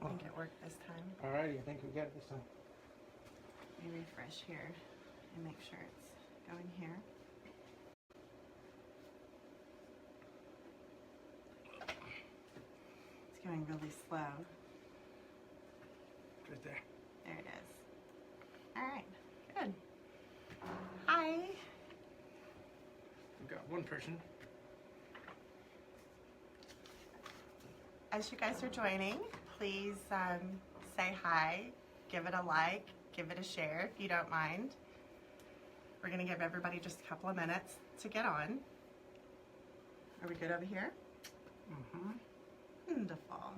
I think it worked this time. Alrighty, I think we got it this time. Let me refresh here and make sure it's going here. It's going really slow. Right there. There it is. All right, good. Hi. We've got one person. As you guys are joining, please say hi, give it a like, give it a share if you don't mind. We're going to give everybody just a couple of minutes to get on. Are we good over here? Mm-hmm. Wonderful.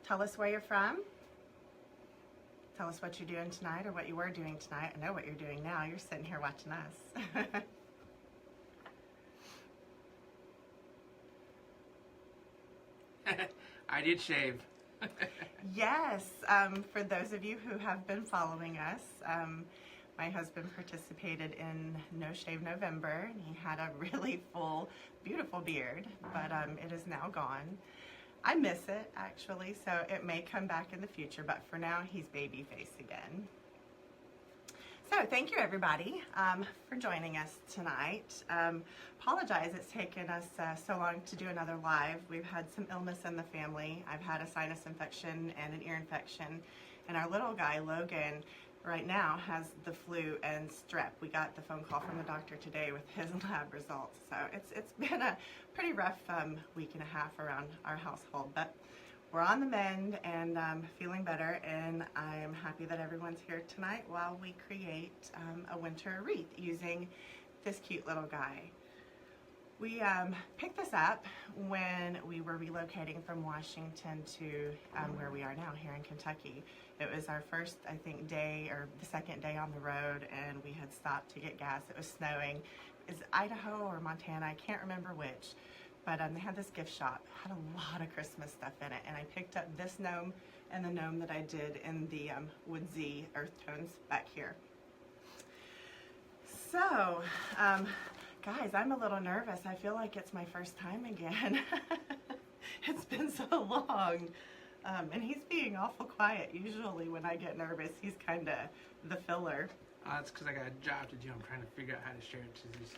Tell us where you're from. Tell us what you're doing tonight or what you were doing tonight. I know what you're doing now. You're sitting here watching us. I did shave. Yes, for those of you who have been following us, my husband participated in No Shave November, and he had a really full, beautiful beard, but it is now gone. I miss it, actually, so it may come back in the future, but for now, he's baby face again. So thank you, everybody, for joining us tonight. Apologize it's taken us so long to do another live. We've had some illness in the family. I've had a sinus infection and an ear infection, and our little guy, Logan, right now has the flu and strep. We got the phone call from the doctor today with his lab results. So it's been a pretty rough week and a half around our household, but we're on the mend and feeling better, and I am happy that everyone's here tonight while we create a winter wreath using this cute little guy. We picked this up when we were relocating from Washington to where we are now here in Kentucky. It was our first, I think, day or the second day on the road, and we had stopped to get gas. It was snowing. Is it Idaho or Montana? I can't remember which. But they had this gift shop, had a lot of Christmas stuff in it, and I picked up this gnome and the gnome that I did in the woodsy earth tones back here. So, guys, I'm a little nervous. I feel like it's my first time again. It's been so long. And he's being awful quiet. Usually when I get nervous, he's kind of the filler. That's because I got a job to do. I'm trying to figure out how to share it to these.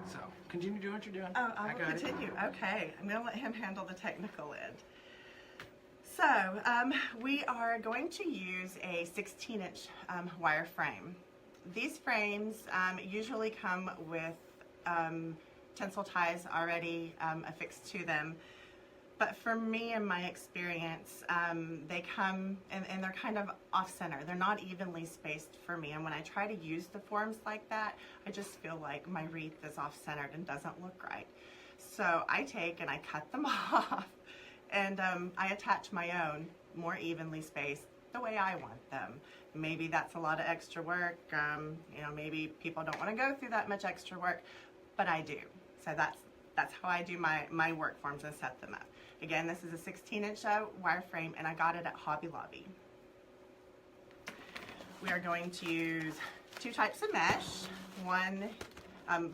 So, continue doing what you're doing. Oh, I will continue. Okay, I'm going to let him handle the technical end. So, we are going to use a 16-inch wire frame. These frames usually come with tinsel ties already affixed to them. But for me, in my experience, they come and they're kind of off-center. They're not evenly spaced for me. And when I try to use the forms like that, I just feel like my wreath is off-centered and doesn't look right. So I take and I cut them off, and I attach my own more evenly spaced the way I want them. Maybe that's a lot of extra work. You know, maybe people don't want to go through that much extra work, but I do. So that's how I do my work forms and set them up. Again, this is a 16-inch wire frame, and I got it at Hobby Lobby. We are going to use two types of mesh. One,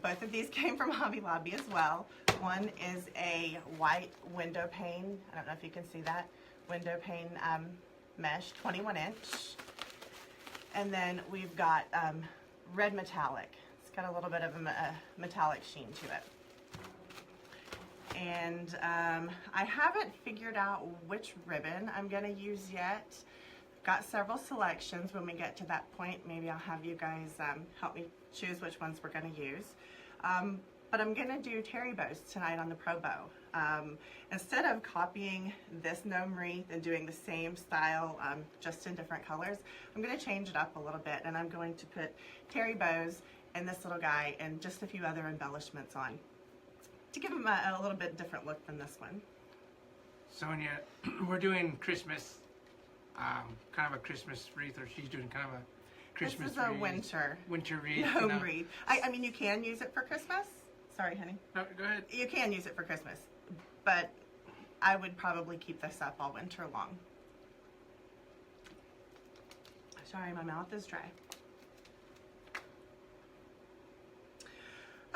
both of these came from Hobby Lobby as well. One is a white window pane. I don't know if you can see that. Window pane mesh, 21-inch. And then we've got red metallic. It's got a little bit of a metallic sheen to it. And I haven't figured out which ribbon I'm going to use yet. Got several selections. When we get to that point, maybe I'll have you guys help me choose which ones we're going to use. But I'm going to do terri bows tonight on the probow. Instead of copying this gnome wreath and doing the same style just in different colors, I'm going to change it up a little bit, and I'm going to put terri bows and this little guy and just a few other embellishments on, to give them a little bit different look than this one. Sonia, we're doing Christmas, kind of a Christmas wreath, or she's doing kind of a Christmas wreath. This is a winter wreath. gnome wreath. I mean, you can use it for Christmas. Sorry, honey. No, go ahead. You can use it for Christmas, but I would probably keep this up all winter long. Sorry, my mouth is dry.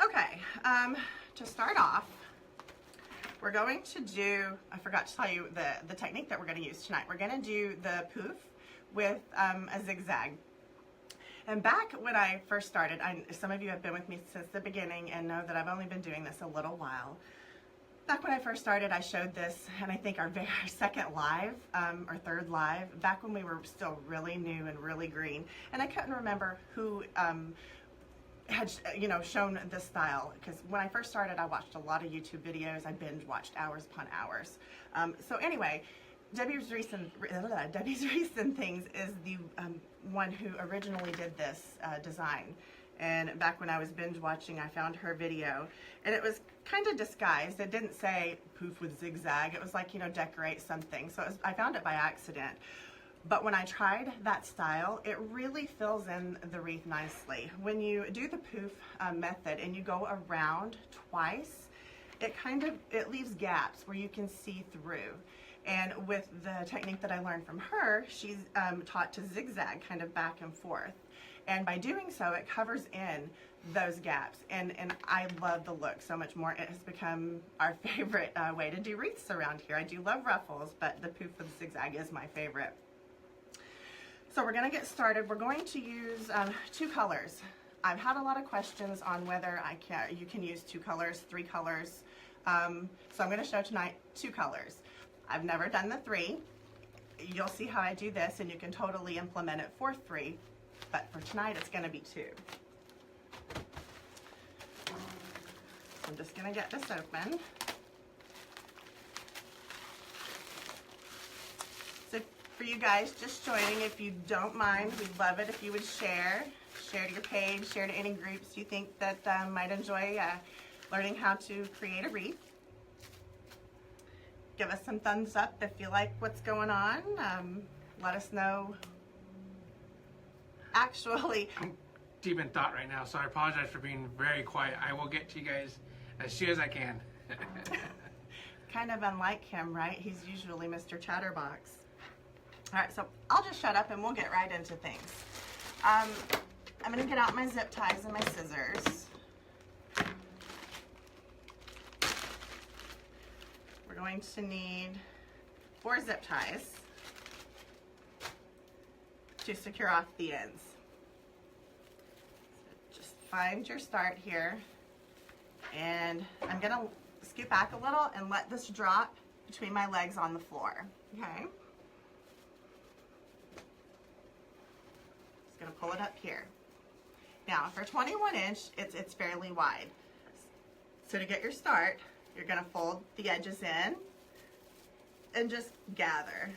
Okay, to start off, we're going to do, I forgot to tell you the technique that we're going to use tonight. We're going to do the poof with a zigzag. And back when I first started, some of you have been with me since the beginning and know that I've only been doing this a little while. Back when I first started, I showed this, and I think our second live, or third live, back when we were still really new and really green. And I couldn't remember who had, shown this style, because when I first started, I watched a lot of YouTube videos. I binge watched hours upon hours. So anyway, Debbie's Recent Things is the one who originally did this design. And back when I was binge watching, I found her video, and it was kind of disguised. It didn't say poof with zigzag. It was like, decorate something. So I found it by accident. But when I tried that style, it really fills in the wreath nicely. When you do the poof method and you go around twice, it leaves gaps where you can see through. And with the technique that I learned from her, she's taught to zigzag kind of back and forth. And by doing so, it covers in those gaps. And I love the look so much more. It has become our favorite way to do wreaths around here. I do love ruffles, but the poof with zigzag is my favorite. So we're going to get started. We're going to use 2 colors. I've had a lot of questions on whether you can use 2 colors, 3 colors. So I'm going to show tonight 2 colors. I've never done the 3. You'll see how I do this, and you can totally implement it for 3. But for tonight, it's going to be 2. I'm just going to get this open. So for you guys just joining, if you don't mind, we'd love it if you would share to your page, share to any groups you think that might enjoy learning how to create a wreath. Give us some thumbs up if you like what's going on. Let us know. Actually, I'm deep in thought right now, so I apologize for being very quiet. I will get to you guys as soon as I can. Kind of unlike him, right? He's usually Mr. Chatterbox. All right, so I'll just shut up and we'll get right into things. I'm going to get out my zip ties and my scissors. We're going to need 4 zip ties to secure off the ends. So just find your start here, and I'm going to scoot back a little and let this drop between my legs on the floor. Okay? Just going to pull it up here. Now, for 21 inch, it's fairly wide. So to get your start, you're going to fold the edges in and just gather.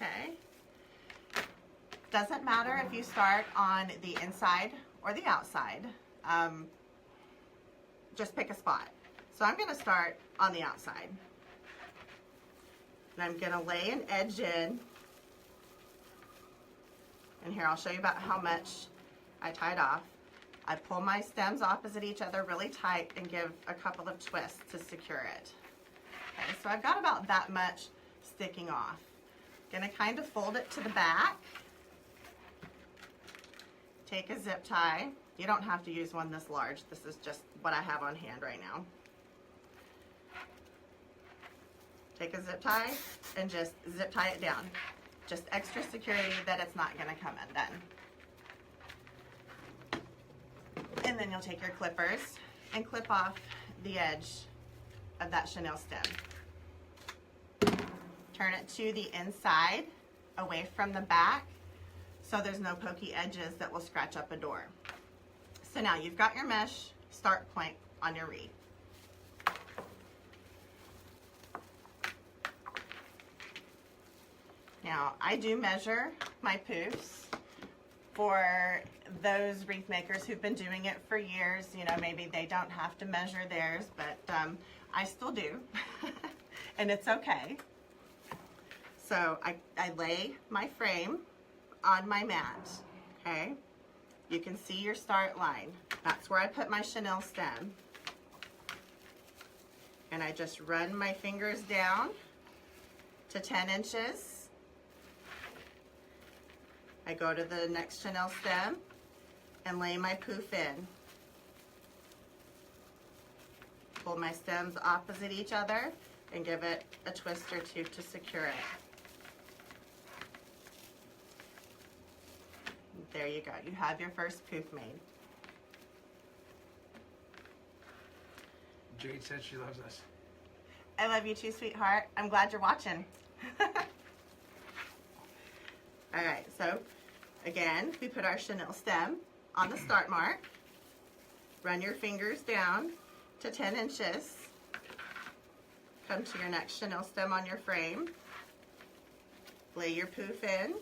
Okay. Doesn't matter if you start on the inside or the outside. Just pick a spot. So I'm going to start on the outside. And I'm going to lay an edge in. And here I'll show you about how much I tied off. I pull my stems opposite each other really tight and give a couple of twists to secure it. Okay, so I've got about that much sticking off. Gonna kind of fold it to the back. Take a zip tie. You don't have to use one this large. This is just what I have on hand right now. Take a zip tie and just zip tie it down. Just extra security that it's not gonna come undone. And then you'll take your clippers and clip off the edge of that chenille stem. Turn it to the inside, away from the back, so there's no pokey edges that will scratch up a door. So now you've got your mesh start point on your wreath. Now, I do measure my poofs. For those wreath makers who've been doing it for years, maybe they don't have to measure theirs, but I still do, and it's okay. So I lay my frame on my mat, okay? You can see your start line. That's where I put my chenille stem. And I just run my fingers down to 10 inches. I go to the next chenille stem and lay my poof in. pull my stems opposite each other and give it a twist or two to secure it. There you go. You have your first poof made. Jade said she loves us. I love you too, sweetheart. I'm glad you're watching. All right, so again, we put our chenille stem on the start mark. Run your fingers down to 10 inches. Come to your next chenille stem on your frame. Lay your poof in.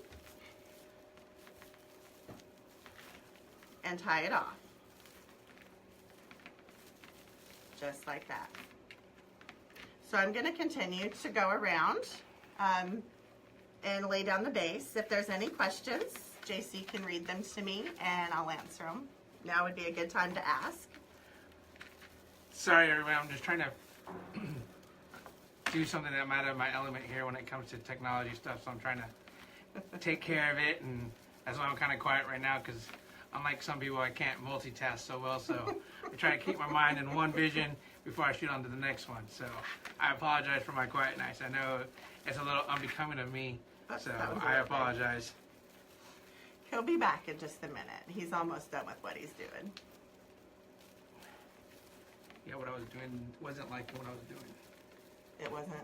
And tie it off. Just like that. So I'm going to continue to go around and lay down the base. If there's any questions, JC can read them to me and I'll answer them. Now would be a good time to ask. Sorry, everyone. I'm just trying to do something that I'm out of my element here when it comes to technology stuff. So I'm trying to take care of it, and that's why I'm kind of quiet right now, because unlike some people, I can't multitask so well. So I try to keep my mind in one vision before I shoot on to the next one. So I apologize for my quietness. I know it's a little unbecoming of me, so I apologize. He'll be back in just a minute. He's almost done with what he's doing. Yeah, what I was doing wasn't like what I was doing. It wasn't?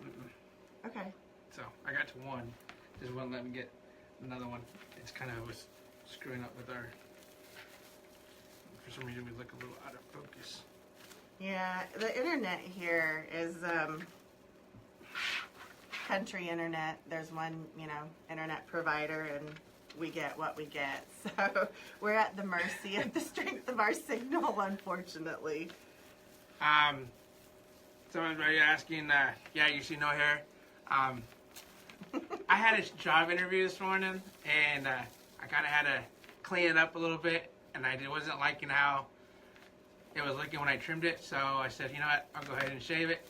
Okay. So I got to one. Just wouldn't let me get another one. It's kind of was screwing up with our... For some reason, we look a little out of focus. Yeah, the internet here is country internet. There's one, internet provider, and we get what we get. So we're at the mercy of the strength of our signal, unfortunately. Someone's already asking, yeah, you see no hair. I had a job interview this morning, and I kind of had to clean it up a little bit, and I wasn't liking how it was looking when I trimmed it, so I said, you know what, I'll go ahead and shave it.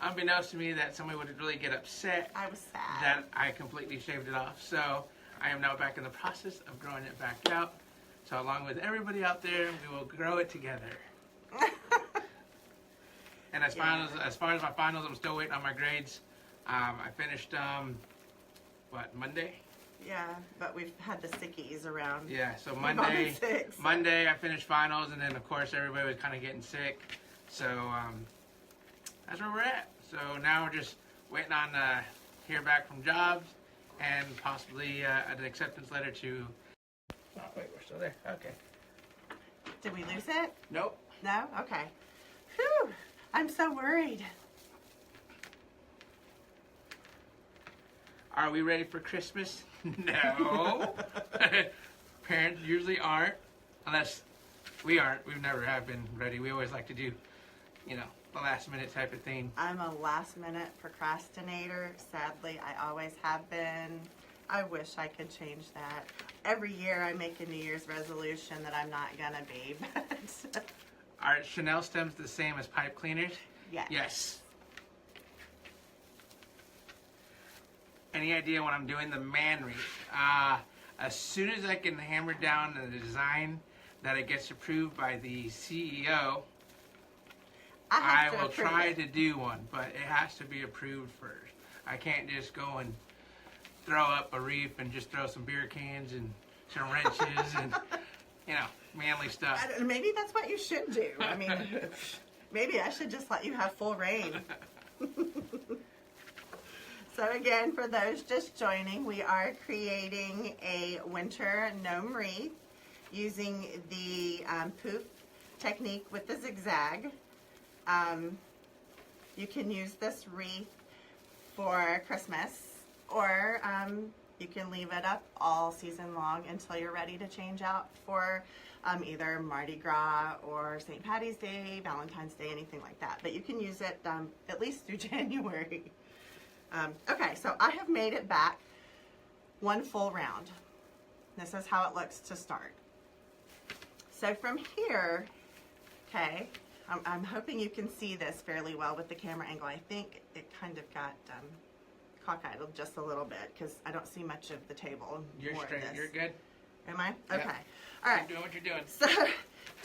Unbeknownst to me that somebody would really get upset. I was sad that I completely shaved it off, so I am now back in the process of growing it back out. So along with everybody out there, we will grow it together. And as far as my finals, I'm still waiting on my grades. I finished, Monday? Yeah, but we've had the sickies around. Yeah, so Monday I finished finals, and then of course everybody was kind of getting sick. So that's where we're at. So now we're just waiting on hear back from jobs and possibly an acceptance letter to... Oh, wait, we're still there. Okay. Did we lose it? Nope. No? Okay. Whew. I'm so worried. Are we ready for Christmas? No. Parents usually aren't, unless we aren't. We never have been ready. We always like to do, the last minute type of thing. I'm a last minute procrastinator. Sadly, I always have been. I wish I could change that. Every year I make a New Year's resolution that I'm not gonna be, but... Are chenille stems the same as pipe cleaners? Yes. Yes. Any idea when I'm doing the man wreath? As soon as I can hammer down the design that it gets approved by the CEO, I will try to do one, but it has to be approved first. I can't just go and throw up a wreath and just throw some beer cans and some wrenches and, manly stuff. Maybe that's what you should do. I mean, maybe I should just let you have full reign. So again, for those just joining, we are creating a winter gnome wreath using the poof technique with the zigzag. You can use this wreath for Christmas, or you can leave it up all season long until you're ready to change out for either Mardi Gras or St. Patty's Day, Valentine's Day, anything like that. But you can use it at least through January. Okay, so I have made it back one full round. This is how it looks to start. So from here, okay, I'm hoping you can see this fairly well with the camera angle. I think it kind of got cockeyed just a little bit because I don't see much of the table. You're straight. You're good. Am I? Okay. Yep. All right. Keep doing what you're doing. So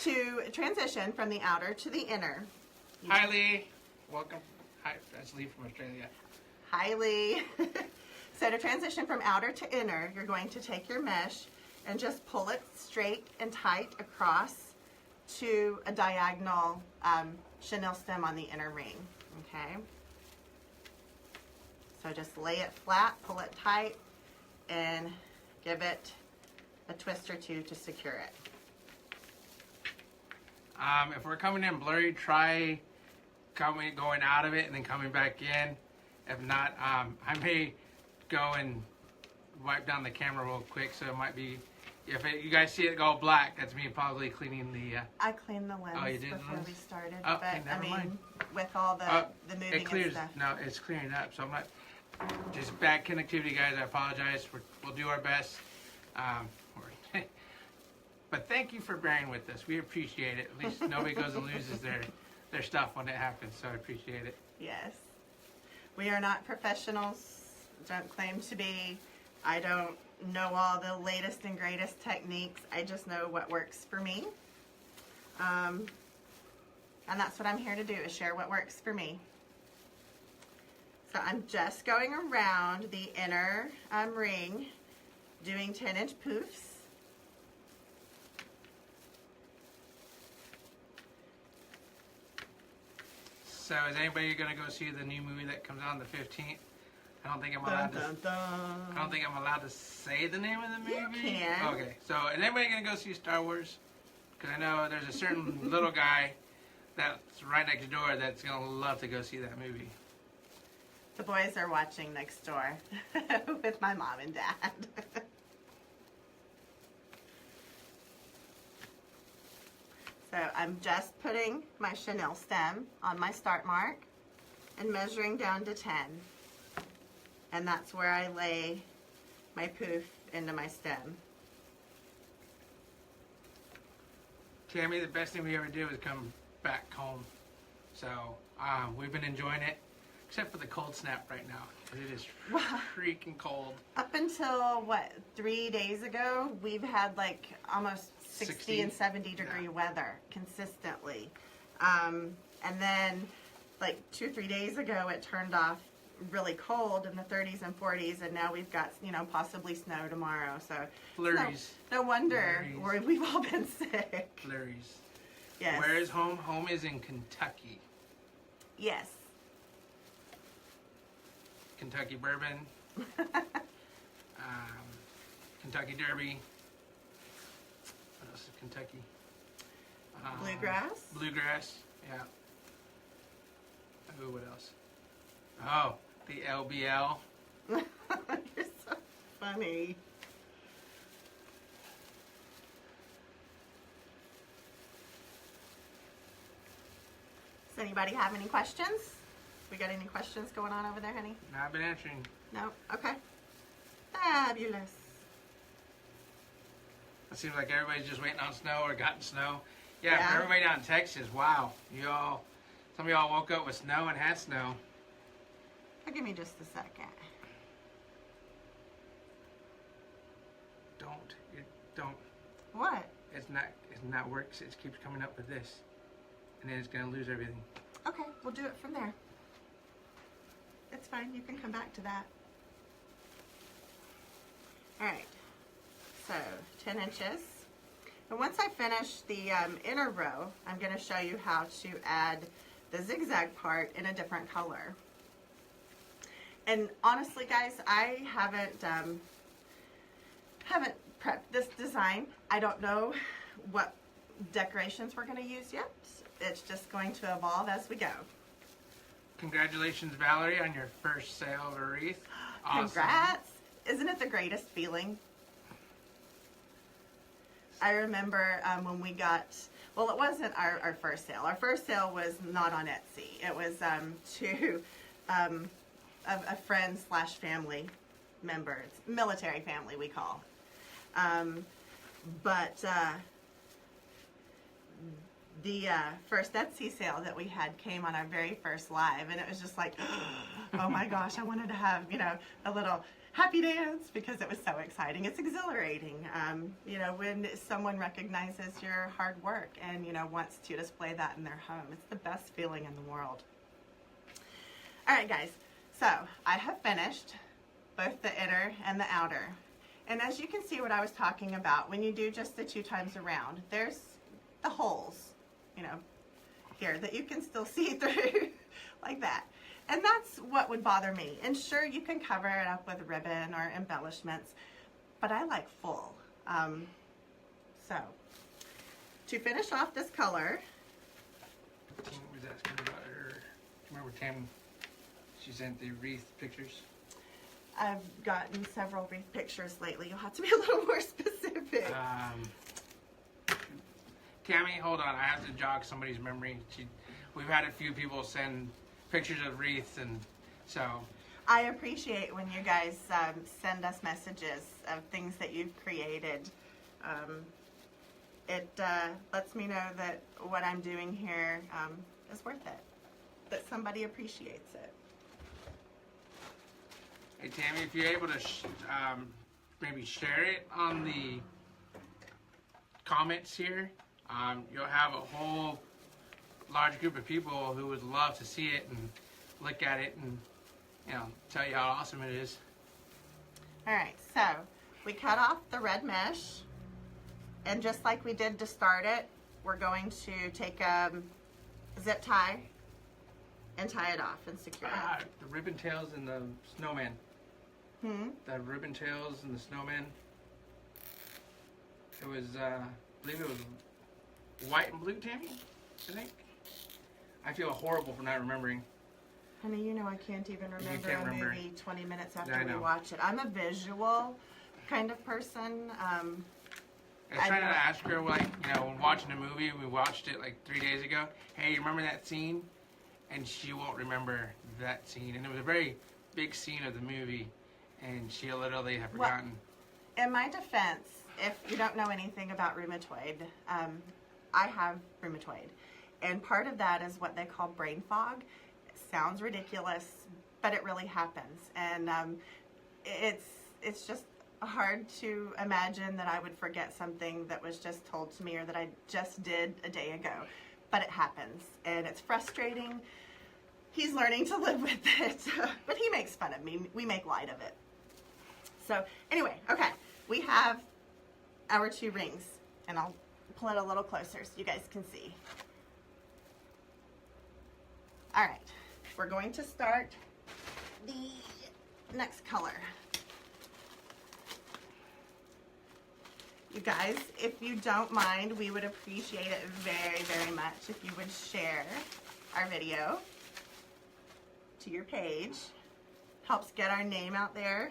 to transition from the outer to the inner, Hi, Lee. Welcome. Hi, that's Lee from Australia. Hi, Lee. So to transition from outer to inner, you're going to take your mesh and just pull it straight and tight across to a diagonal chenille stem on the inner ring, okay? So just lay it flat, pull it tight, and give it a twist or two to secure it. If we're coming in blurry, try going out of it and then coming back in. If not, I may go and wipe down the camera real quick, so it might be, you guys see it go black, that's me probably cleaning the... I cleaned the lens did before lens? we started, Oh, but okay, I never mean, mind. with all the moving it clears, and stuff. no, it's clearing up, so I'm not, just bad connectivity, guys, I apologize, we'll do our best. But thank you for bearing with us, we appreciate it, at least nobody goes and loses their stuff when it happens, so I appreciate it. Yes. We are not professionals, don't claim to be. I don't know all the latest and greatest techniques. I just know what works for me. And that's what I'm here to do, is share what works for me. So I'm just going around the inner ring, doing 10-inch poofs. So is anybody going to go see the new movie that comes out on the 15th? I don't think I'm allowed I don't think I'm allowed to say the name of the movie. You can. Okay. So is anybody going to go see Star Wars? Because I know there's a certain little guy that's right next door that's going to love to go see that movie. The boys are watching next door with my mom and dad. So I'm just putting my chenille stem on my start mark and measuring down to 10. And that's where I lay my poof into my stem. Tammy, the best thing we ever did was come back home. So we've been enjoying it, except for the cold snap right now. It is freaking cold. Up until, what, 3 days ago, we've had like almost 60 and 70 degree weather consistently. And then like 2-3 days ago, it turned off really cold in the 30s and 40s, and now we've got, you know, possibly snow tomorrow. So Flurries. No wonder we've all been sick. Flurries. Yes. Where is home? Home is in Kentucky. Yes. Kentucky bourbon. Kentucky Derby. What else is Kentucky? Bluegrass. Bluegrass, yeah. Oh, what else? Oh, the LBL. You're so funny. Does anybody have any questions? We got any questions going on over there, honey? No, I've been answering. No? Okay. Fabulous. It seems like everybody's just waiting on snow or gotten snow. Yeah, Yeah. for everybody down in Texas, wow. Some of y'all woke up with snow and had snow. Oh, give me just a second. Don't. What? It's not works. It keeps coming up with this. And then it's going to lose everything. Okay, we'll do it from there. It's fine. You can come back to that. All right. So 10 inches. And once I finish the inner row, I'm going to show you how to add the zigzag part in a different color. And honestly, guys, I haven't prepped this design. I don't know what decorations we're going to use yet. It's just going to evolve as we go. Congratulations, Valerie, on your first sale of a wreath. Awesome. Congrats! Isn't it the greatest feeling? I remember when we got, well, it wasn't our first sale. Our first sale was not on Etsy. It was to a friend / family member. It's military family, we call. But the first Etsy sale that we had came on our very first live, and it was just like, oh my gosh, I wanted to have, you know, a little happy dance because it was so exciting. It's exhilarating, you know, when someone recognizes your hard work and, you know, wants to display that in their home. It's the best feeling in the world. All right, guys, so I have finished both the inner and the outer. And as you can see what I was talking about, when you do just the 2 times around, there's the holes, you know, here that you can still see through like that. And that's what would bother me. And sure, you can cover it up with ribbon or embellishments, but I like full. So, to finish off this color. Tim was asking about her. Remember Tim? She sent the wreath pictures. I've gotten several wreath pictures lately. You'll have to be a little more specific. Tammy, hold on. I have to jog somebody's memory. We've had a few people send pictures of wreaths, and so I appreciate when you guys send us messages of things that you've created. It lets me know that what I'm doing here is worth it, that somebody appreciates it. Hey Tammy, if you're able to maybe share it on the comments here, you'll have a whole large group of people who would love to see it and look at it and, you know, tell you how awesome it is. All right, so we cut off the red mesh, and just like we did to start it, we're going to take a zip tie and tie it off and secure it. The ribbon tails and the snowman. The ribbon tails and the snowman. It was, I believe it was white and blue, Tammy, I think. I feel horrible for not remembering. Honey, you know I can't even remember a movie 20 minutes after I we know. watch it. I'm a visual kind of person. I was trying to ask her, like, you know, when watching a movie, we watched it like 3 days ago. Hey, you remember that scene? And she won't remember that scene. And it was a very big scene of the movie, and she'll literally have forgotten. Well, in my defense, if you don't know anything about rheumatoid, I have rheumatoid. And part of that is what they call brain fog. It sounds ridiculous, but it really happens. And it's just hard to imagine that I would forget something that was just told to me or that I just did a day ago. But it happens, and it's frustrating. He's learning to live with it, but he makes fun of me. We make light of it. So anyway, okay, we have our 2 rings, and I'll pull it a little closer so you guys can see. All right, we're going to start the next color. You guys, if you don't mind, we would appreciate it very, very much if you would share our video to your page. Helps get our name out there.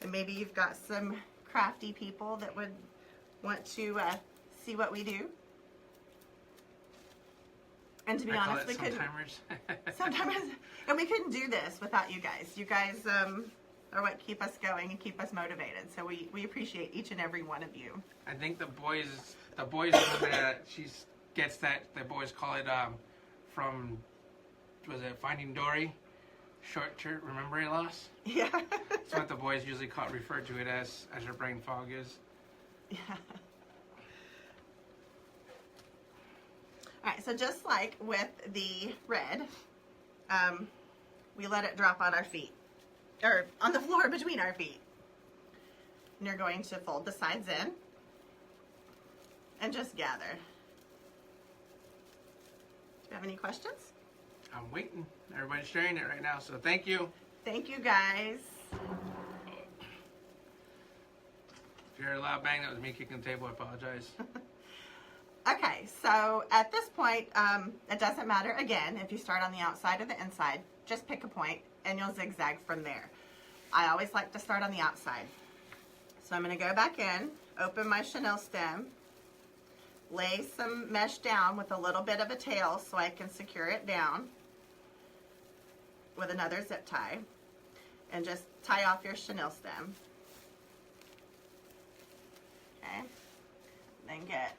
And maybe you've got some crafty people that would want to see what we do. And to be honest, we couldn't. Sometimes, and we couldn't do this without you guys. You guys are what keep us going and keep us motivated. So we appreciate each and every one of you. I think the boys she gets that. The boys call it from, was it Finding Dory? Short-term memory loss. Yeah. That's what the boys usually refer to it as her brain fog is. Yeah. All right, so just like with the red, we let it drop on our feet, or on the floor between our feet. And you're going to fold the sides in and just gather. Do you have any questions? I'm waiting. Everybody's sharing it right now, so thank you. Thank you, guys. If you heard a loud bang, that was me kicking the table. I apologize. Okay, so at this point, it doesn't matter, again, if you start on the outside or the inside, just pick a point and you'll zigzag from there. I always like to start on the outside. So I'm going to go back in, open my chenille stem, lay some mesh down with a little bit of a tail so I can secure it down with another zip tie, and just tie off your chenille stem. Okay, then get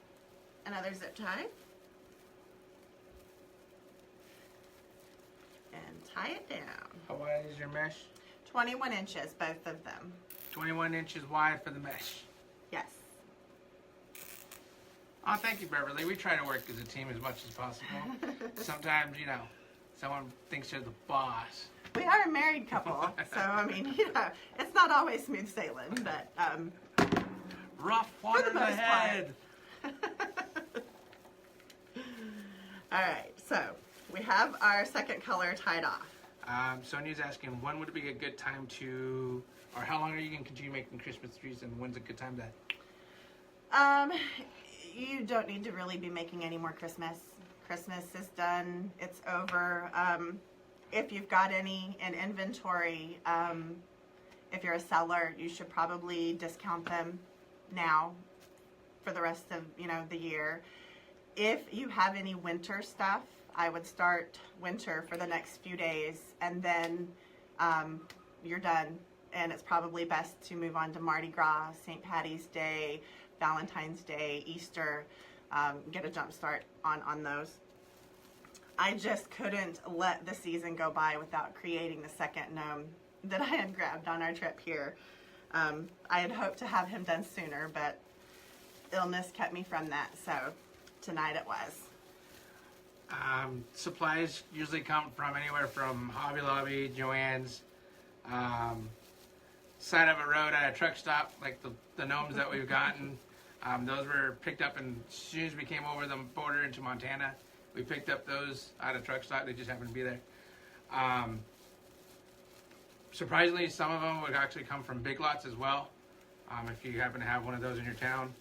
another zip tie and tie it down. How wide is your mesh? 21 inches, both of them. 21 inches wide for the mesh. Yes. Oh, thank you, Beverly. We try to work as a team as much as possible. Sometimes, you know, someone thinks they're the boss. We are a married couple, so I mean, you know, it's not always smooth sailing, but rough water the most ahead. All right, so we have our second color tied off. Sonia's asking, when would it be a good time to, or how long are you going to continue making Christmas trees, and when's a good time to? You don't need to really be making any more Christmas. Christmas is done. It's over. If you've got any in inventory, if you're a seller, you should probably discount them now for the rest of, you know, the year. If you have any winter stuff, I would start winter for the next few days, and then you're done. And it's probably best to move on to Mardi Gras, St. Patty's Day, Valentine's Day, Easter, get a jump start on those. I just couldn't let the season go by without creating the second gnome that I had grabbed on our trip here. I had hoped to have him done sooner, but illness kept me from that, so tonight it was. Supplies usually come from anywhere from Hobby Lobby, Joann's, side of a road at a truck stop, like the gnomes that we've gotten. Those were picked up, and as soon as we came over the border into Montana, we picked up those at a truck stop. They just happened to be there. Surprisingly, some of them would actually come from Big Lots as well, if you happen to have one of those in your town.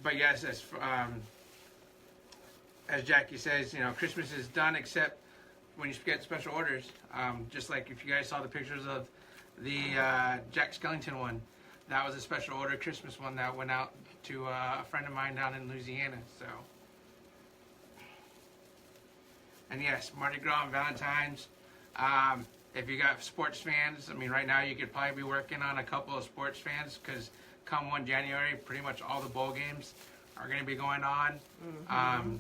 But yes, as Jackie says, you know, Christmas is done except when you get special orders. Just like if you guys saw the pictures of the Jack Skellington one, that was a special order Christmas one that went out to a friend of mine down in Louisiana. So, and yes, Mardi Gras and Valentine's. If you got sports fans, I mean, right now you could probably be working on a couple of sports fans, because come 1 January, pretty much all the bowl games are going to be going on. Mm-hmm.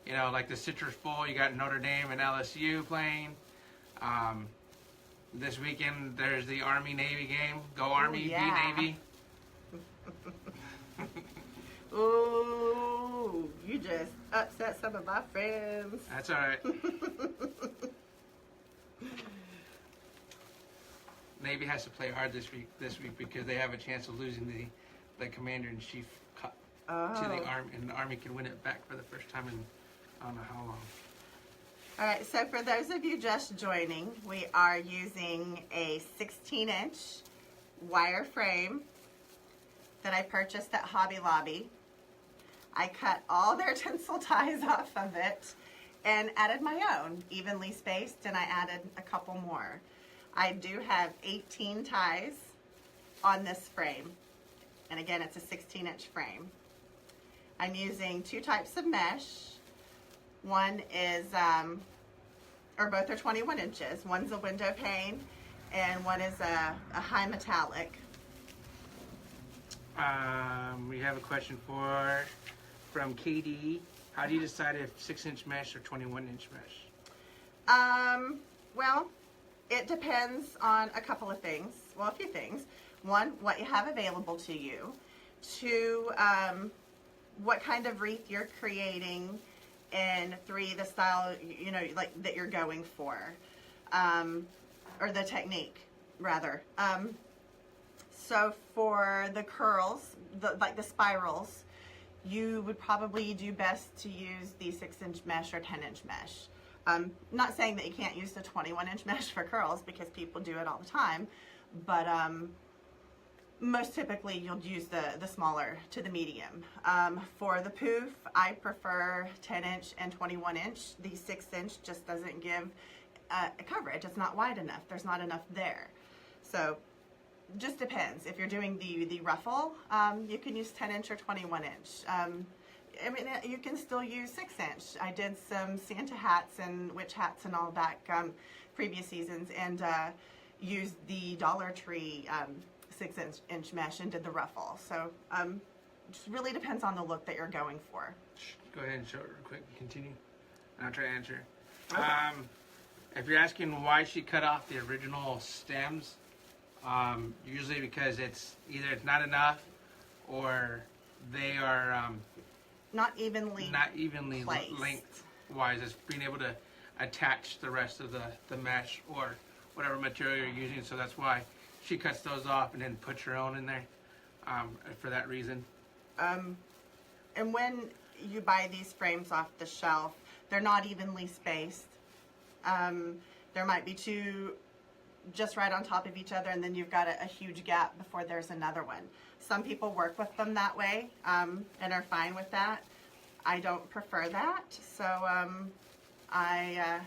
You know, like the Citrus Bowl, you got Notre Dame and LSU playing. This weekend, there's the Army-Navy game. Go Army, yeah. Be Navy. Ooh, you just upset some of my friends. That's all right. Navy has to play hard this week because they have a chance of losing the Commander-in-Chief Cup to the Army, and the Army can win it back for the first time in I don't know how long. All right, so for those of you just joining, we are using a 16-inch wire frame that I purchased at Hobby Lobby. I cut all their tinsel ties off of it and added my own, evenly spaced, and I added a couple more. I do have 18 ties on this frame, and again, it's a 16-inch frame. I'm using 2 types of mesh. One is, or both are 21 inches. One's a window pane, and one is a high metallic. We have a question from KD. How do you decide if 6-inch mesh or 21-inch mesh? Well, it depends on a couple of things. Well, a few things. One, what you have available to you. 2, what kind of wreath you're creating. And 3, the style, you know, like that you're going for, or the technique, rather. So for the curls, like the spirals, you would probably do best to use the 6-inch mesh or 10-inch mesh. Not saying that you can't use the 21-inch mesh for curls, because people do it all the time, but most typically you'll use the smaller to the medium. For the poof, I prefer 10-inch and 21-inch. The 6-inch just doesn't give coverage. It's not wide enough. There's not enough there. So just depends. If you're doing the ruffle, you can use 10-inch or 21-inch. I mean, you can still use 6-inch. I did some Santa hats and witch hats and all back previous seasons, and used the Dollar Tree 6-inch mesh and did the ruffle. So just really depends on the look that you're going for. Go ahead and show it real quick. Continue. And I'll try to answer. Okay. If you're asking why she cut off the original stems, usually because it's either it's not enough or they are not evenly placed. lengthwise. It's being able to attach the rest of the mesh or whatever material you're using. So that's why she cuts those off and then puts her own in there for that reason. And when you buy these frames off the shelf, they're not evenly spaced. There might be two just right on top of each other, and then you've got a huge gap before there's another one. Some people work with them that way and are fine with that. I don't prefer that, so I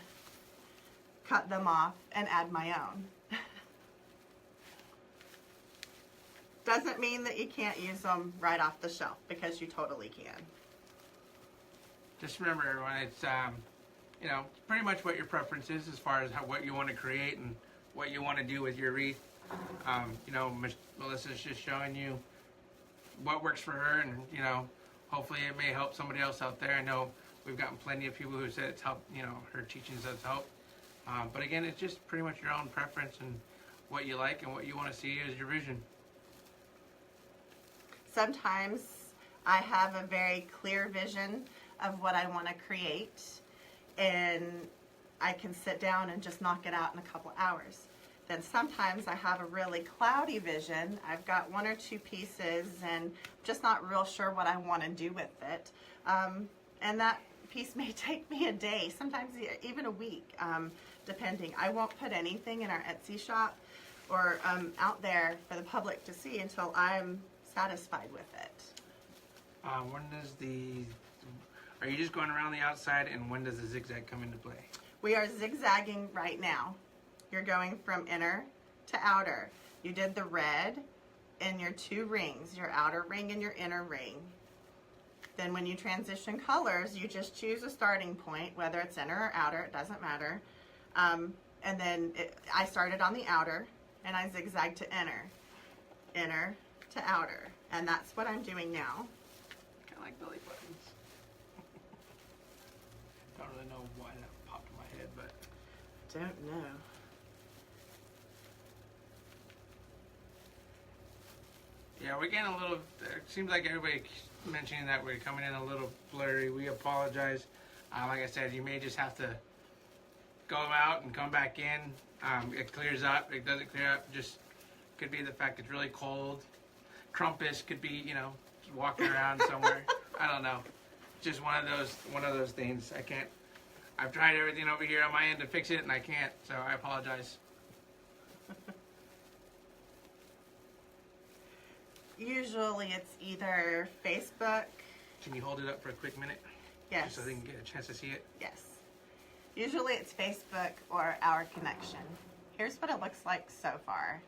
cut them off and add my own. Doesn't mean that you can't use them right off the shelf, because you totally can. Just remember, everyone, it's pretty much what your preference is as far as what you want to create and what you want to do with your wreath. Melissa's just showing you what works for her, and hopefully it may help somebody else out there. I know we've gotten plenty of people who said it's helped. Her teachings has helped. But again, it's just pretty much your own preference and what you like and what you want to see as your vision. Sometimes I have a very clear vision of what I want to create, and I can sit down and just knock it out in a couple hours. Then sometimes I have a really cloudy vision. I've got one or two pieces and just not real sure what I want to do with it. And that piece may take me a day, sometimes even a week, depending. I won't put anything in our Etsy shop or out there for the public to see until I'm satisfied with it. Are you just going around the outside, and when does the zigzag come into play? We are zigzagging right now. You're going from inner to outer. You did the red in your two rings, your outer ring and your inner ring. Then when you transition colors, you just choose a starting point, whether it's inner or outer, it doesn't matter. And then I started on the outer, and I zigzagged to inner to outer. And that's what I'm doing now. Kind of like belly buttons. Don't really know why that popped in my head, but... Don't know. Yeah, we're getting a little... It seems like everybody mentioning that we're coming in a little blurry. We apologize. Like I said, you may just have to go out and come back in. It clears up. It doesn't clear up. Just could be the fact it's really cold. Trumpus could be, just walking around somewhere. I don't know. Just one of those things. I can't. I've tried everything over here on my end to fix it, and I can't. So I apologize. Usually it's either Facebook. Can you hold it up for a quick minute? Yes. Just so they can get a chance to see it. Yes. Usually it's Facebook or Our Connection. Here's what it looks like so far.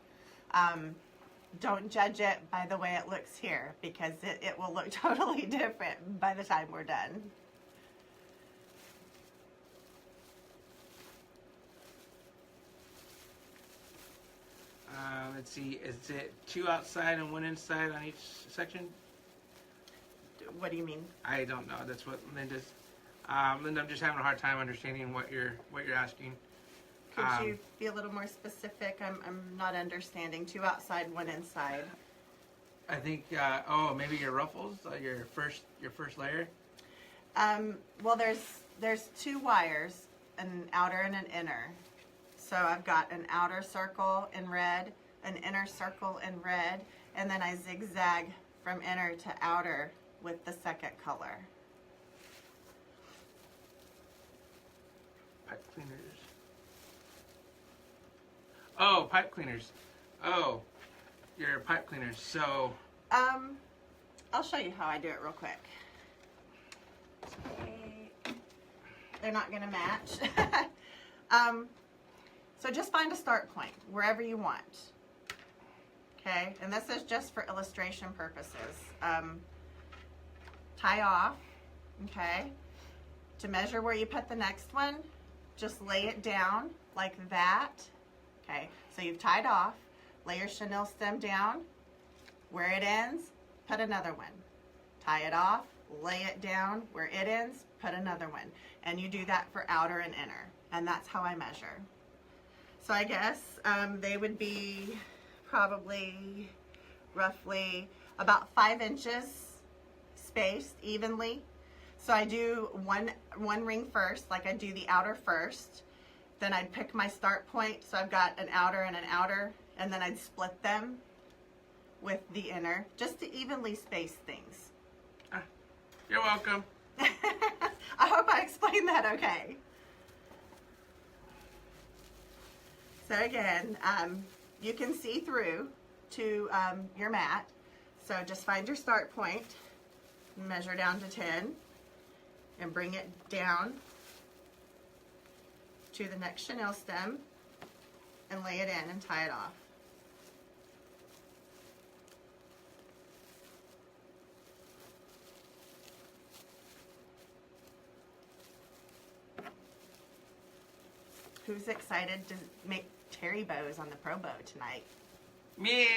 Don't judge it by the way it looks here, because it will look totally different by the time we're done. Let's see, is it 2 outside and 1 inside on each section? What do you mean? I don't know. That's what Linda's. Linda, I'm just having a hard time understanding what you're asking. Could you be a little more specific? I'm not understanding. 2 outside, 1 inside. I think. Maybe your ruffles, your first layer. Well, there's 2 wires, an outer and an inner. So I've got an outer circle in red, an inner circle in red, and then I zigzag from inner to outer with the second color. Pipe cleaners. Oh, pipe cleaners. Oh, your pipe cleaners. So. I'll show you how I do it real quick. They're not gonna match. So just find a start point wherever you want. Okay, and this is just for illustration purposes. Tie off, okay? To measure where you put the next one, just lay it down like that. Okay, so you've tied off, lay your chenille stem down. Where it ends, put another one. Tie it off, lay it down where it ends, put another one. And you do that for outer and inner. And that's how I measure. So I guess they would be probably roughly about 5 inches spaced evenly. So I do one ring first, like I do the outer first. Then I'd pick my start point. So I've got an outer and an outer, and then I'd split them with the inner, just to evenly space things. You're welcome. I hope I explained that okay. So again, you can see through to your mat. So just find your start point, measure down to 10, and bring it down to the next chenille stem and lay it in and tie it off. Who's excited to make terri bows on the probow tonight? Me.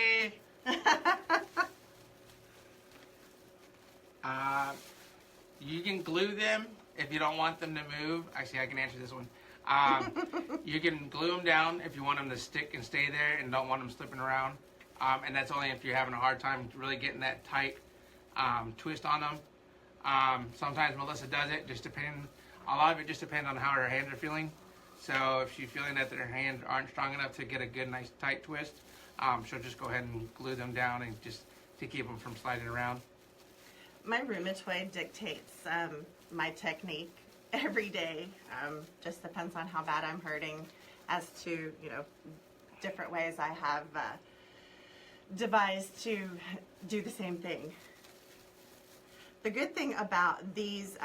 You can glue them if you don't want them to move. Actually, I can answer this one. You can glue them down if you want them to stick and stay there and don't want them slipping around. And that's only if you're having a hard time really getting that tight twist on them. Sometimes Melissa does it, just depending. A lot of it just depends on how her hands are feeling. So if she's feeling that their hands aren't strong enough to get a good, nice, tight twist, she'll just go ahead and glue them down and just to keep them from sliding around. My rheumatoid dictates my technique every day. Just depends on how bad I'm hurting as to, you know, different ways I have devised to do the same thing. The good thing about these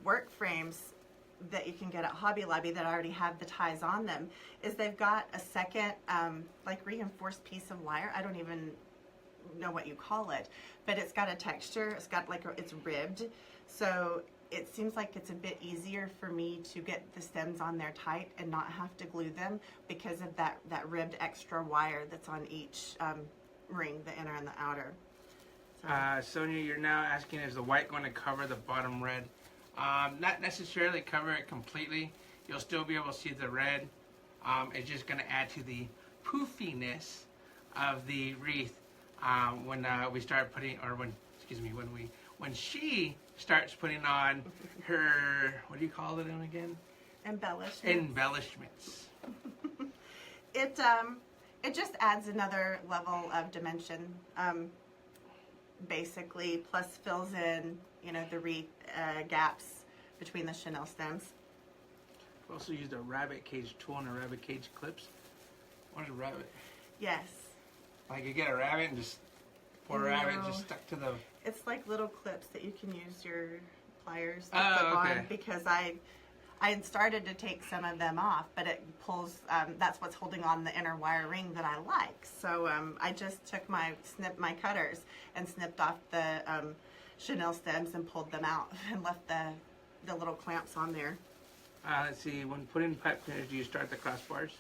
work frames that you can get at Hobby Lobby that already have the ties on them is they've got a second like reinforced piece of wire. I don't even know what you call it, but it's got a texture. It's got like it's ribbed, so it seems like it's a bit easier for me to get the stems on there tight and not have to glue them because of that ribbed extra wire that's on each ring, the inner and the outer. So. Sonia, you're now asking, is the white going to cover the bottom red? Not necessarily cover it completely. You'll still be able to see the red. It's just going to add to the poofiness of the wreath when we start putting, or when she starts putting on her, what do you call it again? Embellishments. Embellishments. It just adds another level of dimension, basically, plus fills in, you know, the wreath gaps between the chenille stems. I've also used a rabbit cage tool and a rabbit cage clips. What is a rabbit? Yes. Like you get a rabbit and just poor rabbit just stuck to the... It's like little clips that you can use your pliers to put on, because I had started to take some of them off, but it pulls, that's what's holding on the inner wire ring that I like. So I just took snipped my cutters and snipped off the chenille stems and pulled them out and left the little clamps on there. Let's see, when putting pipe cleaners, do you start the crossbars?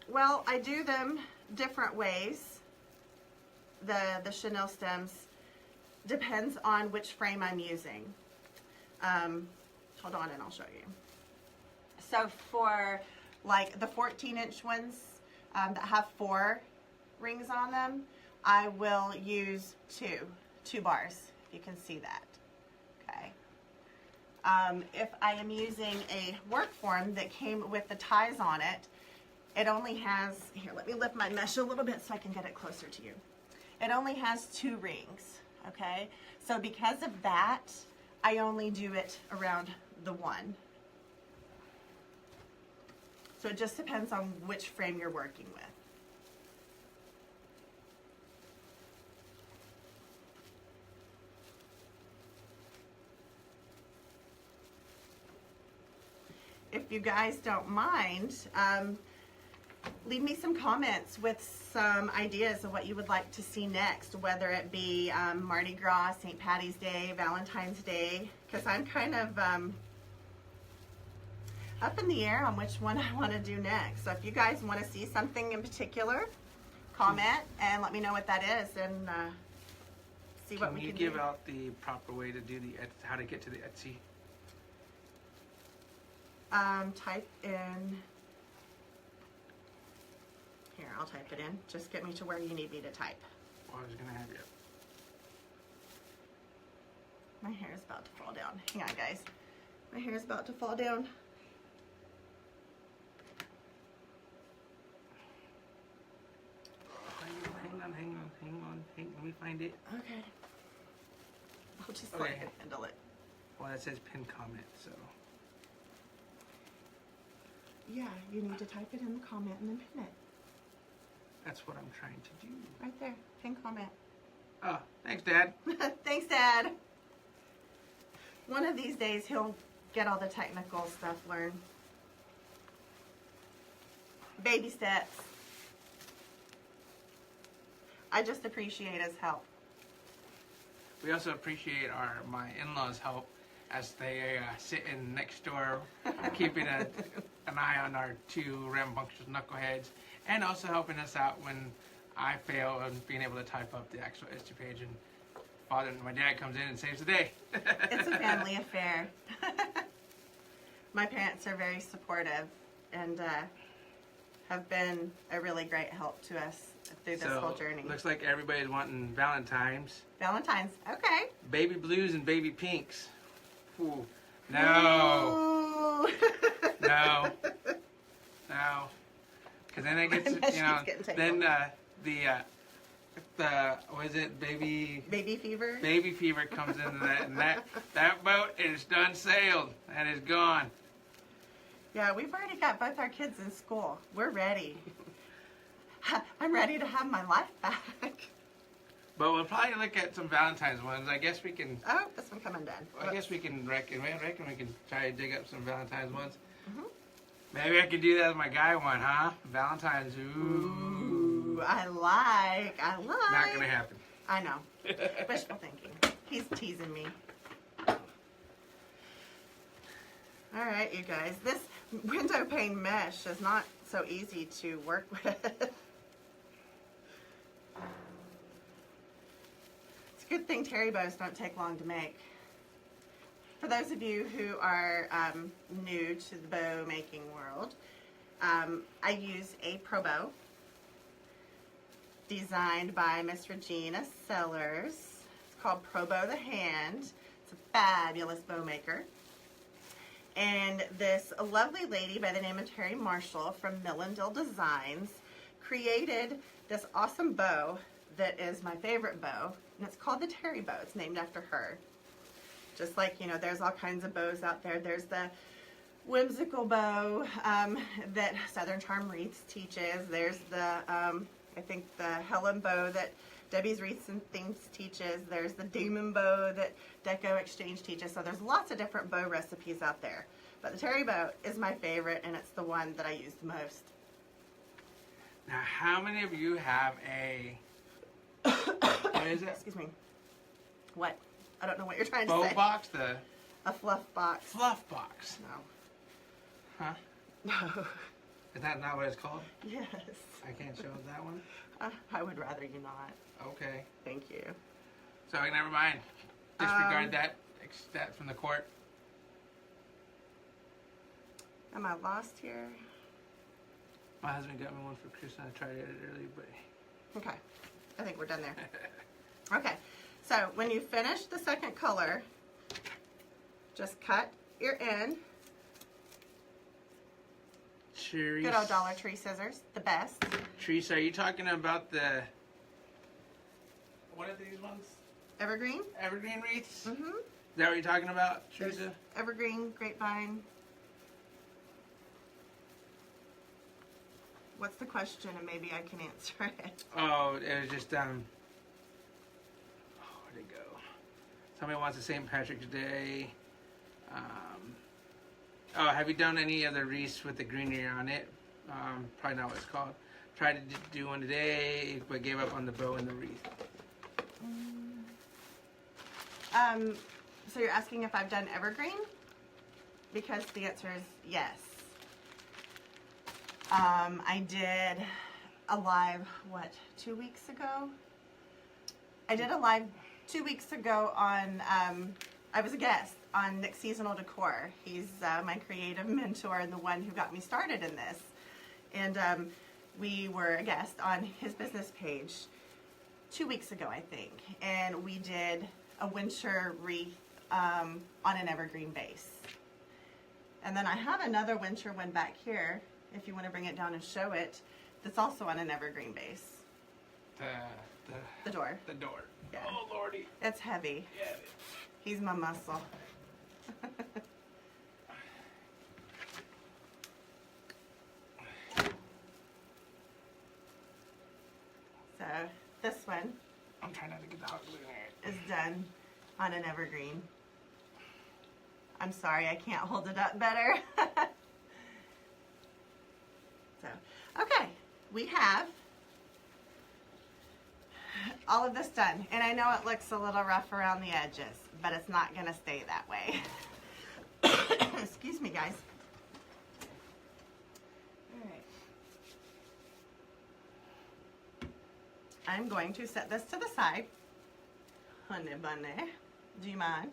Well, I do them different ways. The chenille stems depends on which frame I'm using. Hold on and I'll show you. So for like the 14-inch ones that have 4 rings on them, I will use two bars. You can see that. Okay. If I am using a work form that came with the ties on it, it only has, here, let me lift my mesh a little bit so I can get it closer to you. It only has 2 rings, okay? So because of that, I only do it around the 1. So it just depends on which frame you're working with. If you guys don't mind, leave me some comments with some ideas of what you would like to see next, whether it be Mardi Gras, St. Patty's Day, Valentine's Day, because I'm kind of up in the air on which one I want to do next. So if you guys want to see something in particular, comment and let me know what that is, and see what we Can can you give do. out the proper way to do the how to get to the Etsy? Type in. Here, I'll type it in. Just get me to where you need me to type. Well, I was gonna have you. My hair is about to fall down. Hang on, guys. My hair is about to fall down. Hang on. Let me find it. Okay. I'll just let Okay. you handle it. Well, it says pin comment, so. Yeah, you need to type it in the comment and then pin it. That's what I'm trying to do. Right there. Pin comment. Oh, thanks, Dad. Thanks, Dad. One of these days, he'll get all the technical stuff learned. Baby steps. I just appreciate his help. We also appreciate my in-laws' help as they sit in next door, keeping an eye on our two rambunctious knuckleheads, and also helping us out when I fail and being able to type up the actual Etsy page. And my dad comes in and saves the day. It's a family affair. My parents are very supportive and have been a really great help to us through this whole journey. Looks like everybody's wanting Valentine's. Valentine's, okay. Baby blues and baby pinks. Ooh. No. Ooh. No. No. Because then it gets, then what is it, baby fever? Baby fever comes into that, and that boat is done sailed. That is gone. Yeah, we've already got both our kids in school. We're ready. I'm ready to have my life back. But we'll probably look at some Valentine's ones. I guess we can. Oh, this one coming down. I guess we can reckon we can try to dig up some Valentine's ones. Mm-hmm. Maybe I could do that as my guy one, huh? Valentine's. Ooh. I like. Not gonna happen. I know. Wishful thinking. He's teasing me. All right, you guys. This window pane mesh is not so easy to work with. It's a good thing terry bows don't take long to make. For those of you who are new to the bow making world, I use a probow designed by Miss Regina Sellers. It's called Probow the Hand. It's a fabulous bow maker. And this lovely lady by the name of Terri Marshall from Millendale Designs created this awesome bow that is my favorite bow, and it's called the Terri bow. It's named after her. Just like, there's all kinds of bows out there. There's the whimsical bow that Southern Charm Wreaths teaches. There's the, I think the Helen bow that Debbie's Wreaths and Things teaches. There's the Demon bow that Deco Exchange teaches. So there's lots of different bow recipes out there. But the Terri bow is my favorite, and it's the one that I use the most. Now, how many of you have a... what is it? Excuse me. What? I don't know what you're trying to Bow say. box? A fluff box. Fluff box. No. Huh? No. Is that not what it's called? Yes. I can't show that one? I would rather you not. Okay. Thank you. So never mind. Disregard that from the court. Am I lost here? My husband got me one for Christmas. I tried it earlier, but... Okay. I think we're done there. Okay. So when you finish the second color, just cut your end. Cherries. Good old Dollar Tree scissors. The best. Teresa, are you talking about the... What are these ones? Evergreen. Evergreen wreaths? Mm-hmm. Is that what you're talking about, Teresa? There's evergreen, grapevine. What's the question, and maybe I can answer it. Oh, it was just, where'd it go? Somebody wants a St. Patrick's Day. Oh, have you done any other wreaths with the greenery on it? Probably not what it's called. Tried to do one today, but gave up on the bow and the wreath. So you're asking if I've done evergreen? Because the answer is yes. I did a live, 2 weeks ago? I did a live 2 weeks ago on, I was a guest on Nick's Seasonal Decor. He's my creative mentor and the one who got me started in this. And we were a guest on his business page 2 weeks ago, I think. And we did a winter wreath on an evergreen base. And then I have another winter one back here, if you want to bring it down and show it, that's also on an evergreen base. The door. The door. Yeah. Oh, Lordy. It's heavy. Yeah. He's my muscle. So this one I'm trying not to get the hot glue in there. is done on an evergreen. I'm sorry, I can't hold it up better. So, okay, we have all of this done. And I know it looks a little rough around the edges, but it's not going to stay that way. Excuse me, guys. All right. I'm going to set this to the side. Honey bunny, do you mind?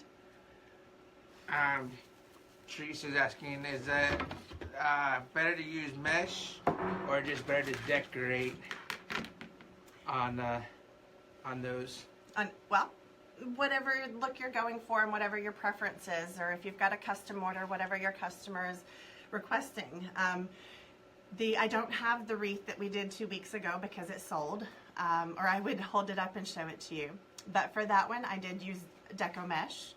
Teresa's asking, is it better to use mesh or just better to decorate on those? Well, whatever look you're going for and whatever your preference is, or if you've got a custom order, whatever your customer is requesting. I don't have the wreath that we did 2 weeks ago because it sold, or I would hold it up and show it to you. But for that one, I did use deco mesh.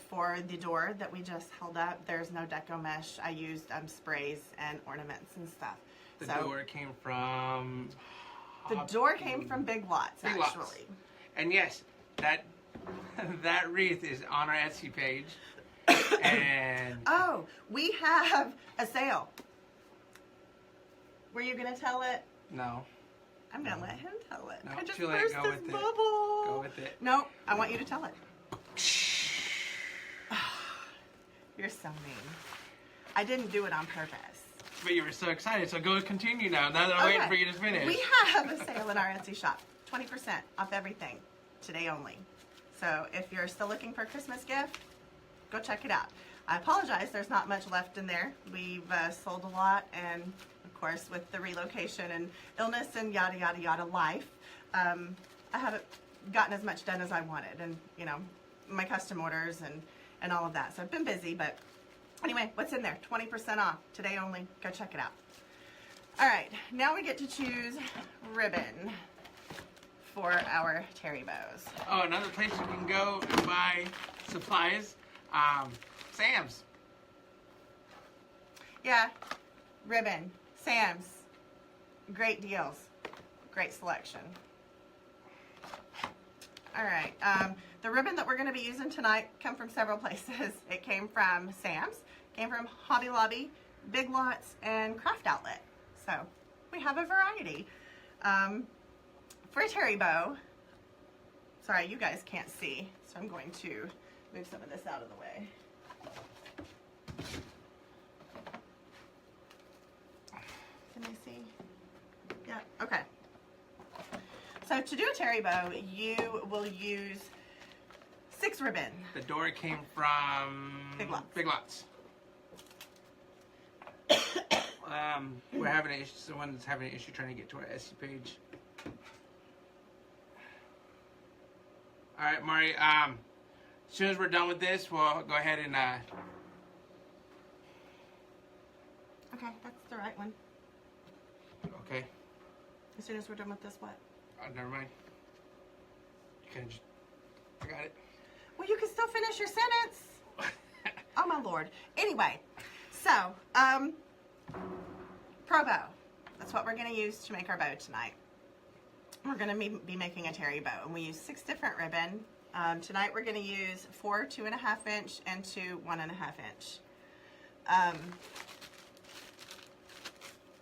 For the door that we just held up, there's no deco mesh. I used sprays and ornaments and stuff. The door came from... The door came from Big Lots, Big actually. Lots. And yes, that wreath is on our Etsy page. And oh, we have a sale. Were you going to tell it? No. I'm going to let him tell it. No, I just too late. burst Go this with it. bubble. Go with it. No, I want you to tell it. You're so mean. I didn't do it on purpose. But you were so excited, so go continue now. Now that I'm waiting for you to finish. We have a sale in our Etsy shop. 20% off everything. Today only. So if you're still looking for a Christmas gift, go check it out. I apologize, there's not much left in there. We've sold a lot, and of course with the relocation and illness and yada yada yada life, I haven't gotten as much done as I wanted, and you know, my custom orders and all of that. So I've been busy, but anyway, what's in there? 20% off, today only. Go check it out. All right, now we get to choose ribbon for our terry bows. Oh, another place you can go and buy supplies, Sam's. Yeah, ribbon, Sam's, great deals, great selection. All right, the ribbon that we're going to be using tonight come from several places. It came from Sam's, came from Hobby Lobby, Big Lots, and Craft Outlet. So we have a variety. For a terry bow, sorry, you guys can't see, so I'm going to move some of this out of the way. Can I see? Yeah, okay. So to do a terry bow, you will use 6 ribbon. The door came from Big Lots. Big Lots. We're having an issue. Someone's having an issue trying to get to our Etsy page. All right, Mari. As soon as we're done with this, we'll go ahead and. Okay, that's the right one. Okay. As soon as we're done with this, what? Never mind. You can just. I got it. Well, you can still finish your sentence. Oh my lord. Anyway, so probow. That's what we're going to use to make our bow tonight. We're going to be making a terry bow, and we use 6 different ribbon. Tonight we're going to use 4 2.5 inch and 2 1.5 inch.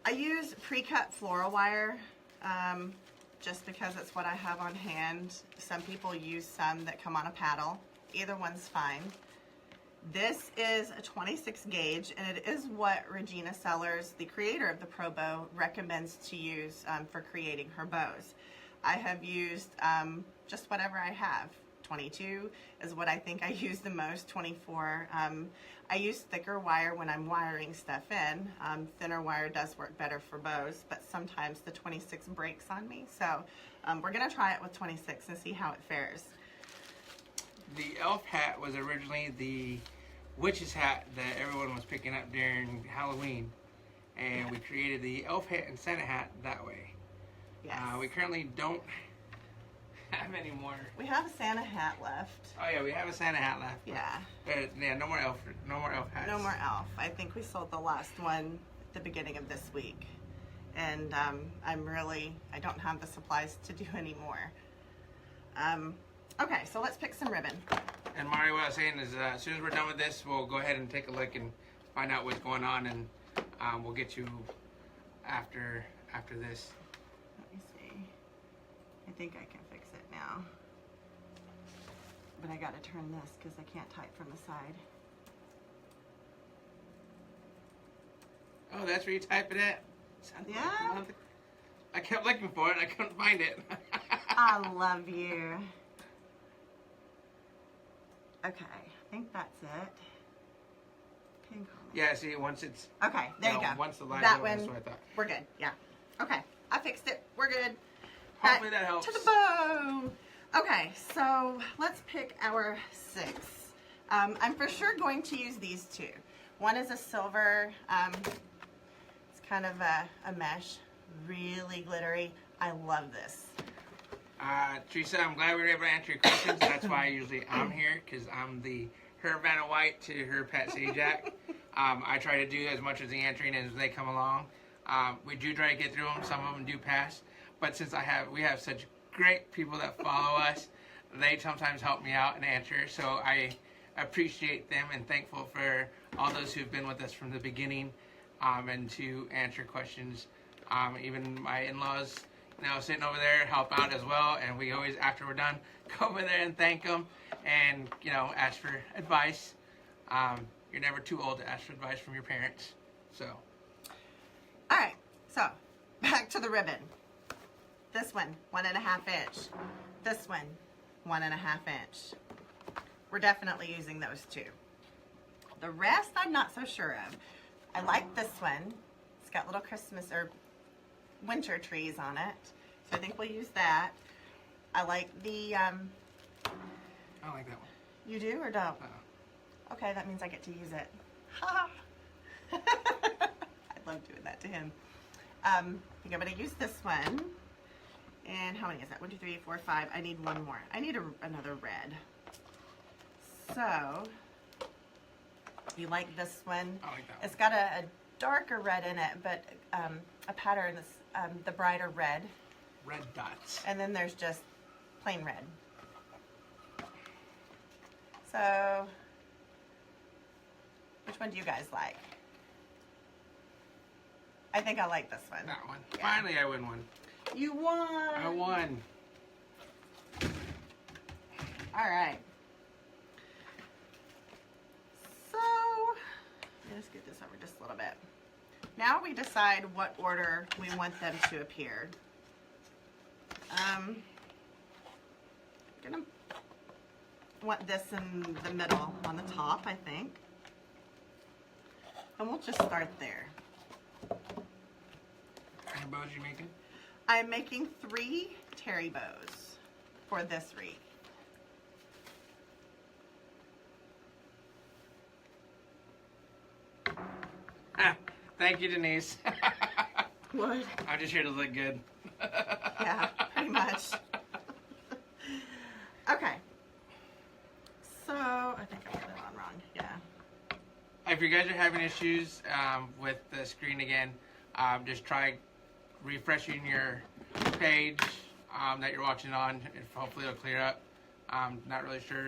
I use pre-cut floral wire just because it's what I have on hand. Some people use some that come on a paddle. Either one's fine. This is a 26 gauge, and it is what Regina Sellers, the creator of the probow, recommends to use for creating her bows. I have used just whatever I have. 22 is what I think I use the most. 24. I use thicker wire when I'm wiring stuff in. Thinner wire does work better for bows, but sometimes the 26 breaks on me. So we're gonna try it with 26 and see how it fares. The elf hat was originally the witch's hat that everyone was picking up during Halloween, and we created the elf hat and Santa hat that way. Yes. We currently don't have any more. We have a Santa hat left. Oh yeah, we have a Santa hat left. Yeah. Yeah, no more elf hats. No more elf. I think we sold the last one at the beginning of this week. And I don't have the supplies to do any more. Okay, so let's pick some ribbon. And Mari, what I was saying is as soon as we're done with this, we'll go ahead and take a look and find out what's going on, and we'll get you after this. Let me see. I think I can fix it now. But I gotta turn this because I can't type from the side. Oh, that's where you type it at? Yeah. I kept looking for it. I couldn't find it. I love you. Okay, I think that's it. Pin comment. Yeah, see, once it's... Okay, there you go. Once the line's that over, one, that's what I thought. we're good, yeah. Okay, I fixed it. We're good. Hopefully Back that helps. to the bow. Okay, so let's pick our 6. I'm for sure going to use these 2. One is a silver, it's kind of a mesh, really glittery. I love this. Teresa, I'm glad we were able to answer your questions. That's why usually I'm here, because I'm her Vanna White to her Pat Sajak. I try to do as much of the answering as they come along. We do try to get through them. Some of them do pass. But since we have such great people that follow us, they sometimes help me out and answer. So I appreciate them and thankful for all those who've been with us from the beginning, and to answer questions. Even my in-laws, sitting over there help out as well. And we always, after we're done, go over there and thank them and, ask for advice. You're never too old to ask for advice from your parents. So. All right, so back to the ribbon. This one, 1.5 inch. This one, 1.5 inch. We're definitely using those 2. The rest, I'm not so sure of. I like this one. It's got little Christmas or winter trees on it, so I think we'll use that. I like the. I like that one. You do or don't? Okay, that means I get to use it. Ha! I love doing that to him. I think I'm going to use this one. And how many is that? 1, 2, 3, 4, 5. I need one more. I need another red. So, you like this one? I like that one. It's got a darker red in it, but a pattern that's the brighter red. Red dots. And then there's just plain red. So, which one do you guys like? I think I like this one. That one. Yeah. Finally, I win one. You won! I won. All right. So, let's get this over just a little bit. Now we decide what order we want them to appear. I'm gonna want this in the middle on the top, I think. And we'll just start there. How many bows are you making? I'm making 3 terri bows for this wreath. Thank you, Denise. What? I'm just here to look good. Yeah, pretty much. Okay. So, I think I got it on wrong. Yeah. If you guys are having issues with the screen again, just try refreshing your page that you're watching on. Hopefully it'll clear up. Not really sure.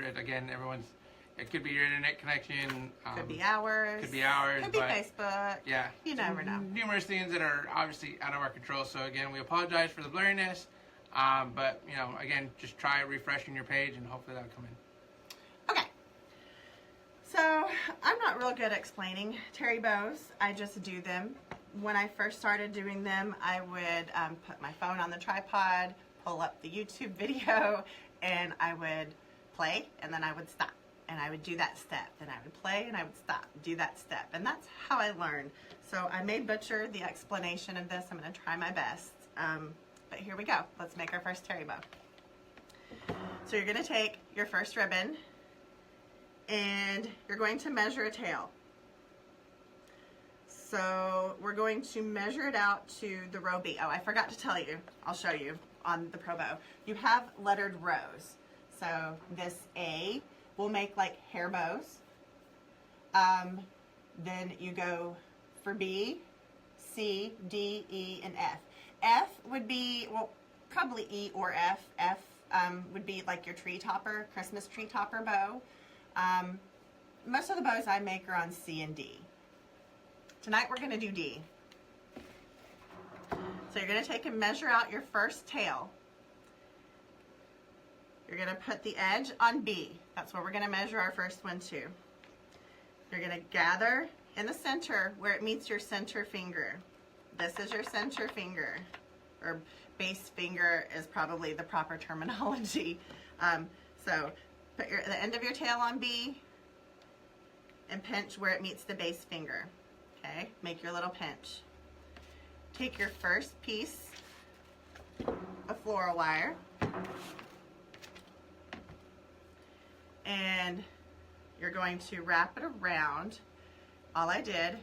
It could be your internet connection. Could be ours. Could be ours. Could be Facebook. Yeah. You never know. Numerous things that are obviously out of our control. So again, we apologize for the blurriness. But again, just try refreshing your page and hopefully that'll come in. Okay. So, I'm not real good at explaining terri bows. I just do them. When I first started doing them, I would put my phone on the tripod, pull up the YouTube video, and I would play, and then I would stop, and I would do that step, then I would play, and I would stop, do that step, and that's how I learned. So I may butcher the explanation of this. I'm going to try my best, but here we go. Let's make our first terri bow. So you're going to take your first ribbon, and you're going to measure a tail. So we're going to measure it out to the row B. Oh, I forgot to tell you. I'll show you on the probow. You have lettered rows. So this A will make like hair bows. Then you go for B, C, D, E, and F. F would be, well, probably E or F. F would be like your tree topper, Christmas tree topper bow. Most of the bows I make are on C and D. Tonight we're going to do D. So you're going to take and measure out your first tail. You're going to put the edge on B. That's where we're going to measure our first one to. You're going to gather in the center where it meets your center finger. This is your center finger, or base finger is probably the proper terminology. So put the end of your tail on B and pinch where it meets the base finger. Okay, make your little pinch. Take your first piece of floral wire and you're going to wrap it around. All I did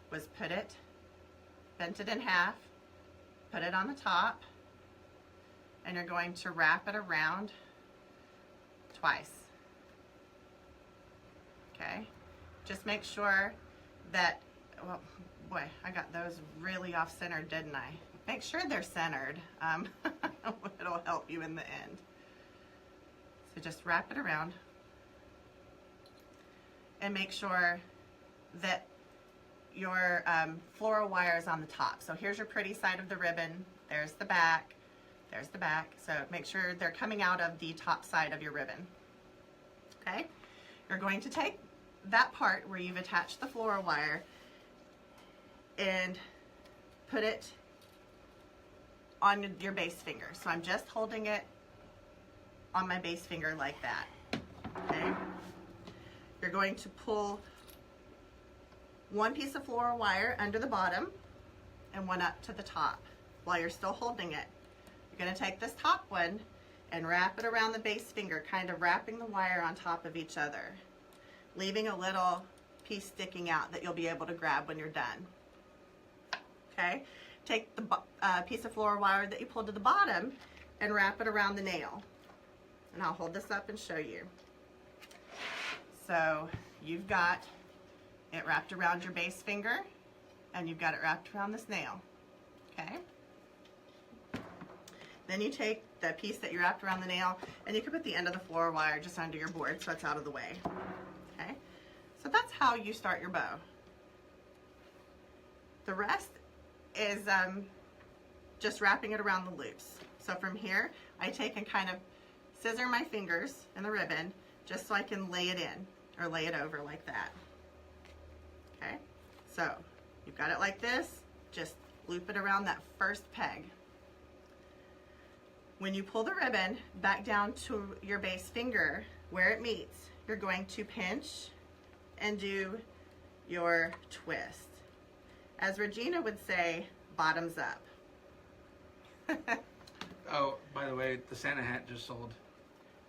was bent it in half, put it on the top, and you're going to wrap it around twice. Okay, just make sure that, well, boy, I got those really off center, didn't I? Make sure they're centered. It'll help you in the end. So just wrap it around and make sure that your floral wire is on the top. So here's your pretty side of the ribbon. There's the back. There's the back. So make sure they're coming out of the top side of your ribbon. Okay? You're going to take that part where you've attached the floral wire and put it on your base finger. So I'm just holding it on my base finger like that. Okay? You're going to pull one piece of floral wire under the bottom and one up to the top while you're still holding it. You're going to take this top one and wrap it around the base finger, kind of wrapping the wire on top of each other, leaving a little piece sticking out that you'll be able to grab when you're done. Okay? Take the piece of floral wire that you pulled to the bottom and wrap it around the nail. And I'll hold this up and show you. So you've got it wrapped around your base finger and you've got it wrapped around this nail. Okay? Then you take the piece that you wrapped around the nail and you can put the end of the floral wire just under your board so it's out of the way. Okay? So that's how you start your bow. The rest is just wrapping it around the loops. So from here, I take and kind of scissor my fingers in the ribbon just so I can lay it in or lay it over like that. Okay? So you've got it like this, just loop it around that first peg. When you pull the ribbon back down to your base finger where it meets, you're going to pinch and do your twist. As Regina would say, bottoms up. Oh, by the way, the Santa hat just sold.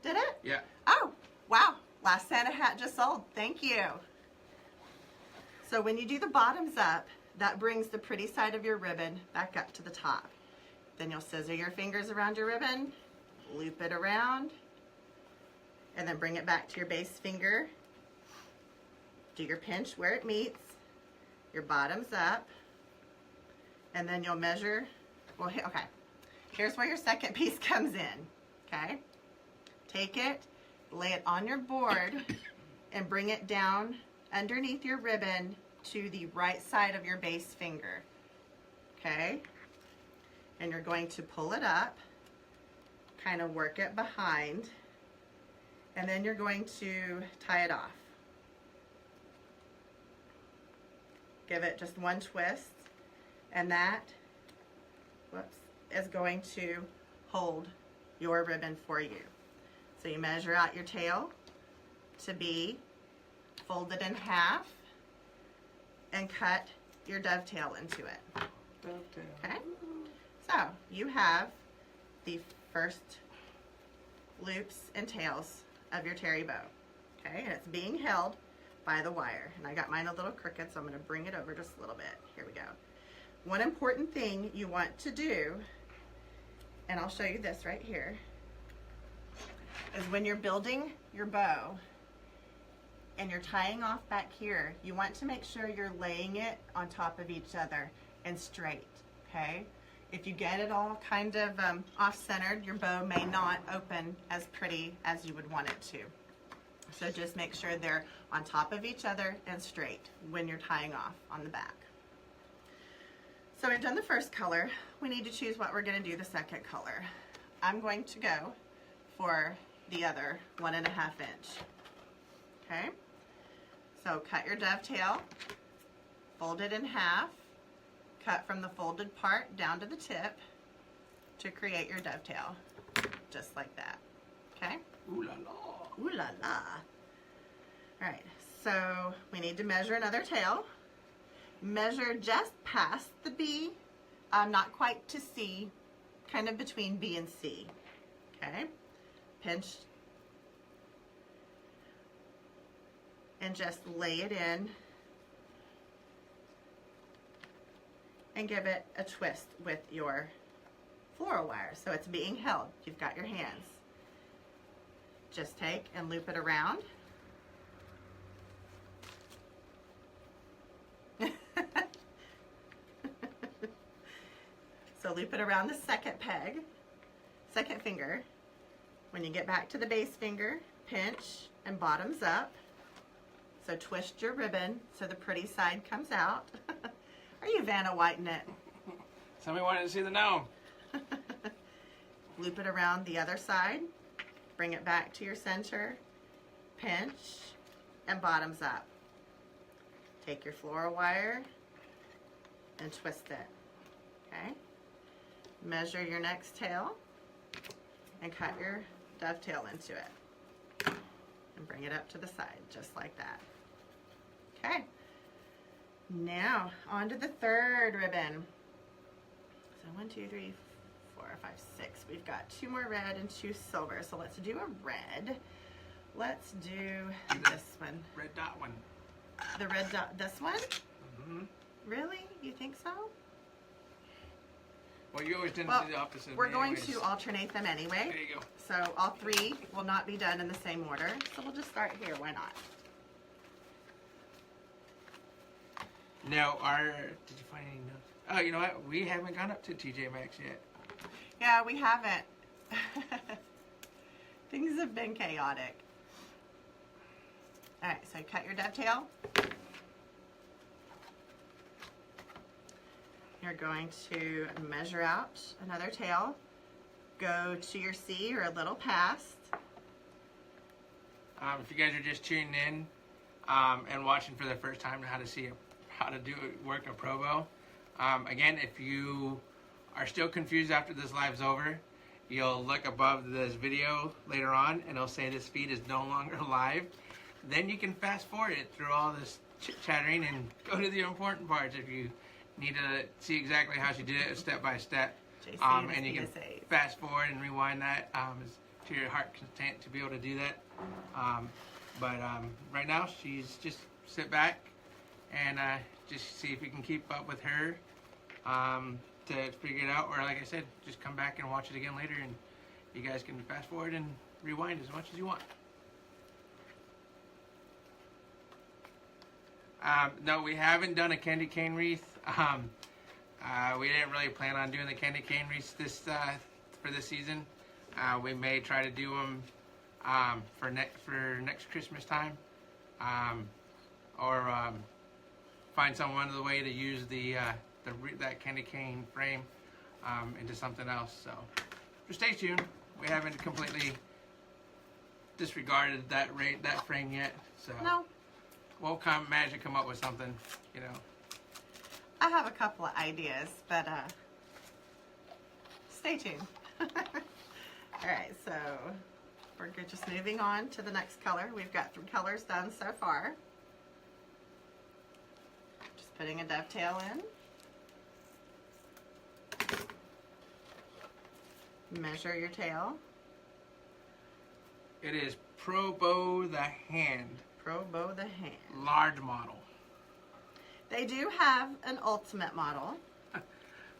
Did it? Yeah. Oh, wow. Last Santa hat just sold. Thank you. So when you do the bottoms up, that brings the pretty side of your ribbon back up to the top. Then you'll scissor your fingers around your ribbon, loop it around, and then bring it back to your base finger. Do your pinch where it meets, your bottoms up, and then you'll measure. Well, okay, here's where your second piece comes in. Okay, take it, lay it on your board, and bring it down underneath your ribbon to the right side of your base finger. Okay, and you're going to pull it up, kind of work it behind, and then you're going to tie it off. Give it just one twist, and that, whoops, is going to hold your ribbon for you. So you measure out your tail to be folded in half and cut your dovetail into it. Okay? So you have the first loops and tails of your terri bow. Okay, and it's being held by the wire. And I got mine a little crooked, so I'm going to bring it over just a little bit. Here we go. One important thing you want to do, and I'll show you this right here, is when you're building your bow and you're tying off back here, you want to make sure you're laying it on top of each other and straight, okay? If you get it all kind of off-centered, your bow may not open as pretty as you would want it to. So just make sure they're on top of each other and straight when you're tying off on the back. So we've done the first color. We need to choose what we're going to do the second color. I'm going to go for the other 1.5 inch. Okay? So cut your dovetail, fold it in half, cut from the folded part down to the tip to create your dovetail, just like that. Okay? Ooh la la. Ooh la la. Alright, so we need to measure another tail. Measure just past the B, not quite to C, kind of between B and C. Okay? Pinch and just lay it in and give it a twist with your floral wire so it's being held. You've got your hands. Just take and loop it around. So loop it around the second peg, second finger. When you get back to the base finger, pinch and bottoms up. So twist your ribbon so the pretty side comes out. Are you Vanna Whiting it? Somebody wanted to see the gnome. Loop it around the other side. Bring it back to your center. Pinch and bottoms up. Take your floral wire and twist it. Okay? Measure your next tail and cut your dovetail into it. And bring it up to the side, just like that. Okay. Now, on to the third ribbon. So 1, 2, 3, 4, 5, 6. We've got 2 more red and 2 silver. So let's do a red. Let's do this one. Red dot one. The red dot, this one? Mm-hmm. Really? You think so? Well, you always tend Well, to do the opposite. we're going to alternate them anyway. There you go. So all 3 will not be done in the same order. So we'll just start here. Why not? No, did you find any notes? Oh, you know what? We haven't gone up to TJ Maxx yet. Yeah, we haven't. Things have been chaotic. All right, so cut your dovetail. You're going to measure out another tail. Go to your C or a little past. If you guys are just tuning in and watching for the first time how to work a probow, again, if you are still confused after this live's over, you'll look above this video later on and it'll say this feed is no longer live. Then you can fast forward it through all this chit-chattering and go to the important parts if you need to see exactly how she did it step by step. And you can fast forward and rewind that to your heart content to be able to do that. But right now, she's just sit back and just see if you can keep up with her to figure it out. Or like I said, just come back and watch it again later and you guys can fast forward and rewind as much as you want. No, we haven't done a candy cane wreath. We didn't really plan on doing the candy cane wreaths for this season. We may try to do them for next Christmas time, or find some other way to use that candy cane frame into something else. So just stay tuned. We haven't completely disregarded that frame yet. So No. We'll manage to come up with something, you know. I have a couple of ideas, but stay tuned. All right, so we're good. Just moving on to the next color. We've got 3 colors done so far. Just putting a dovetail in. Measure your tail. It is Probow the hand. Probow the hand. Large model. They do have an ultimate model.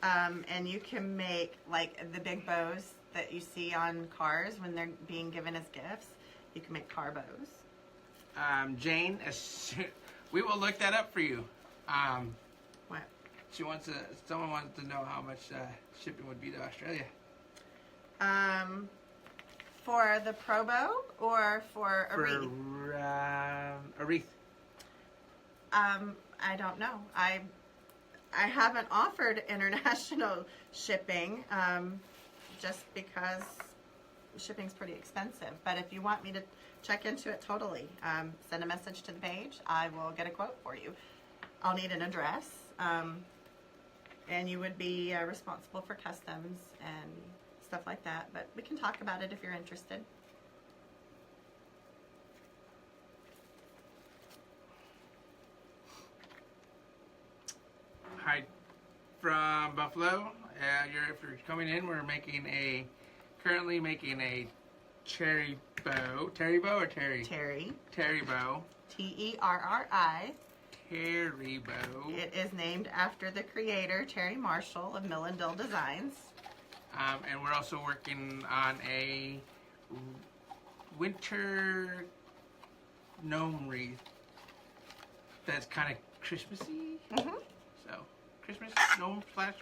And you can make like the big bows that you see on cars when they're being given as gifts. You can make car bows. Jane, we will look that up for you. What? Someone wants to know how much shipping would be to Australia. For the probow or for a wreath? A wreath. I don't know. I haven't offered international shipping just because shipping's pretty expensive. But if you want me to check into it, totally. Send a message to the page. I will get a quote for you. I'll need an address. And you would be responsible for customs and stuff like that. But we can talk about it if you're interested. Hi from Buffalo. If you're coming in, we're currently making a cherry bow. Terry bow or terry? Terri. Terry bow. Terri. Terry bow. It is named after the creator, Terry Marshall of Millendale Designs. And we're also working on a winter gnome wreath that's kind of Christmassy. Mm-hmm. So, Christmas gnome slash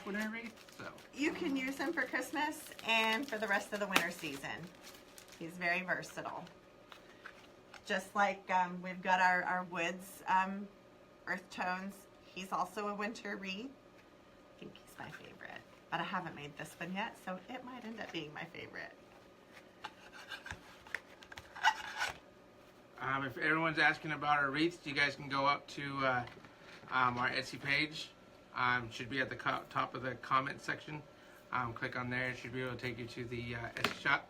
winter wreath. So You can use him for Christmas and for the rest of the winter season. He's very versatile. Just like we've got our woods earth tones. He's also a winter wreath. I think he's my favorite. But I haven't made this one yet, so it might end up being my favorite. If everyone's asking about our wreaths, you guys can go up to our Etsy page. Should be at the top of the comment section. Click on there. It should be able to take you to the Etsy shop,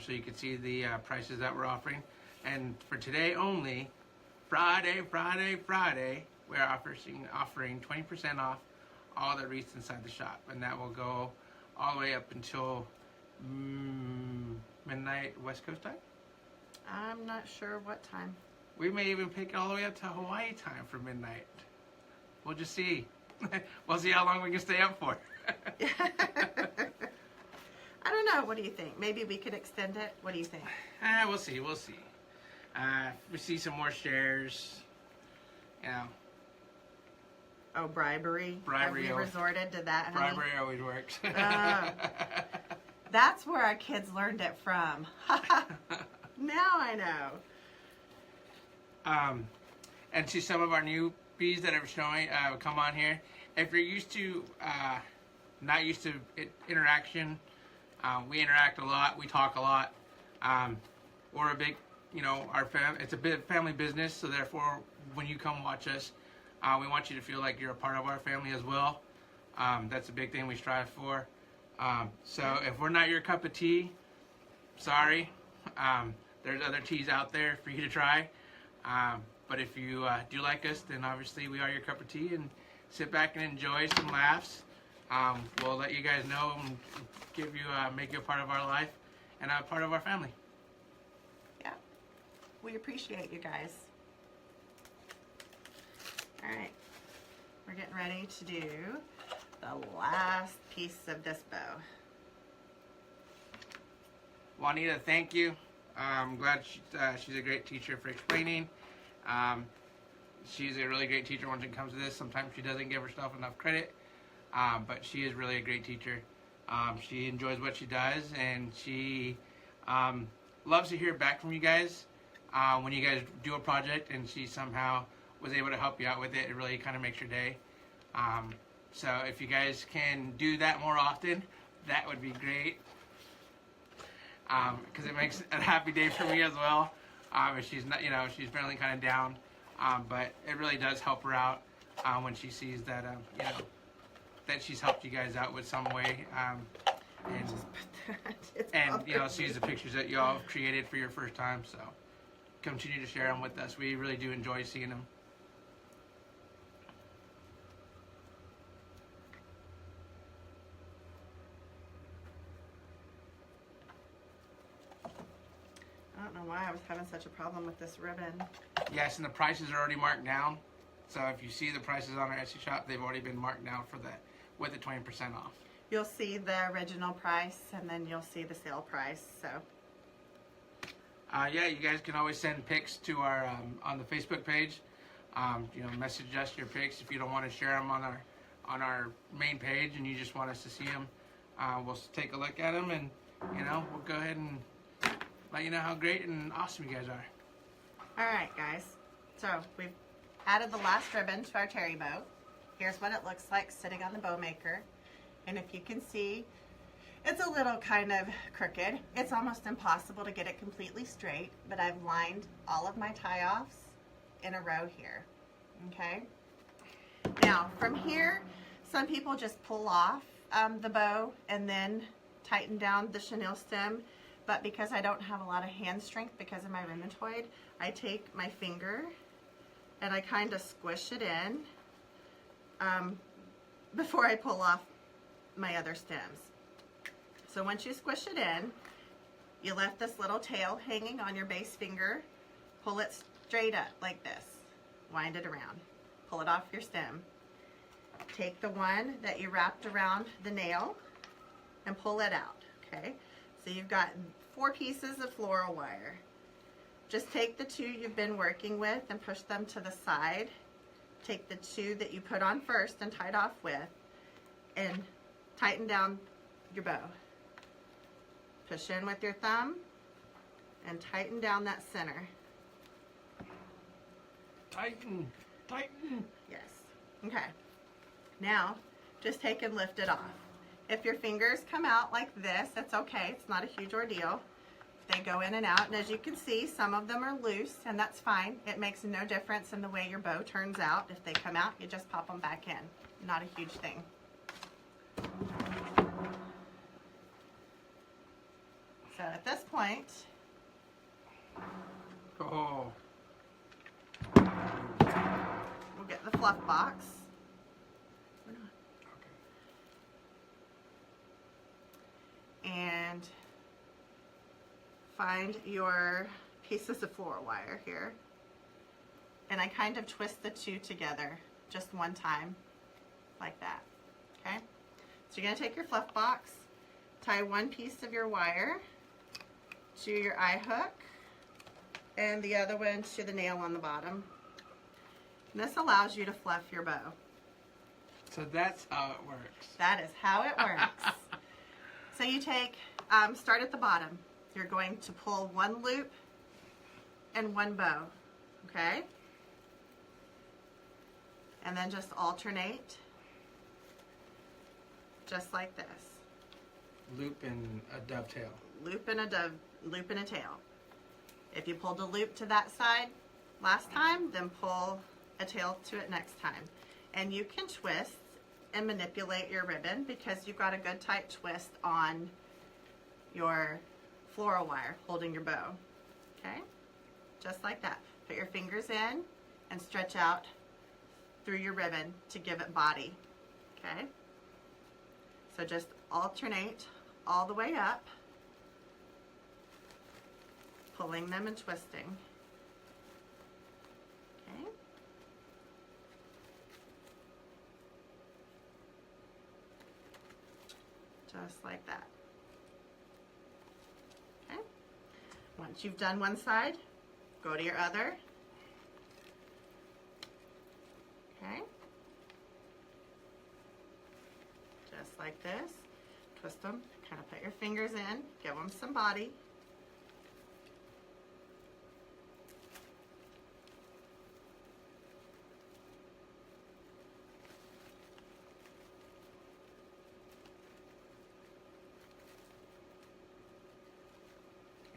so you can see the prices that we're offering. And for today only, Friday, we're offering 20% off all the wreaths inside the shop, and that will go all the way up until midnight West Coast time. I'm not sure what time. We may even pick it all the way up to Hawaii time for midnight. We'll just see. We'll see how long we can stay up for. I don't know. What do you think? Maybe we could extend it. What do you think? We'll see. We see some more shares. You know. Oh, bribery. Have we resorted to that, honey? Bribery always works. That's where our kids learned it from. Now I know. And to some of our newbies that are showing, come on here. If you're used to, not used to interaction, we interact a lot. We talk a lot. We're a big, it's a big family business. So therefore, when you come watch us, we want you to feel like you're a part of our family as well. That's a big thing we strive for. So if we're not your cup of tea, sorry. There's other teas out there for you to try. But if you do like us, then obviously we are your cup of tea. And sit back and enjoy some laughs. We'll let you guys know and make you a part of our life and a part of our family. Yeah. We appreciate you guys. All right. We're getting ready to do the last piece of this bow. Juanita, thank you. I'm glad she's a great teacher for explaining. She's a really great teacher when it comes to this. Sometimes she doesn't give herself enough credit, but she is really a great teacher. She enjoys what she does, and she loves to hear back from you guys when you guys do a project and she somehow was able to help you out with it. It really kind of makes your day. So if you guys can do that more often, that would be great. Because it makes a happy day for me as well. She's not, she's feeling kind of down, but it really does help her out when she sees that, that she's helped you guys out with some way. and Just put that. It's and all see the pictures that y'all have created for your first time. So continue to share them with us. We really do enjoy seeing them. I don't know why I was having such a problem with this ribbon. Yes, and the prices are already marked down. So if you see the prices on our Etsy shop, they've already been marked down for with the 20% off. You'll see the original price, and then you'll see the sale price. So yeah, you guys can always send pics to our on the Facebook page. Message us your pics if you don't want to share them on our main page, and you just want us to see them. We'll take a look at them, and we'll go ahead and let you know how great and awesome you guys are. all right, guys. So we've added the last ribbon to our terry bow. Here's what it looks like sitting on the bow maker. And if you can see, it's a little kind of crooked. It's almost impossible to get it completely straight, but I've lined all of my tie-offs in a row here, okay? Now, from here, some people just pull off the bow and then tighten down the chenille stem, but because I don't have a lot of hand strength because of my rheumatoid, I take my finger and I kind of squish it in before I pull off my other stems. So once you squish it in, you left this little tail hanging on your base finger. Pull it straight up like this. Wind it around. Pull it off your stem. Take the one that you wrapped around the nail and pull it out, okay? So you've got 4 pieces of floral wire. Just take the 2 you've been working with and push them to the side. Take the 2 that you put on first and tied off with and tighten down your bow. Push in with your thumb and tighten down that center. Tighten, tighten. Yes. Okay. Now, just take and lift it off. If your fingers come out like this, that's okay. It's not a huge ordeal. They go in and out, and as you can see, some of them are loose, and that's fine. It makes no difference in the way your bow turns out. If they come out, you just pop them back in. Not a huge thing. So at this point, Oh. we'll get the fluff box. And find your pieces of floral wire here. And I kind of twist the 2 together just one time, like that, okay? So you're gonna take your fluff box, tie one piece of your wire to your eye hook, and the other one to the nail on the bottom. And this allows you to fluff your bow. So that's how it works. That is how it works. So you take, start at the bottom. You're going to pull 1 loop and 1 bow, okay? And then just alternate, just like this. Loop and a dovetail. Loop and a tail. If you pulled a loop to that side last time, then pull a tail to it next time. And you can twist and manipulate your ribbon because you've got a good tight twist on your floral wire holding your bow, okay? Just like that. Put your fingers in and stretch out through your ribbon to give it body, okay? So just alternate all the way up, pulling them and twisting, okay? Just like that. Okay. Once you've done one side, go to your other. Okay. Just like this. Twist them. Kind of put your fingers in. Give them some body.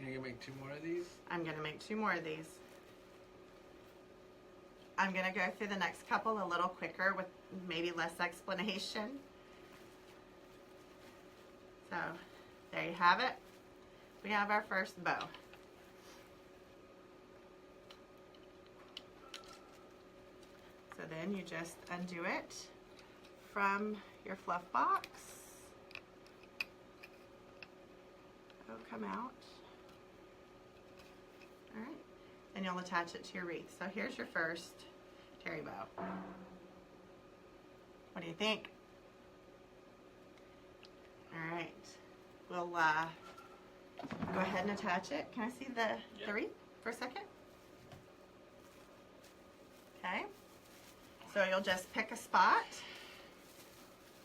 You're gonna make 2 more of these? I'm going to make 2 more of these. I'm going to go through the next couple a little quicker with maybe less explanation. So there you have it. We have our first bow. So then you just undo it from your fluff box. It'll come out. All right. And you'll attach it to your wreath. So here's your first terry bow. What do you think? All right. We'll go ahead and attach it. Can I see the wreath for a second? Okay. So you'll just pick a spot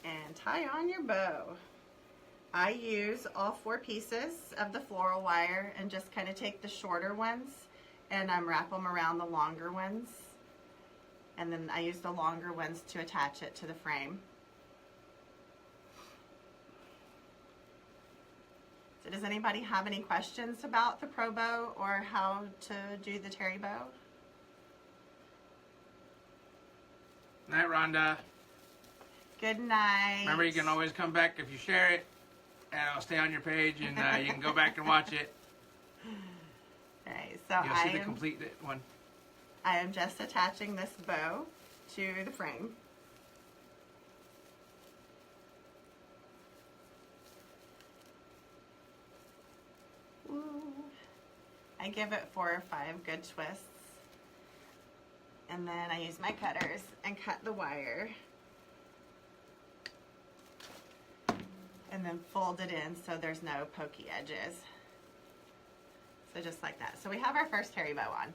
and tie on your bow. I use all 4 pieces of the floral wire and just kind of take the shorter ones and wrap them around the longer ones. And then I use the longer ones to attach it to the frame. So does anybody have any questions about the probow or how to do the terry bow? Night, Rhonda. Good night. Remember, you can always come back if you share it, and it'll stay on your page, and you can go back and watch it. Okay, so You'll see the complete one. I am just attaching this bow to the frame. Ooh. I give it 4 or 5 good twists. And then I use my cutters and cut the wire. And then fold it in so there's no pokey edges. So just like that. So we have our first terry bow on.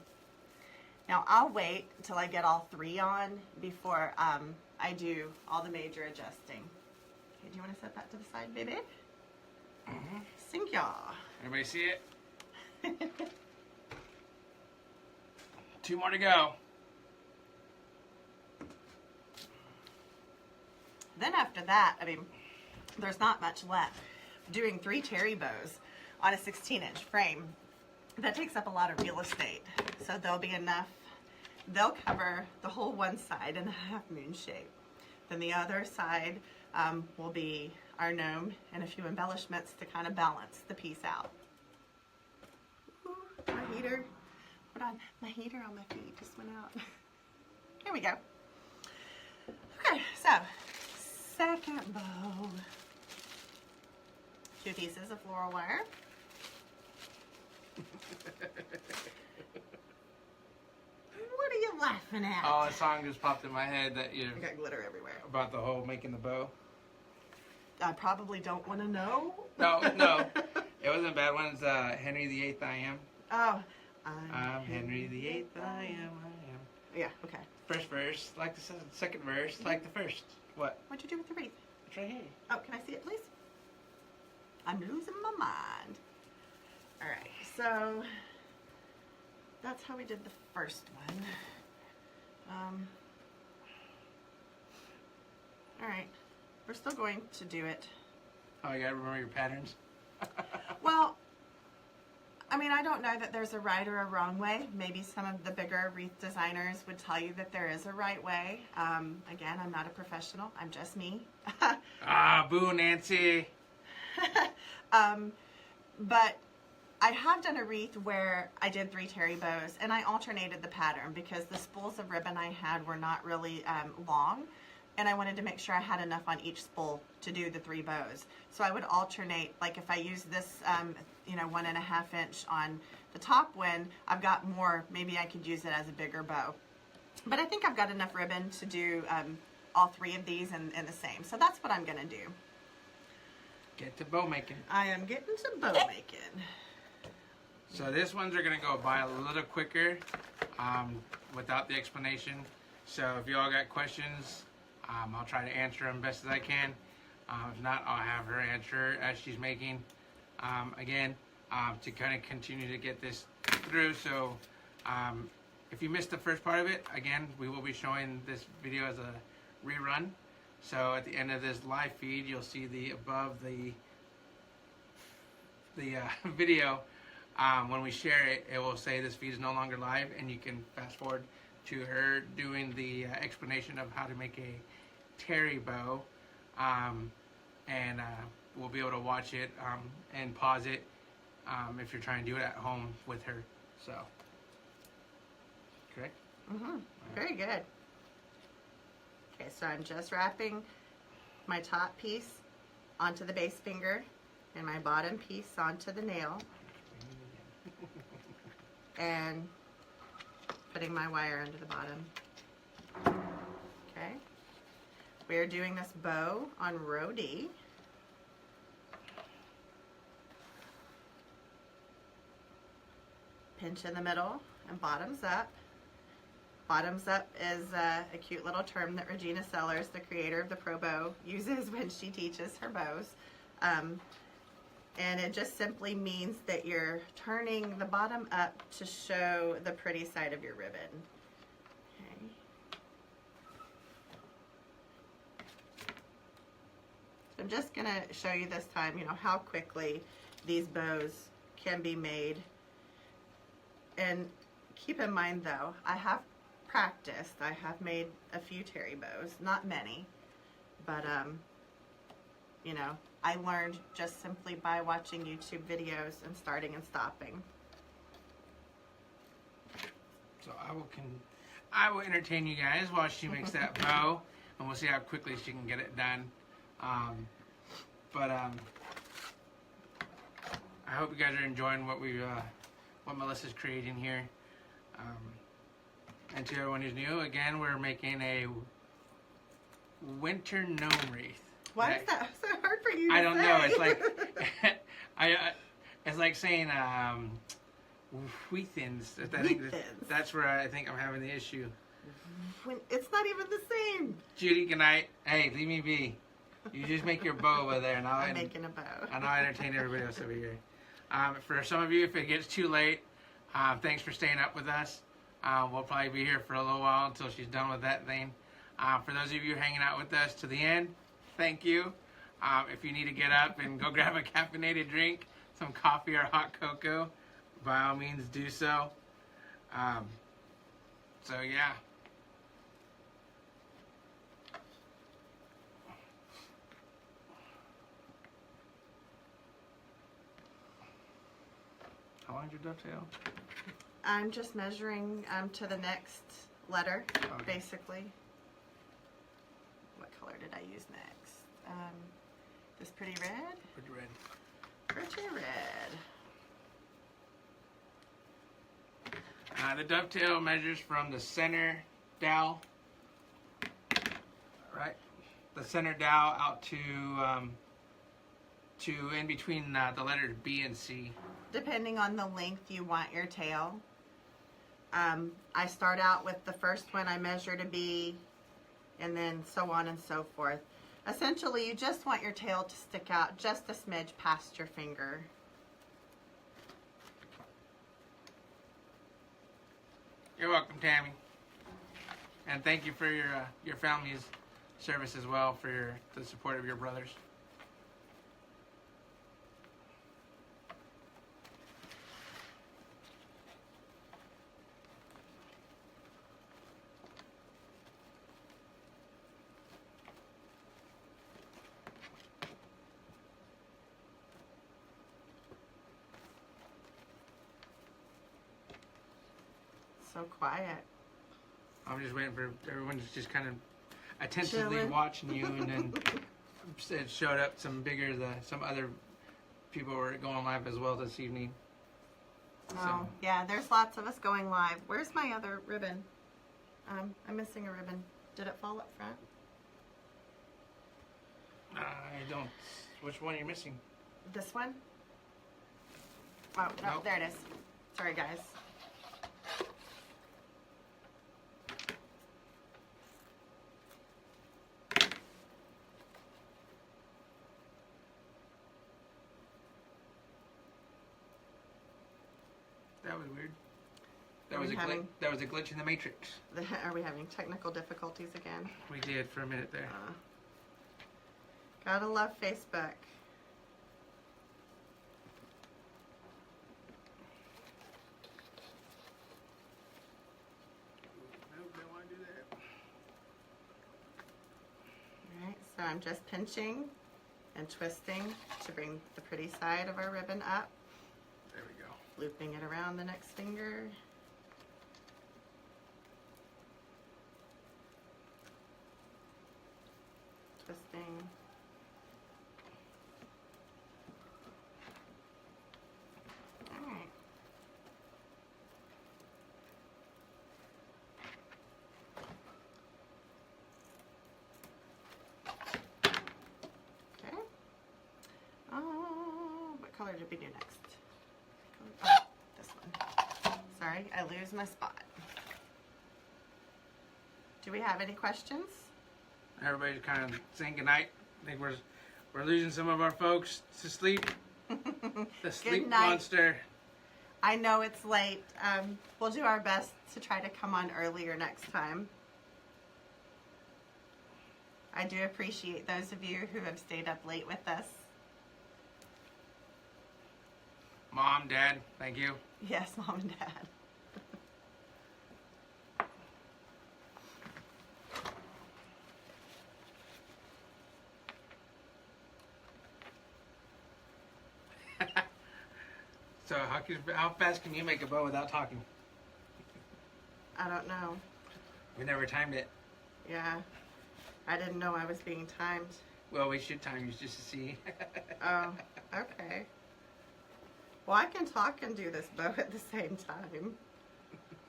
Now I'll wait until I get all 3 on before I do all the major adjusting. Okay, do you want to set that to the side, baby? Thank y'all. Everybody see it? 2 more to go. Then after that, I mean, there's not much left. Doing 3 terry bows on a 16-inch frame, that takes up a lot of real estate. So there'll be enough. They'll cover the whole one side in a half moon shape. Then the other side will be our gnome and a few embellishments to kind of balance the piece out. Ooh, my heater. Hold on, my heater on my feet just went out. Here we go. Okay, so second bow. 2 pieces of floral wire. What are you laughing at? Oh, a song just popped in my head that you I got glitter everywhere. about the whole making the bow. I probably don't want to know. No, it wasn't a bad one. It's Henry VIII I am. Oh, I'm Henry VIII I am. yeah. Okay. First verse, like the second verse, like the first. What? What'd you do with the wreath? It's right here. Oh, can I see it, please? I'm losing my mind. All right, so that's how we did the first one. All right, we're still going to do it. Oh, you gotta remember your patterns. Well, I mean, I don't know that there's a right or a wrong way. Maybe some of the bigger wreath designers would tell you that there is a right way. Again, I'm not a professional. I'm just me. Boo, Nancy. But I have done a wreath where I did 3 terry bows, and I alternated the pattern because the spools of ribbon I had were not really long, and I wanted to make sure I had enough on each spool to do the 3 bows. So I would alternate, like if I use this, 1.5 inch on the top one, I've got more, maybe I could use it as a bigger bow. But I think I've got enough ribbon to do all 3 of these in the same. So that's what I'm gonna do. Get to bow making. I am getting to bow making. So this ones are gonna go by a little quicker without the explanation. So if you all got questions, I'll try to answer them best as I can. If not, I'll have her answer as she's making. Again, to kind of continue to get this through. So if you missed the first part of it, again, we will be showing this video as a rerun. So at the end of this live feed, you'll see the above the video. When we share it, it will say this feed is no longer live, and you can fast forward to her doing the explanation of how to make a terry bow. will be able to watch it and pause it if you're trying to do it at home with her. So, correct? Mm-hmm. Very good. Okay, so I'm just wrapping my top piece onto the base finger and my bottom piece onto the nail and putting my wire under the bottom. Okay. We are doing this bow on row D. Pinch in the middle and bottoms up. Bottoms up is a cute little term that Regina Sellers, the creator of the probow, uses when she teaches her bows. And it just simply means that you're turning the bottom up to show the pretty side of your ribbon. Okay. So I'm just going to show you this time, how quickly these bows can be made. And keep in mind though, I have practiced. I have made a few terri bows, not many, but I learned just simply by watching YouTube videos and starting and stopping. So I will entertain you guys while she makes that bow, and we'll see how quickly she can get it done. But I hope you guys are enjoying what Melissa's creating here. And to everyone who's new, again, we're making a winter gnome wreath. Why is that so hard for you to I don't say? know. It's like it's like saying wheathins. That's where I think I'm having the issue. It's not even the same. Judy, good night. Hey, leave me be. You just make your bow over there, and I'm making a bow. And I'll entertain everybody else over here. For some of you, if it gets too late, thanks for staying up with us. We'll probably be here for a little while until she's done with that thing. For those of you hanging out with us to the end, thank you. If you need to get up and go grab a caffeinated drink, some coffee or hot cocoa, by all means do so. So yeah. How long's your dovetail? I'm just measuring to the next letter, Okay. basically. What color did I use next? This pretty red? Pretty red. Pretty red. The dovetail measures from the center dowel, right? The center dowel out to in between the letters B and C. Depending on the length you want your tail. I start out with the first one I measure to B, and then so on and so forth. Essentially, you just want your tail to stick out just a smidge past your finger. You're welcome, Tammy. And thank you for your family's service as well, for the support of your brothers. So quiet. I'm just waiting for everyone to just kind of attentively Chilling. watching you, and then it showed up some other people were going live as well this evening. Oh, yeah, there's lots of us going live. Where's my other ribbon? I'm missing a ribbon. Did it fall up front? I don't. Which one are you missing? This one? Oh, no, Nope. there it is. Sorry, guys. That was weird. Are we having- That was a glitch in the matrix. Are we having technical difficulties again? We did for a minute there. Gotta love Facebook. Nope, don't want to do that. Alright, so I'm just pinching and twisting to bring the pretty side of our ribbon up. There we go. Looping it around the next finger. Twisting. All right. Okay. What color did we do next? Oh, this one. Sorry, I lose my spot. Do we have any questions? Everybody's kind of saying goodnight. I think we're losing some of our folks to sleep. The sleep monster. I know it's late. We'll do our best to try to come on earlier next time. I do appreciate those of you who have stayed up late with us. Mom, Dad, thank you. Yes, Mom and Dad. So how fast can you make a bow without talking? I don't know. We never timed it. Yeah. I didn't know I was being timed. Well, we should time you just to see. Oh, okay. Well, I can talk and do this bow at the same time.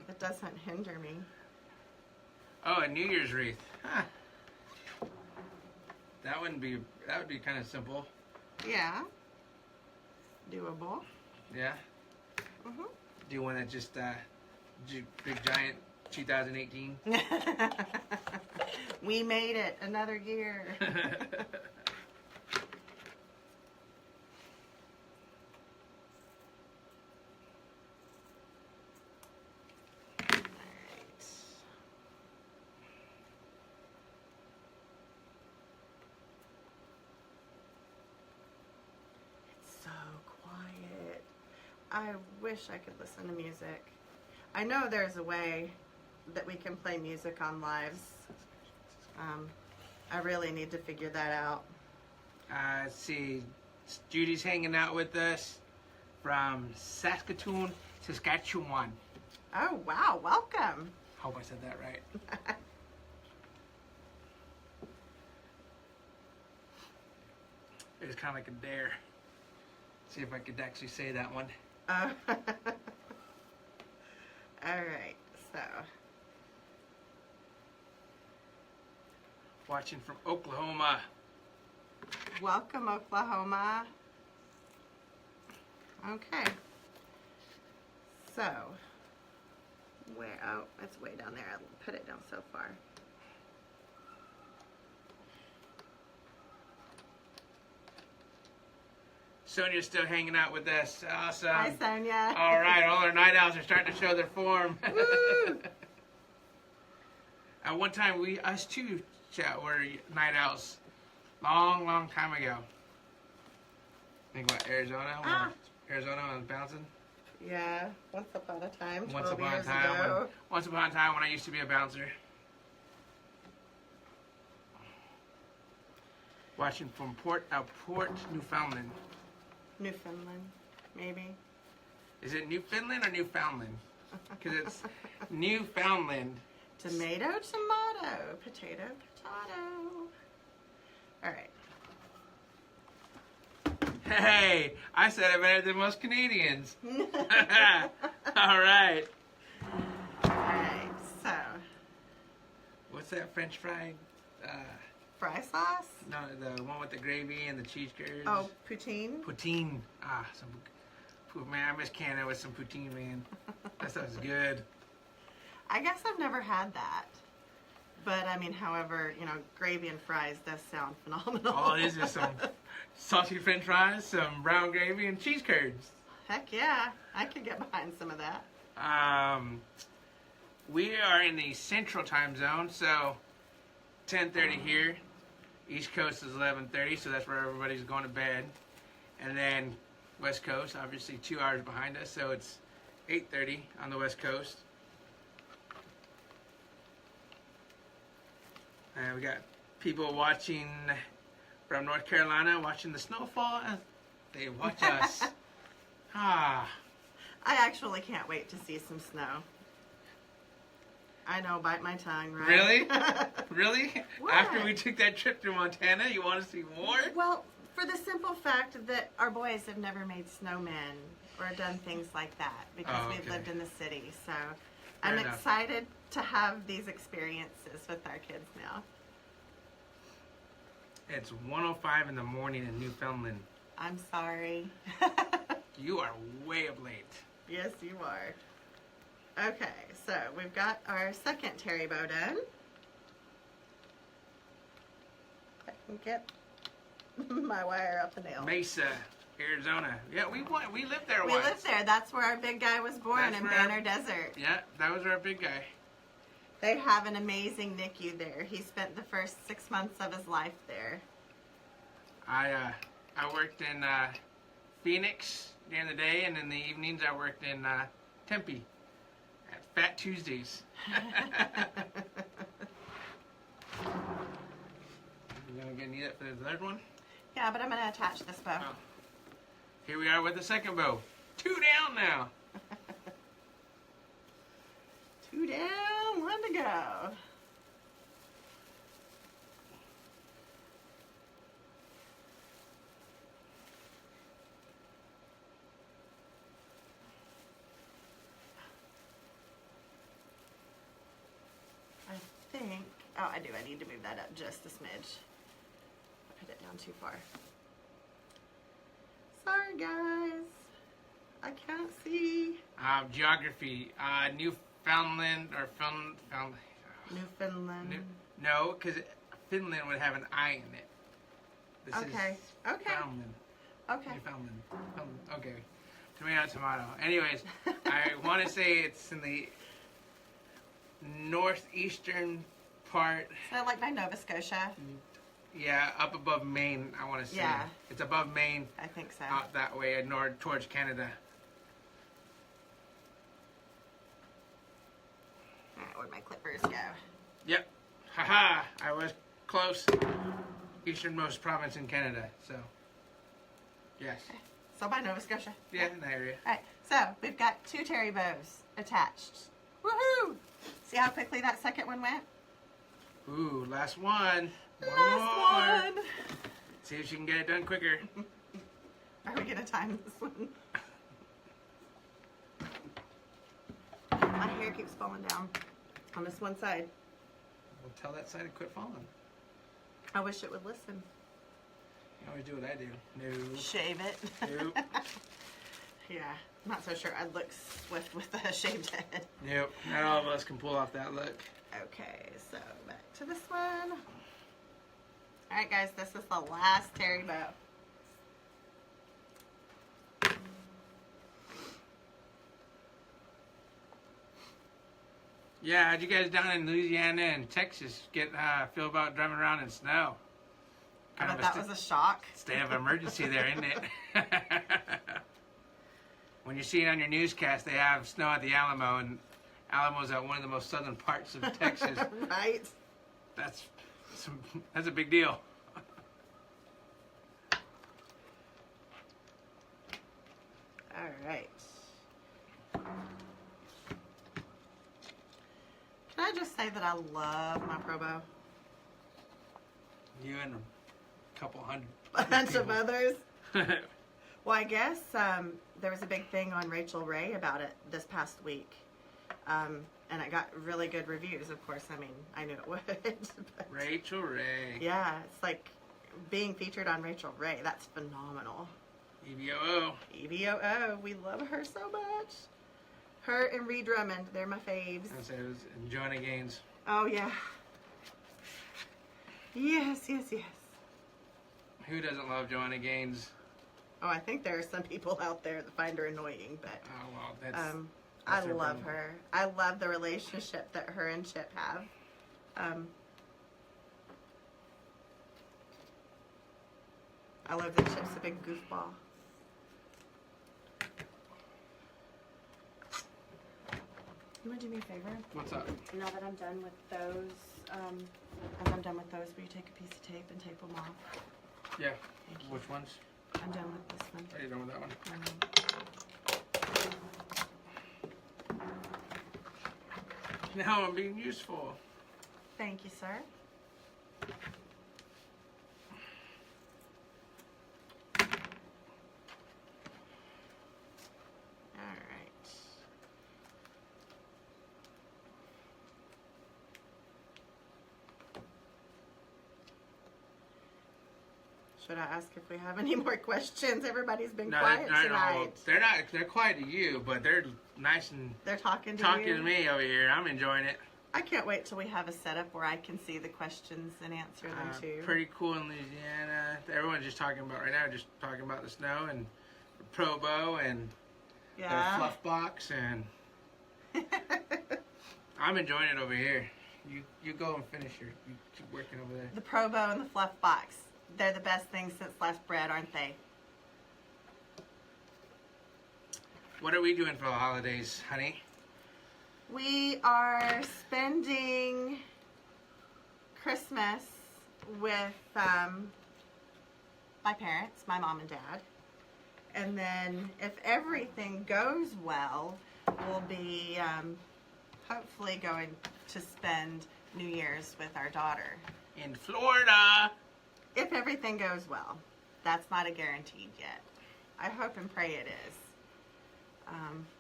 It doesn't hinder me. Oh, a New Year's wreath. Huh. That would be kind of simple. Yeah. Doable. Yeah. Mhm. Do one that just big giant 2018. We made it another year. I wish I could listen to music. I know there's a way that we can play music on lives. I really need to figure that out. Let's see. Judy's hanging out with us from Saskatoon, Saskatchewan. Oh, wow. Welcome. Hope I said that right. It was kind of like a dare. See if I could actually say that one. All right, so. Watching from Oklahoma. Welcome, Oklahoma. Okay. So, oh, it's way down there. I put it down so far. Sonia's still hanging out with us. Awesome. Hi, Sonia. All right, all our night owls are starting to show their form. Woo! At one time, us two were night owls. Long time ago. Think about Arizona. Arizona when I was bouncing. Yeah, once upon a time. Once upon a time when I used to be a bouncer. Watching from Port, Newfoundland. Newfoundland, maybe. Is it Newfoundland or Newfoundland? Because it's Newfoundland. Tomato, tomato, potato, potato. All right. Hey, I said it better than most Canadians. All right. All right, so. What's that French fry? Fry sauce? No, the one with the gravy and the cheese curds. Oh, poutine? Poutine. Man, I miss Canada with some poutine, man. That stuff's good. I guess I've never had that. But, I mean, however, gravy and fries does sound phenomenal. All it is some saucy French fries, some brown gravy, and cheese curds. Heck yeah. I could get behind some of that. We are in the central time zone, so 10:30 here. East Coast is 11:30, so that's where everybody's going to bed. And then West Coast, obviously 2 hours behind us, so it's 8:30 on the West Coast. And we got people watching from North Carolina watching the snowfall. And they watch us. Ah. I actually can't wait to see some snow. I know, bite my tongue, right? Really? Really? What? After we took that trip to Montana, you want to see more? Well, for the simple fact that our boys have never made snowmen or done things like that because we've lived in the city. So I'm excited to have these experiences with our kids now. It's 1:05 in the morning in Newfoundland. I'm sorry. You are way up late. Yes, you are. Okay, so we've got our second terry bow done. I can get my wire up the nail. Mesa, Arizona. Yeah, we lived there We once. lived there. That's where our big guy was born, in Banner Desert. Yeah, that was our big guy. They have an amazing NICU there. He spent the first 6 months of his life there. I worked in Phoenix during the day, and in the evenings I worked in Tempe at Fat Tuesdays. You gonna need it for the third one? Yeah, but I'm going to attach this bow. Oh. Here we are with the second bow. 2 down now. 2 down, 1 to go. I think, oh, I do. I need to move that up just a smidge. I put it down too far. Sorry, guys. I can't see. Geography. Newfoundland or Newfoundland. Newfoundland. No, because Finland would have an I in it. This Okay. is Okay. Newfoundland. Okay. Newfoundland. Okay. Tomato, tomato. Anyways, I want to say it's in the northeastern part. So like by Nova Scotia? Yeah, up above Maine, I want to say. Yeah. It's above Maine, I think so. out that way, north towards Canada. Alright, where'd my clippers go? Yep. Haha, I was close. Easternmost province in Canada, so. Yes. Okay. So by Nova Scotia. Yeah, in that area. Alright, so we've got 2 terry bows attached. Woohoo! See how quickly that second one went? Ooh, last one. Last one! See if she can get it done quicker. Are we gonna time this one? My hair keeps falling down on this one side. We'll tell that side to quit falling. I wish it would listen. You always do what I do. No. Shave it. Nope. Yeah, I'm not so sure I'd look swift with a shaved head. Nope. Not all of us can pull off that look. Okay, so back to this one. Alright guys, this is the last terry bow. Yeah, how'd you guys down in Louisiana and Texas feel about driving around in snow? I bet that was a shock. State of emergency there, isn't it? When you see it on your newscast, they have snow at the Alamo, and Alamo's at one of the most southern parts of Texas. Right? That's a big deal. Alright. Can I just say that I love my probow? You and a couple hundred. A bunch of others. Well, I guess there was a big thing on Rachel Ray about it this past week. And it got really good reviews, of course. I mean, I knew it would. But Rachel Ray. yeah, it's like being featured on Rachel Ray. That's phenomenal. EVOO. EVOO. We love her so much. Her and Ree Drummond. They're my faves. I say it was Joanna Gaines. Oh, yeah. Yes, yes, yes. Who doesn't love Joanna Gaines? Oh, I think there are some people out there that find her annoying, but Oh, well, that's I their love problem. her. I love the relationship that her and Chip have. I love that Chip's a big goofball. You want to do me a favor? What's up? Now that I'm done with those, will you take a piece of tape and tape them off? Yeah. Which ones? I'm done with this one. Are you done with that one? Now I'm being useful. Thank you, sir. All right. Should I ask if we have any more questions? Everybody's been quiet tonight. They're quiet to you, but they're nice and They're talking to talking you? to me over here. I'm enjoying it. I can't wait till we have a setup where I can see the questions and answer them too. Pretty cool in Louisiana. Everyone's just talking about right now, just talking about the snow and the probow and the fluff box, and I'm enjoying it over here. You go and finish you keep working over there. The probow and the fluff box. They're the best things since sliced bread, aren't they? What are we doing for the holidays, honey? We are spending Christmas with my parents, my mom and dad. And then if everything goes well, we'll be hopefully going to spend New Year's with our daughter. In Florida. If everything goes well. That's not a guaranteed yet. I hope and pray it is.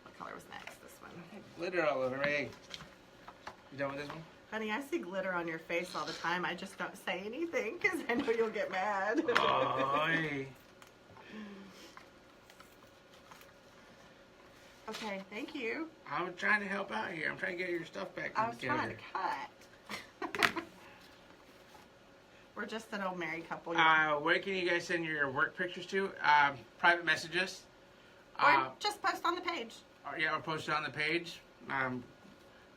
What color was next? This one. Glitter all over me. You done with this one? Honey, I see glitter on your face all the time. I just don't say anything because I know you'll get mad. Oy. Okay, thank you. I'm trying to help out here. I'm trying to get your stuff back I was together. trying to cut. We're just an old married couple. Where can you guys send your work pictures to? Private messages. Or just post on the page. Or post it on the page. Like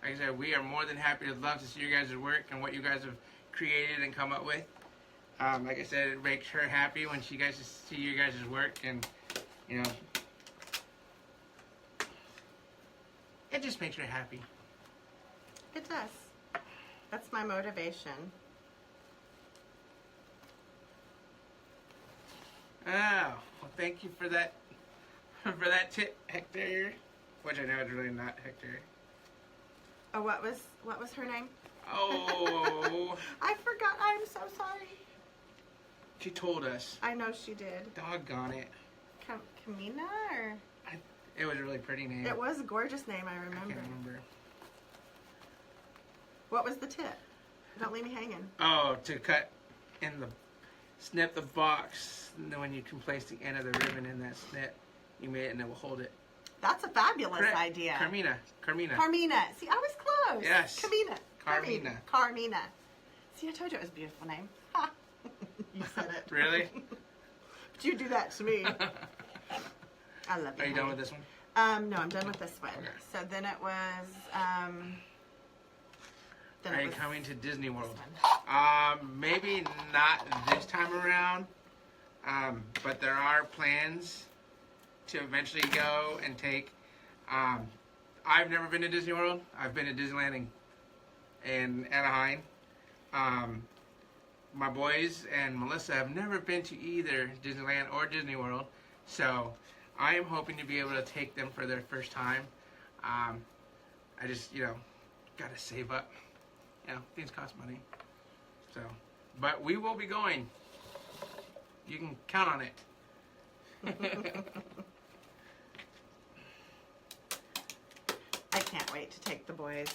I said, we are more than happy to love to see you guys' work and what you guys have created and come up with. Like I said, it makes her happy when she guys see you guys' work, and you know, it just makes her happy. It does. That's my motivation. Oh, well, thank you for that tip, Hector. Which I know is really not Hector. Oh, what was her name? Oh. I forgot. I'm so sorry. She told us. I know she did. Doggone it. Kamina or? It was a really pretty name. It was a gorgeous name. I remember. I can't remember. What was the tip? Don't leave me hanging. Oh, to snip the box, and then when you can place the end of the ribbon in that snip, you made it and it will hold it. That's a fabulous idea. Carmina. See, I was close. Yes. Carmina. See, I told you it was a beautiful name. Ha. You said it. Really? But you do that to me. I love you. Are you done with this one? No, I'm done with this one. Okay. So then it was. Are you coming to Disney World? Maybe not this time around, but there are plans to eventually go and take. I've never been to Disney World. I've been to Disneyland in Anaheim. My boys and Melissa have never been to either Disneyland or Disney World, so I am hoping to be able to take them for their first time. I just, gotta save up. Things cost money. So, but we will be going. You can count on it. I can't wait to take the boys.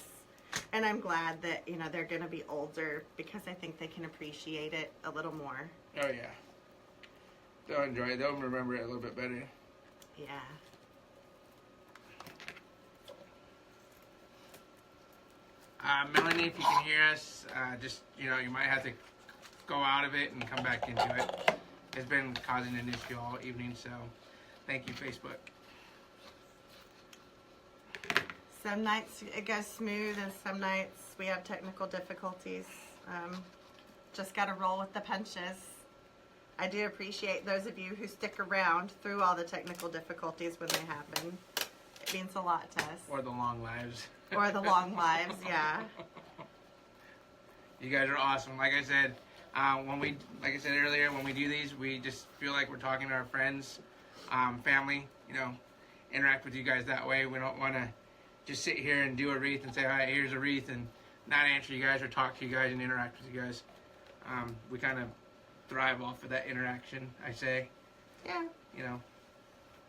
And I'm glad that, they're going to be older because I think they can appreciate it a little more. Oh, yeah. They'll enjoy it. They'll remember it a little bit better. Yeah. Melanie, if you can hear us, just, you might have to go out of it and come back into it. It's been causing an issue all evening, so thank you, Facebook. Some nights it goes smooth and some nights we have technical difficulties. Just got to roll with the punches. I do appreciate those of you who stick around through all the technical difficulties when they happen. It means a lot to us. Or the long lives. Or the long lives, yeah. You guys are awesome. Like I said, When we, like I said earlier, when we do these, we just feel like we're talking to our friends, family, you know, interact with you guys that way. We don't want to just sit here and do a wreath and say, all right, here's a wreath, and not answer you guys or talk to you guys and interact with you guys. We kind of thrive off of that interaction, I say. Yeah. You know,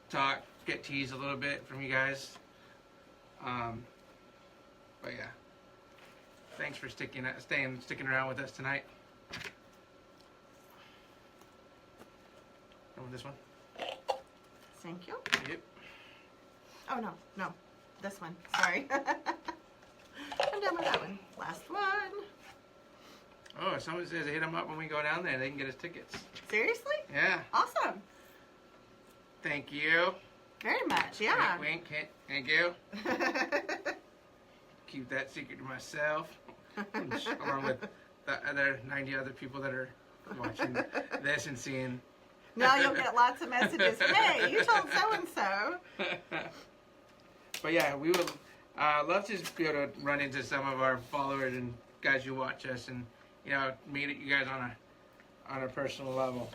talk, get teased a little bit from you guys. But yeah, thanks for sticking around with us tonight. You want this one? Thank you. Yep. Oh no, this one. Sorry. I'm done with that one. Last one. Oh, someone says hit them up when we go down there. They can get us tickets. Seriously? Yeah. Awesome. Thank you. Very much. Yeah. Wink, wink. Thank you. Keep that secret to myself, along with the other 90 other people that are watching this and seeing. Now you'll get lots of messages. Hey, you told so and so. But yeah, we would love to be able to run into some of our followers and guys who watch us, and you know, meet you guys on a personal level.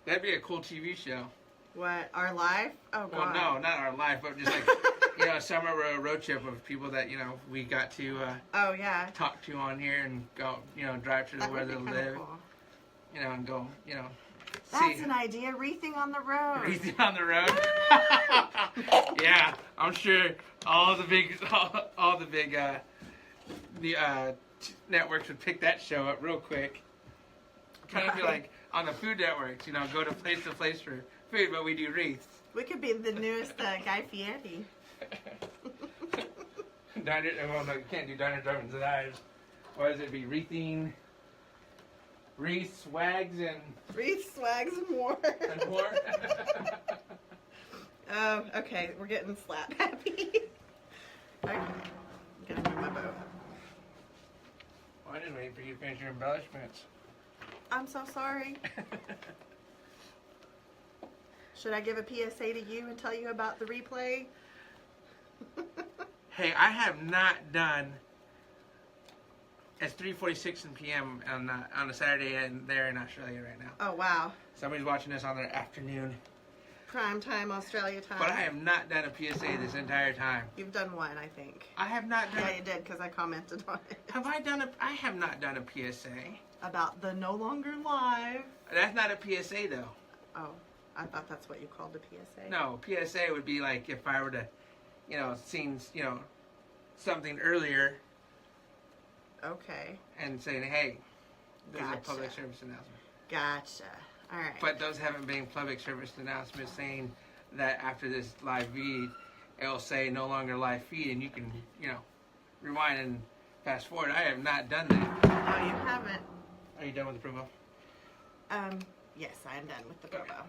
That'd be a cool TV show. What, our life? Oh, well, God. no, not our life, but just like, you know, summer road trip of people that, you know, we got to oh, yeah. talk to on here and go, you know, drive to That where would they be kinda live, cool. you know, and go, you know, That's see. an idea. Wreathing on the road. Wreathing on the road. Yeah, I'm sure all the big networks would pick that show up real quick. Kind of be like on the Food Networks, you know, go to place for food, but we do wreaths. We could be the newest Guy Fieri. Diner, well, no, you can't do diner, drive-ins, and dives. What does it be? Wreathing, wreaths, swags, and Wreath, swags, and more. and more. Okay, we're getting slap happy. Okay, I'm gonna move my bow. Well, I just waiting for you to finish your embellishments. I'm so sorry. Should I give a PSA to you and tell you about the replay? Hey, I have not done. It's 3:46 p.m. on a Saturday, and they're in Australia right now. Oh, wow. Somebody's watching this on their afternoon. Prime time, Australia time. But I have not done a PSA this entire time. You've done one, I think. I have not done. Yeah, you did, because I commented on it. Have I done a? I have not done a PSA. About the no longer live. That's not a PSA though. Oh, I thought that's what you called a PSA. No, PSA would be like if I were to, you know, seen, you know, something earlier Okay. and saying, hey, there's a Gotcha. public service announcement. Gotcha. All right. But those haven't been public service announcements saying that after this live feed, it'll say no longer live feed, and you can, you know, rewind and fast forward. I have not done that. No, you haven't. Are you done with the promo? Yes, I am done with the probo.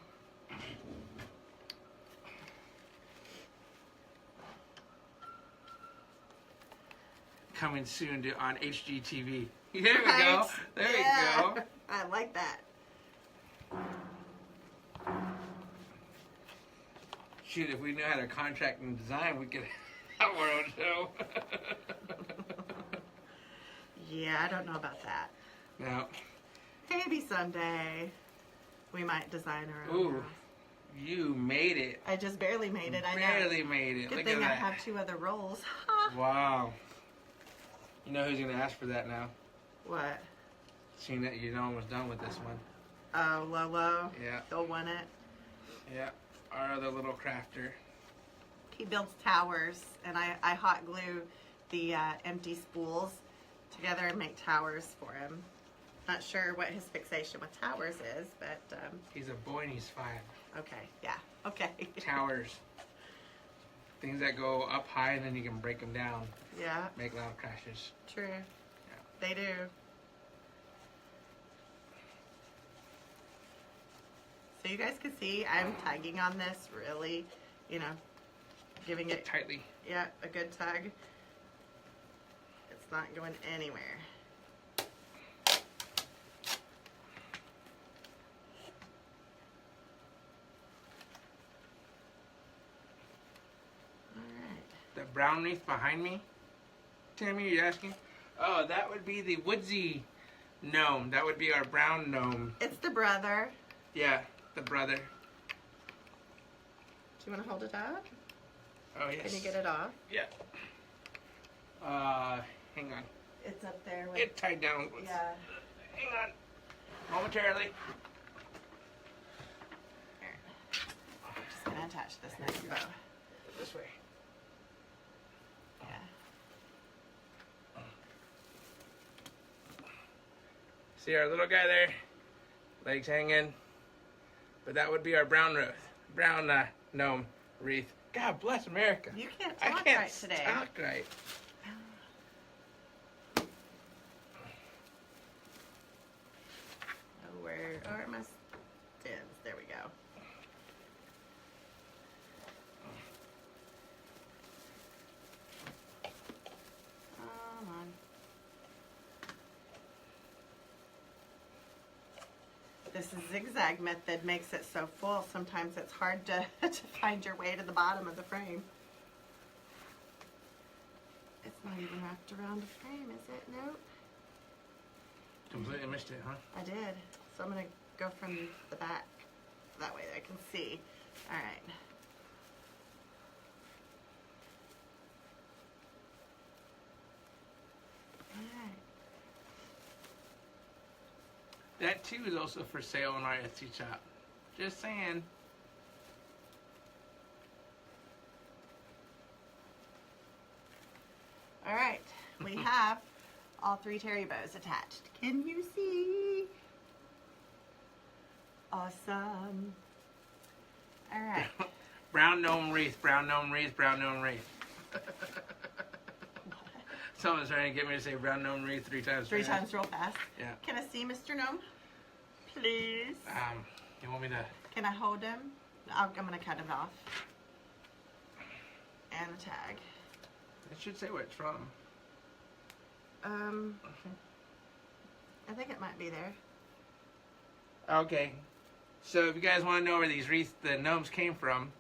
Coming soon on HGTV. There we go. Right? There Yeah. we go. I like that. Shoot, if we knew how to contract and design, we could have our own show. Yeah, I don't know about that. No. Maybe someday we might design our own Ooh, house. you made it. I just barely made it. I know. Barely made it. Good Look thing at I that. have 2 other rolls. Wow. You know who's going to ask for that now? What? Seeing that you're almost done with this one. Oh, Lolo. Yeah. He'll want it. Yeah. Our other little crafter. He builds towers, and I hot glue the empty spools together and make towers for him. Not sure what his fixation with towers is, but He's a boy and he's 5. okay, yeah, okay. Towers. Things that go up high and then you can break them down. Yeah, Make loud crashes. true. They do. So you guys can see I'm tugging on this really, you know, giving it, Tightly. yeah, a good tug. It's not going anywhere. The brown wreath behind me? Tammy, are you asking? Oh, that would be the woodsy gnome. That would be our brown gnome. It's the brother. Yeah, the brother. Do you want to hold it up? Oh, yes. Can you get it off? Yeah. Hang on. It's up there. With, It's tied down. yeah. Hang on. Momentarily. Here. I'm just going to attach this nice bow. This way. Yeah. See our little guy there? Legs hanging. But that would be our brown gnome wreath. God bless America. You can't I talk can't right today. talk right. Oh, where are my stems? There we go. Come on. This zigzag method makes it so full. Sometimes it's hard to, to find your way to the bottom of the frame. It's not even wrapped around the frame, is it? Nope. Completely missed it, huh? I did. So I'm going to go from the back. That way I can see. All right. All right. That too is also for sale on our Etsy shop. Just saying. All right. We have all 3 terri bows attached. Can you see? Awesome. All right. Brown gnome wreath, brown gnome wreath, brown gnome wreath. Someone's trying to get me to say brown gnome wreath 3 times. 3 fast. times real fast. Yeah. Can I see Mr. Gnome? Please. You want me to? Can I hold him? I'm going to cut it off. And a tag. It should say where it's from. I think it might be there. Okay. So if you guys want to know where these wreaths, the gnomes came from,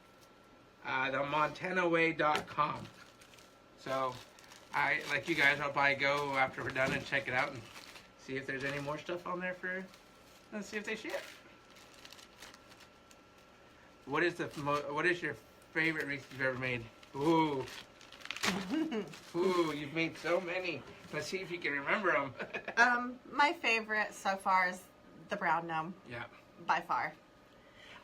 the montanaway.com. So I, like you guys, I'll probably go after we're done and check it out and see if there's any more stuff on there for, let's see if they ship. What is your favorite wreath you've ever made? Ooh. Ooh, you've made so many. Let's see if you can remember them. My favorite so far is the brown gnome. Yeah. By far.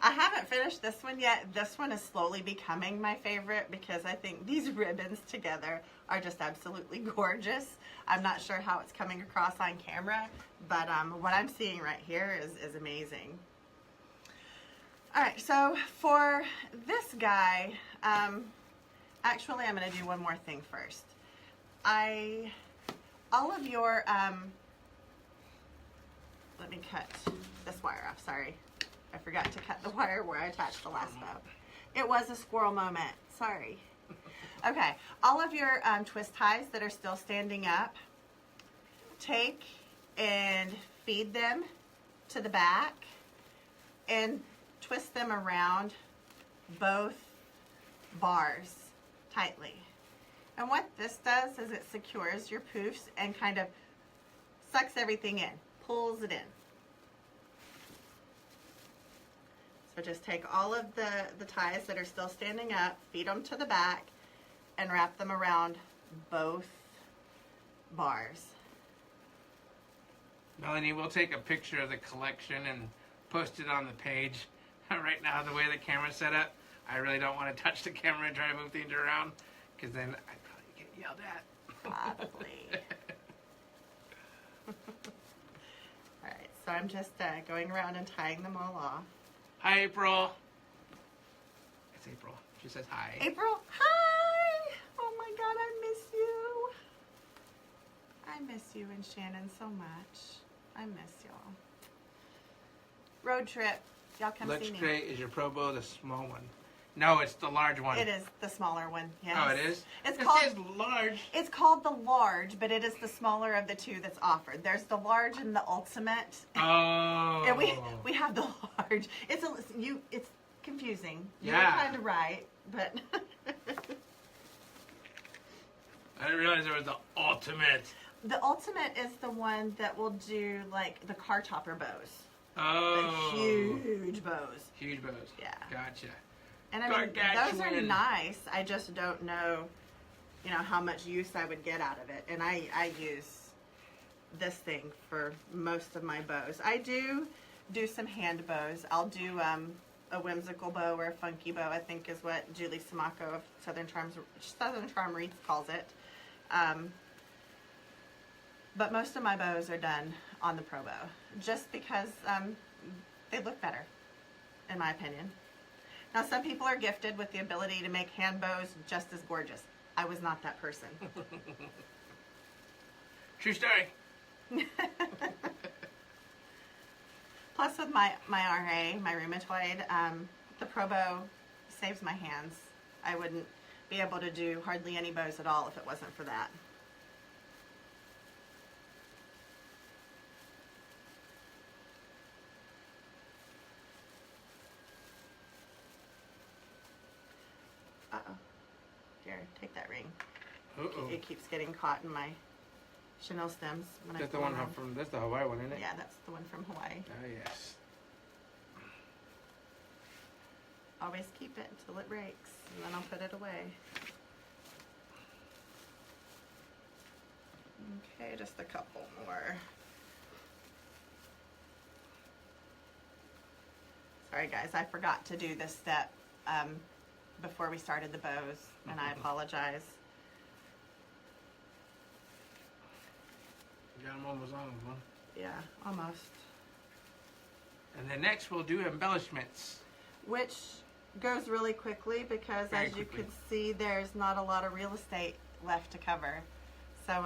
I haven't finished this one yet. This one is slowly becoming my favorite because I think these ribbons together are just absolutely gorgeous. I'm not sure how it's coming across on camera, but what I'm seeing right here is amazing. All right, so for this guy, actually I'm going to do one more thing first. All of your, let me cut this wire off, sorry. I forgot to cut the wire where I attached the last bow. It was a squirrel moment, sorry. Okay, all of your twist ties that are still standing up, take and feed them to the back and twist them around both bars tightly. And what this does is it secures your poofs and kind of sucks everything in, pulls it in. So just take all of the ties that are still standing up, feed them to the back, and wrap them around both bars. Melanie, we'll take a picture of the collection and post it on the page. Right now, the way the camera's set up, I really don't want to touch the camera and try to move things around, because then I'd probably get yelled at. Probably. Alright, so I'm just going around and tying them all off. Hi, April. It's April. She says hi. April, hi! Oh my god, I miss you. I miss you and Shannon so much. I miss y'all. Road trip. Y'all come Looks see me. great. Is your probow the small one? No, it's the large one. It is the smaller one, yes. Oh, it is? It's it called, says large. It's called the large, but it is the smaller of the 2 that's offered. There's the large and the ultimate. Oh. And we have the large. It's confusing. You're Yeah. kind of right, but I didn't realize there was the ultimate. The ultimate is the one that will do like the car topper bows. Oh. The huge bows. Huge bows. Yeah. Gotcha. And I mean, those are nice. I just don't know, how much use I would get out of it. And I use this thing for most of my bows. I do some hand bows. I'll do a whimsical bow or a funky bow, I think is what Julie Samaco of Southern Charm Wreath calls it. But most of my bows are done on the probow, just because they look better, in my opinion. Now, some people are gifted with the ability to make hand bows just as gorgeous. I was not that person. True story. Plus, with my RA, my rheumatoid, the probow saves my hands. I wouldn't be able to do hardly any bows at all if it wasn't for that. Uh-oh. Here, take that ring. Uh-oh. It keeps getting caught in my chenille stems. When That's the one from, that's the Hawaii one, isn't it? Yeah, that's the one from Hawaii. Oh, yes. Always keep it until it breaks, and then I'll put it away. Okay, just a couple more. Sorry guys, I forgot to do this step before we started the bows, and I apologize. You got them almost on, huh? Yeah, almost. And then next we'll do embellishments. Which goes really quickly because Very as you quickly. can see, there's not a lot of real estate left to cover. So,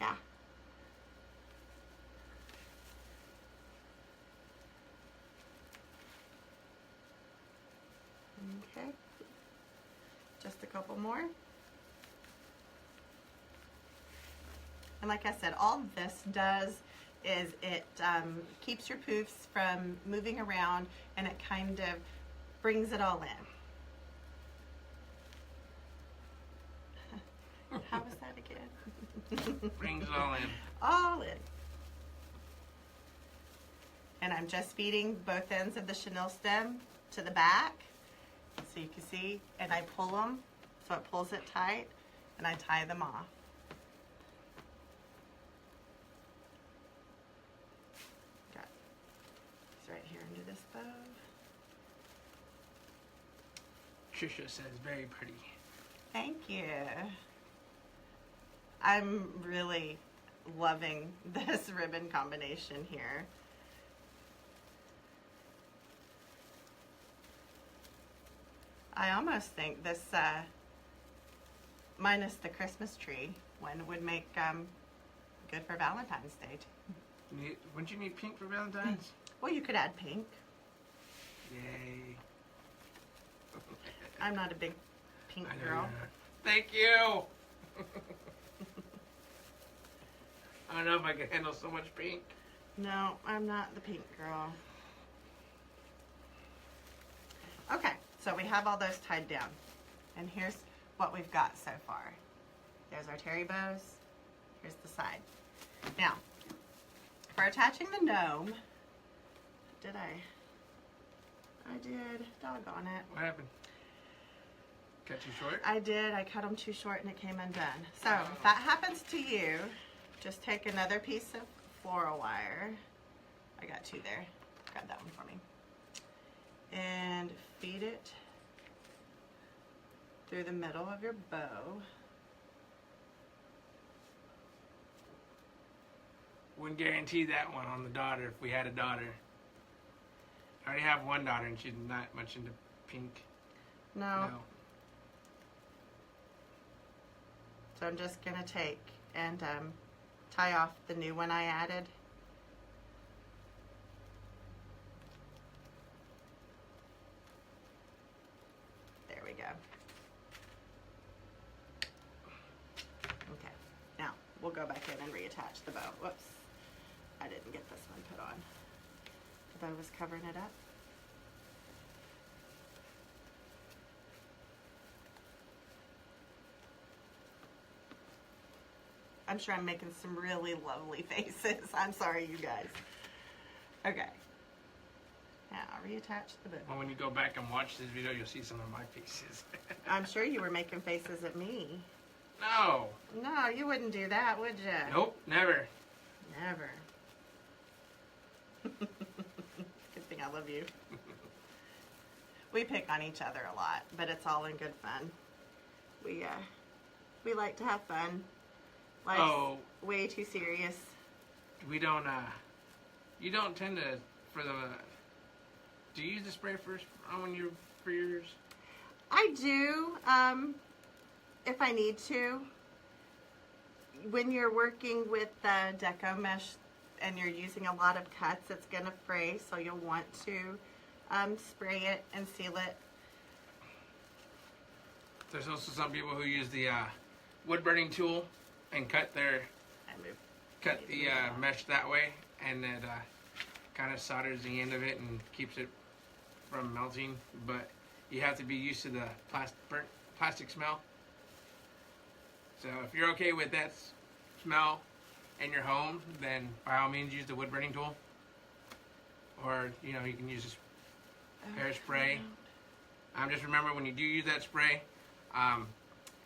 yeah. Okay. Just a couple more. And like I said, all this does is it keeps your poofs from moving around, and it kind of brings it all in. How was that again? Brings it all in. All in. And I'm just feeding both ends of the chenille stem to the back, so you can see, and I pull them so it pulls it tight, and I tie them off. Got this right here under this bow. Trisha says very pretty. Thank you. I'm really loving this ribbon combination here. I almost think this, minus the Christmas tree one, would make good for Valentine's Day too. Wouldn't you need pink for Valentine's? Well, you could add pink. Yay. I'm not a big pink I know girl. you're not. Thank you. I don't know if I can handle so much pink. No, I'm not the pink girl. Okay, so we have all those tied down. And here's what we've got so far. There's our terri bows. Here's the side. Now, for attaching the gnome, did I? I did. Doggone it. What happened? Cut too short? I did. I cut them too short and it came undone. So if that happens to you, just take another piece of floral wire. I got two there. Grab that one for me. And feed it through the middle of your bow. Wouldn't guarantee that one on the daughter if we had a daughter. I already have one daughter and she's not much into pink. No. So I'm just going to take and tie off the new one I added. There we go. Okay, now we'll go back in and reattach the bow. Whoops, I didn't get this one put on. The bow was covering it up. I'm sure I'm making some really lovely faces. I'm sorry, you guys. Okay. Now, reattach the book. Well, when you go back and watch this video, you'll see some of my faces. I'm sure you were making faces at me. No. No, you wouldn't do that, would you? Nope, never. Never. Good thing I love you. We pick on each other a lot, but it's all in good fun. We like to have fun. Life's way too serious. We don't, you don't tend to, do you use the spray first for yours? I do, if I need to. When you're working with the deco mesh and you're using a lot of cuts, it's gonna fray, so you'll want to spray it and seal it. There's also some people who use the wood burning tool and cut the mesh that way, and it kind of solders the end of it and keeps it from melting. But you have to be used to the burnt plastic smell. So if you're okay with that smell in your home, then by all means use the wood burning tool, or you can use this hairspray. Just remember, when you do use that spray,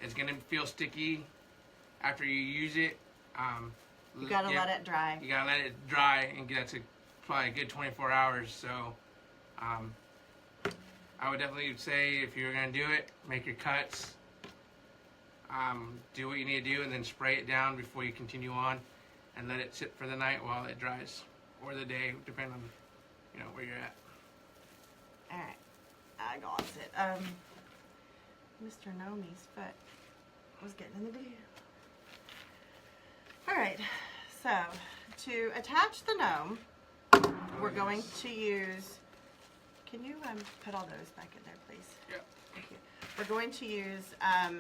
it's gonna feel sticky after you use it. You gotta let it dry. You gotta let it dry, and that's probably a good 24 hours. So I would definitely say, if you're gonna do it, make your cuts, do what you need to do, and then spray it down before you continue on, and let it sit for the night while it dries, or the day, depending on where you're at. All right, I got it. Mr. Gnome's foot was getting in the video. All right, so to attach the gnome, we're going to use. Can you put all those back in there, please? Yeah. Thank you. We're going to use. I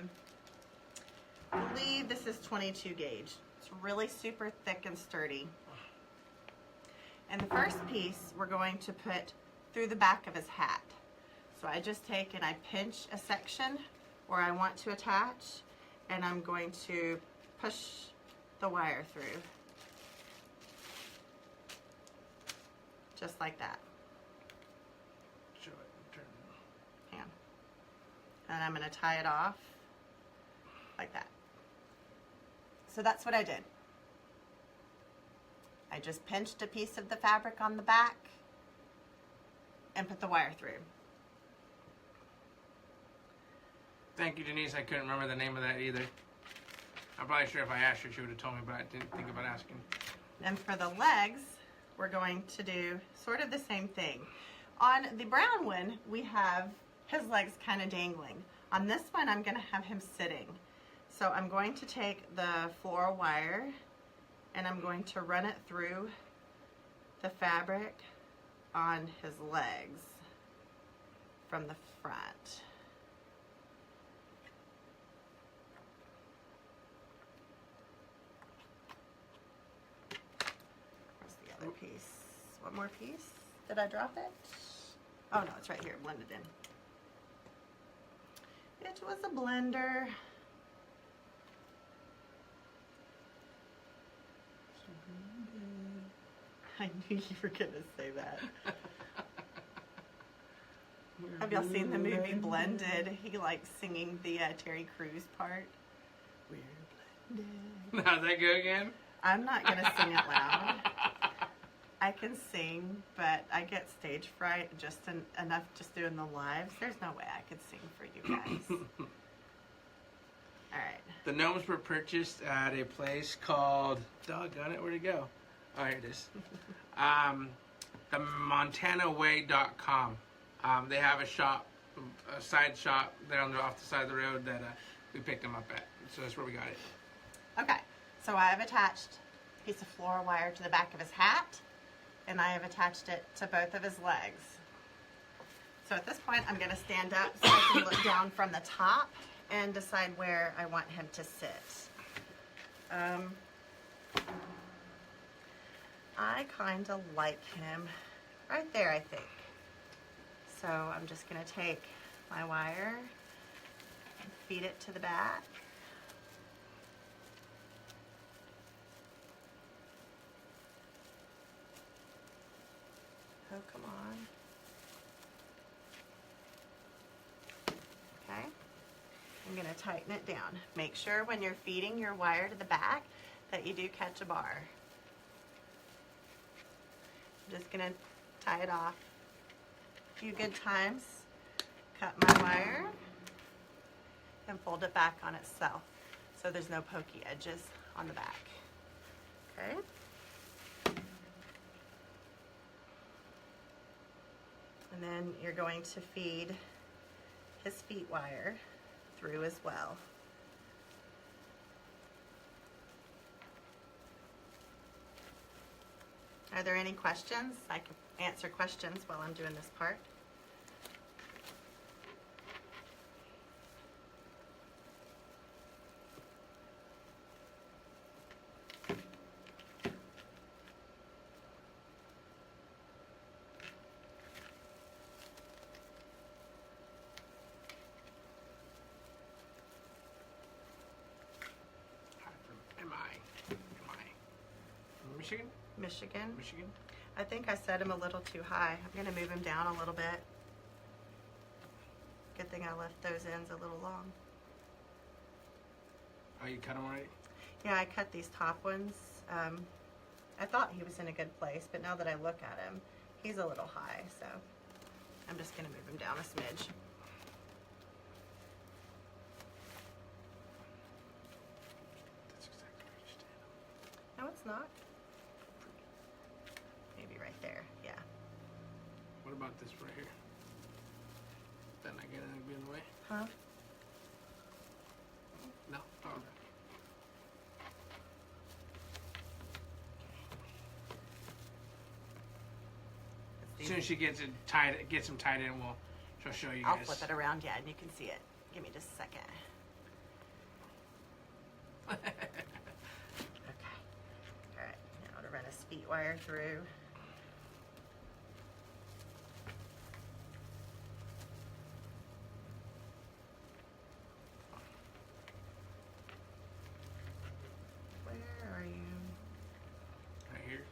believe this is 22 gauge. It's really super thick and sturdy. And the first piece we're going to put through the back of his hat. So I just take and I pinch a section where I want to attach, and I'm going to push the wire through. Just like that. Show it, turn it. Yeah. And I'm going to tie it off like that. So that's what I did. I just pinched a piece of the fabric on the back and put the wire through. Thank you, Denise. I couldn't remember the name of that either. I'm probably sure if I asked her, she would have told me, but I didn't think about asking. And for the legs, we're going to do sort of the same thing. On the brown one, we have his legs kind of dangling. On this one, I'm going to have him sitting. So I'm going to take the floral wire and I'm going to run it through the fabric on his legs from the front. Where's the other piece? One more piece? Did I drop it? Oh no, it's right here, blended in. It was a blender. I knew you were gonna say that. Have y'all seen the movie Blended? He likes singing the Terry Crews part. We're blended. How's that go again? I'm not gonna sing it loud. I can sing, but I get stage fright enough just doing the lives. There's no way I could sing for you guys. All right. The gnomes were purchased at a place called, doggone it, where'd it go? Oh, here it is. The MontanaWay.com. They have a shop, a side shop there off the side of the road that we picked them up at. So that's where we got it. Okay, so I have attached a piece of floral wire to the back of his hat, and I have attached it to both of his legs. So at this point, I'm going to stand up so I can look down from the top and decide where I want him to sit. I kind of like him right there, I think. So I'm just going to take my wire and feed it to the back. poke them on. Okay. I'm going to tighten it down. Make sure when you're feeding your wire to the back that you do catch a bar. I'm just going to tie it off a few good times. Cut my wire and fold it back on itself so there's no pokey edges on the back. Okay. And then you're going to feed his feet wire through as well. Are there any questions? I can answer questions while I'm doing this part. Michigan? Michigan. Michigan? I think I set him a little too high. I'm going to move him down a little bit. Good thing I left those ends a little long. Oh, you cut them already? Yeah, I cut these top ones. I thought he was in a good place, but now that I look at him, he's a little high, so I'm just going to move him down a smidge. That's exactly where you stand. No, it's not. Maybe right there, yeah. What about this right here? That not getting anything in the way? Huh? No? Oh, okay. As soon as she gets it tied, gets them tied in, she'll show you I'll guys. flip it around, yeah, and you can see it. Give me just a second. Okay. All right, now to run his feet wire through. Where are you? Right here.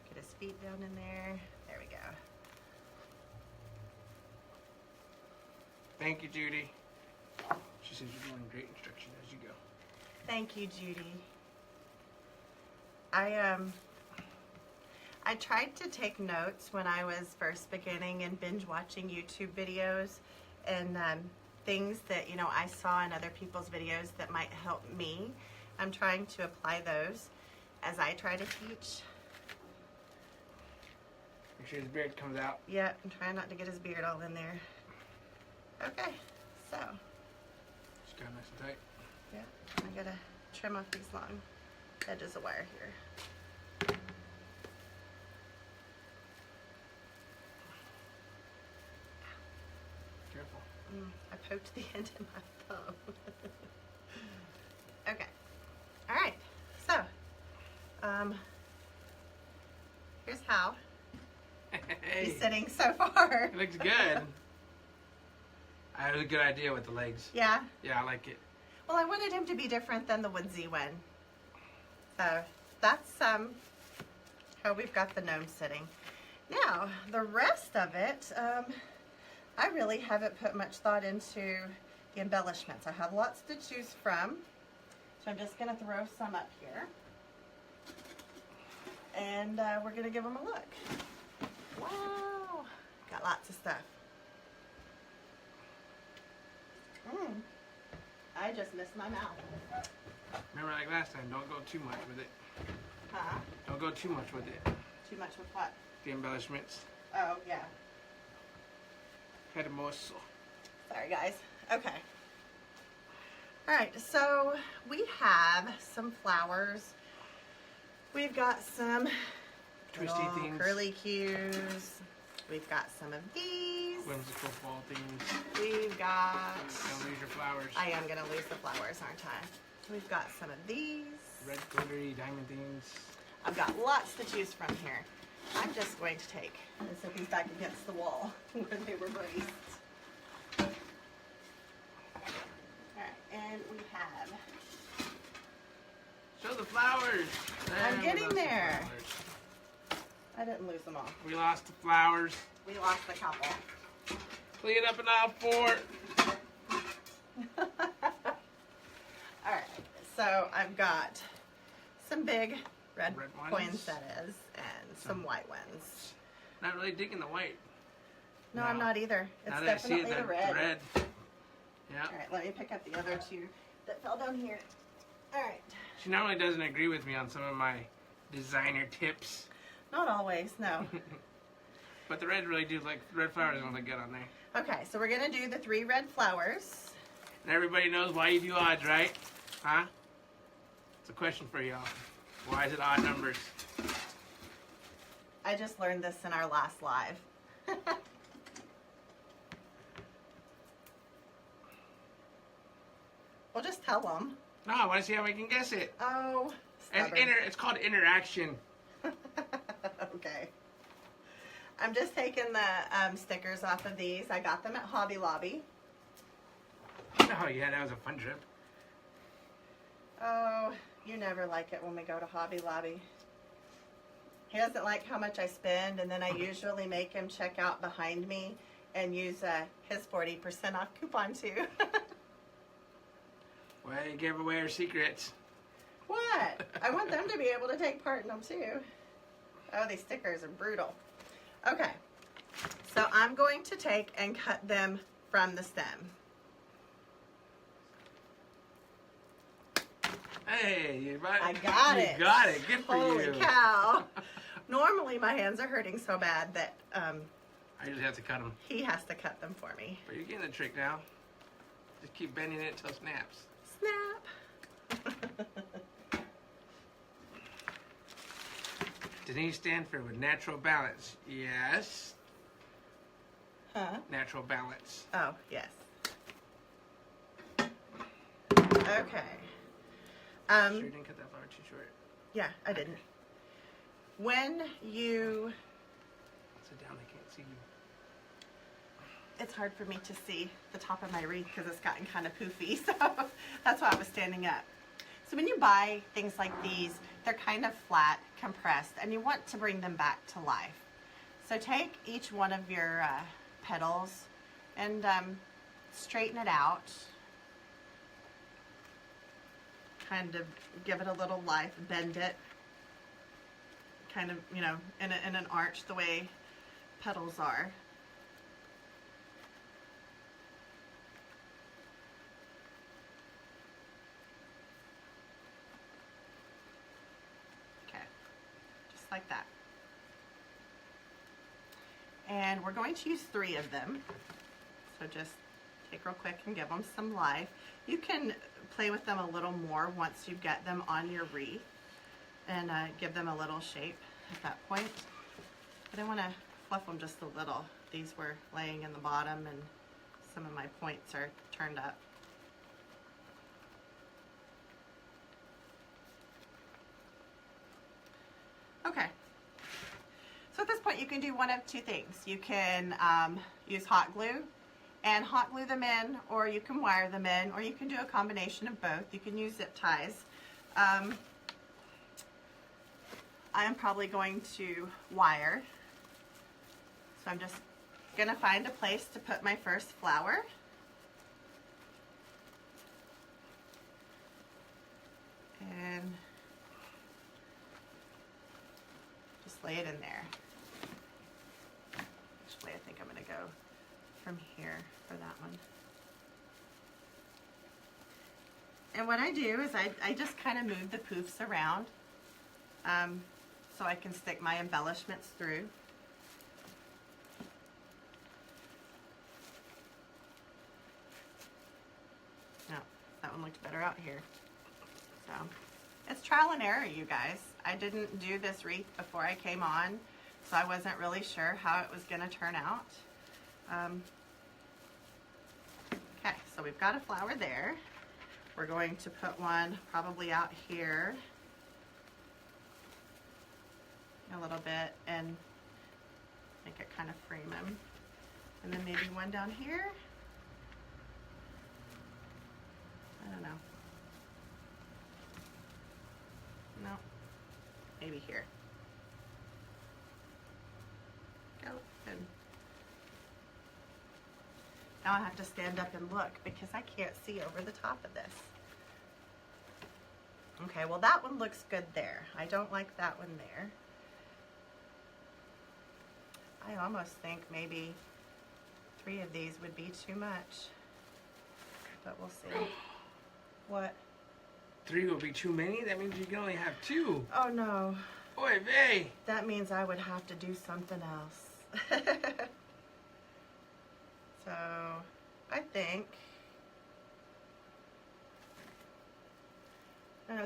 Get his feet down in there. There we go. Thank you, Judy. She says you're doing great instruction as you go. Thank you, Judy. I tried to take notes when I was first beginning and binge watching YouTube videos and things that, you know, I saw in other people's videos that might help me. I'm trying to apply those as I try to teach. Make sure his beard comes out. Yeah, I'm trying not to get his beard all in there. Okay, so. Just got nice and tight. Yeah, I gotta trim off these long edges of wire here. Careful. I poked the end of my thumb. Okay. All right. So, here's how he's Hey, sitting so far. it looks good. I had a good idea with the legs. Yeah. Yeah, I like it. Well, I wanted him to be different than the woodsy one. So that's how we've got the gnome sitting. Now, the rest of it, I really haven't put much thought into the embellishments. I have lots to choose from. So I'm just going to throw some up here. And we're going to give them a look. Wow. Got lots of stuff. I just missed my mouth. Remember like last time, don't go too much with it. Huh? Don't go too much with it. Too much with what? The embellishments. Oh, yeah. Hermoso. Sorry, guys. Okay. All right, so we have some flowers. We've got some Twisty little things. curly cues. We've got some of these. Whimsical fall things. We've got... Don't lose your flowers. I am going to lose the flowers, aren't I? We've got some of these. Red glittery diamond things. I've got lots to choose from here. I'm just going to take and set these back against the wall where they were raised. Alright, and we have... Show the flowers. I'm We getting lost the there. flowers. I didn't lose them all. We lost the flowers. We lost a couple. Clean up in aisle 4. All right, so I've got some big red Red ones. poinsettias and some white ones. Not really digging the white. No, I'm not either. It's Now that I see definitely it, the red. red. Yeah. All right, let me pick up the other two that fell down here. All right. She normally doesn't agree with me on some of my designer tips. Not always, no. But the red really do like red flowers don't look good on there. Okay, so we're gonna do the 3 red flowers. And everybody knows why you do odds, right? Huh? It's a question for y'all. Why is it odd numbers? I just learned this in our last live. We'll just tell them. No, I want to see how we can guess it. Oh, It's, stubborn. it's called interaction. Okay. I'm just taking the stickers off of these. I got them at Hobby Lobby. Oh yeah, that was a fun trip. Oh, you never like it when we go to Hobby Lobby. He doesn't like how much I spend, and then I usually make him check out behind me and use his 40% off coupon too. Well, you gave away our secrets. What? I want them to be able to take part in them too. Oh, these stickers are brutal. Okay, so I'm going to take and cut them from the stem. Hey, you I got it. You got it. Good for Holy you. cow. Normally my hands are hurting so bad that I just have to cut them. he has to cut them for me. But you're getting the trick now. Just keep bending it until it snaps. Snap. Denise Stanford with natural balance. Yes. Huh? Natural balance. Oh, yes. Okay. Sure you didn't cut that flower too short. Yeah, I didn't. When you... Sit down, I can't see you. It's hard for me to see the top of my wreath because it's gotten kind of poofy, so that's why I was standing up. So when you buy things like these, they're kind of flat, compressed, and you want to bring them back to life. So take each one of your petals and straighten it out. Kind of give it a little life, bend it. Kind of, you know, in an arch the way petals are. Like that. And we're going to use 3 of them. So just take real quick and give them some life. You can play with them a little more once you get them on your wreath and give them a little shape at that point. But I want to fluff them just a little. These were laying in the bottom and some of my points are turned up. Okay, so at this point you can do one of 2 things. You can use hot glue and hot glue them in, or you can wire them in, or you can do a combination of both. You can use zip ties. I am probably going to wire. So I'm just going to find a place to put my first flower. And just lay it in there. Actually, I think I'm going to go from here for that one. And what I do is I just kind of move the poofs around so I can stick my embellishments through. No, that one looked better out here. So it's trial and error, you guys. I didn't do this wreath before I came on, so I wasn't really sure how it was going to turn out. Okay, so we've got a flower there. We're going to put one probably out here a little bit and make it kind of frame him. And then maybe one down here. I don't know. No, maybe here. Go. Good. Now I have to stand up and look because I can't see over the top of this. Okay, well that one looks good there. I don't like that one there. I almost think maybe 3 of these would be too much, but we'll see. What? 3 would be too many? That means you can only have 2. Oh no. Oy vey. That means I would have to do something else. So, I think,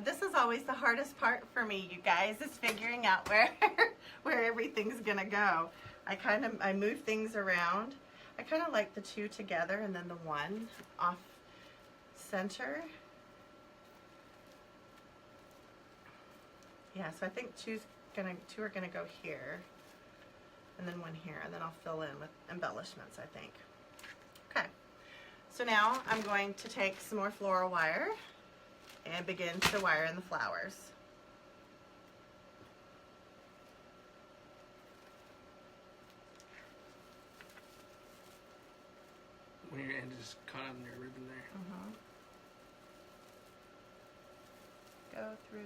this is always the hardest part for me, you guys, is figuring out where everything's gonna go. I move things around. I kind of like the 2 together and then the 1 off center. Yeah, so I think 2 are gonna go here, and then 1 here, and then I'll fill in with embellishments, I think. Okay, so now I'm going to take some more floral wire and begin to wire in the flowers. When your end is caught on your ribbon there. Go through.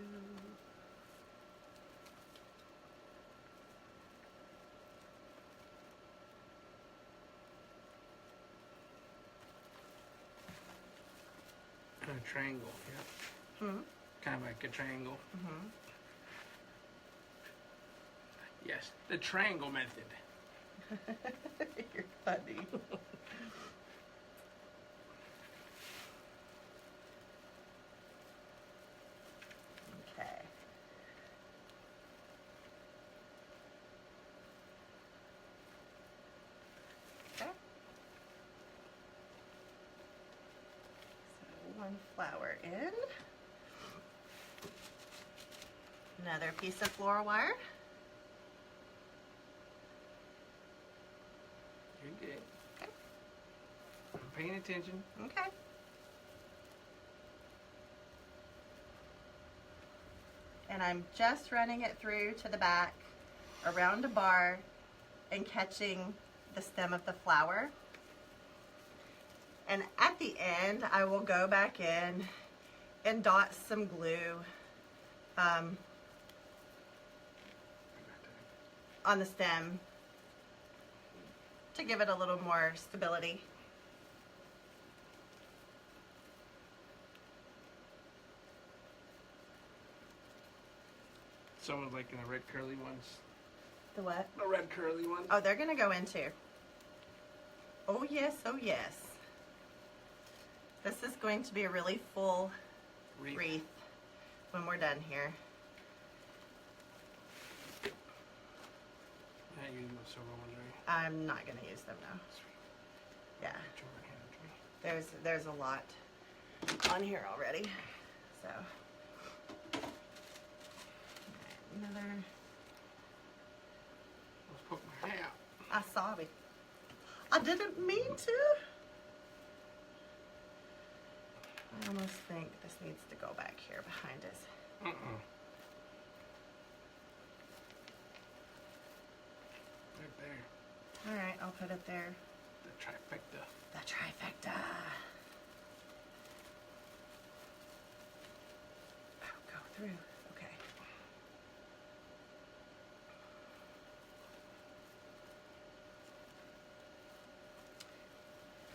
A triangle, yeah. Kind of like a triangle. Yes, the triangle method. You're funny. Okay. Okay. So 1 flower in. Another piece of floral wire. You're good. Okay. I'm paying attention. Okay. And I'm just running it through to the back, around a bar, and catching the stem of the flower. And at the end, I will go back in and dot some glue on the stem to give it a little more stability. Someone's liking the red curly ones. The what? The red curly ones. Oh, they're gonna go in too. Oh yes, oh yes. This is going to be a really full wreath when we're done here. Not using those silver ones, right? I'm not gonna use them now. Yeah, It's overhand, there's a lot on here already. So another. Let's poke my eye out. I saw it. I didn't mean to. I almost think this needs to go back here behind us. Right there. All right, I'll put it there. The trifecta. The trifecta. Oh, go through. Okay.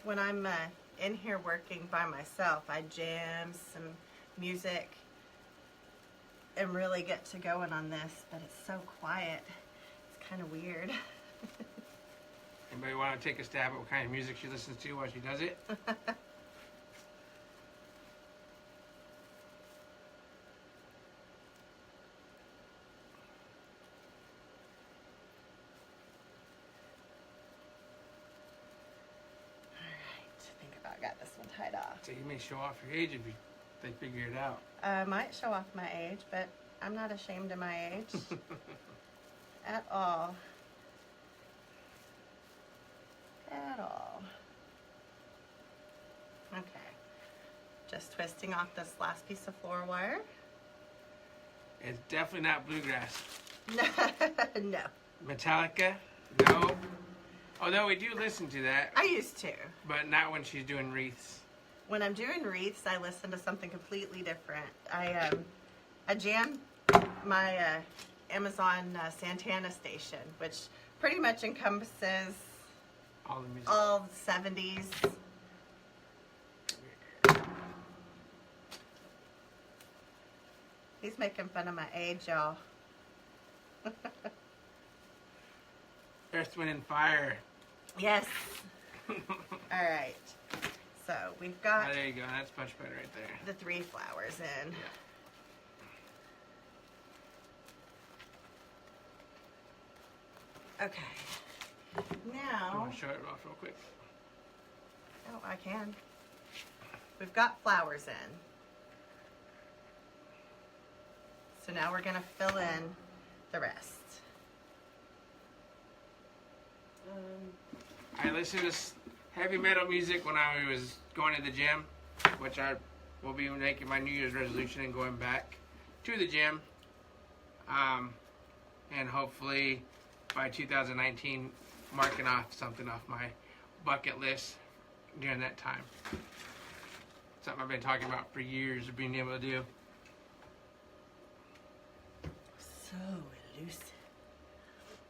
When I'm in here working by myself, I jam some music and really get to going on this, but it's so quiet. It's kind of weird. Anybody want to take a stab at what kind of music she listens to while she does it? Got this one tied off. So you may show off your age if they figure it out. I might show off my age, but I'm not ashamed of my age at all. At all. Okay. Just twisting off this last piece of floral wire. It's definitely not bluegrass. No. Metallica? No. Although we do listen to that, I used to. but not when she's doing wreaths. When I'm doing wreaths, I listen to something completely different. I jam my Amazon Santana station, which pretty much encompasses All the music. all 70s. He's making fun of my age, y'all. Earth, Wind, and Fire. Yes. All right. So we've got Oh, there you go. That's much better right there. the 3 flowers in. Okay. You Now, want to show it off real quick? oh, I can. We've got flowers in. So now we're gonna fill in the rest. I listened to heavy metal music when I was going to the gym, which I will be making my New Year's resolution and going back to the gym. And hopefully by 2019, marking off something off my bucket list during that time. Something I've been talking about for years of being able to do. So elusive.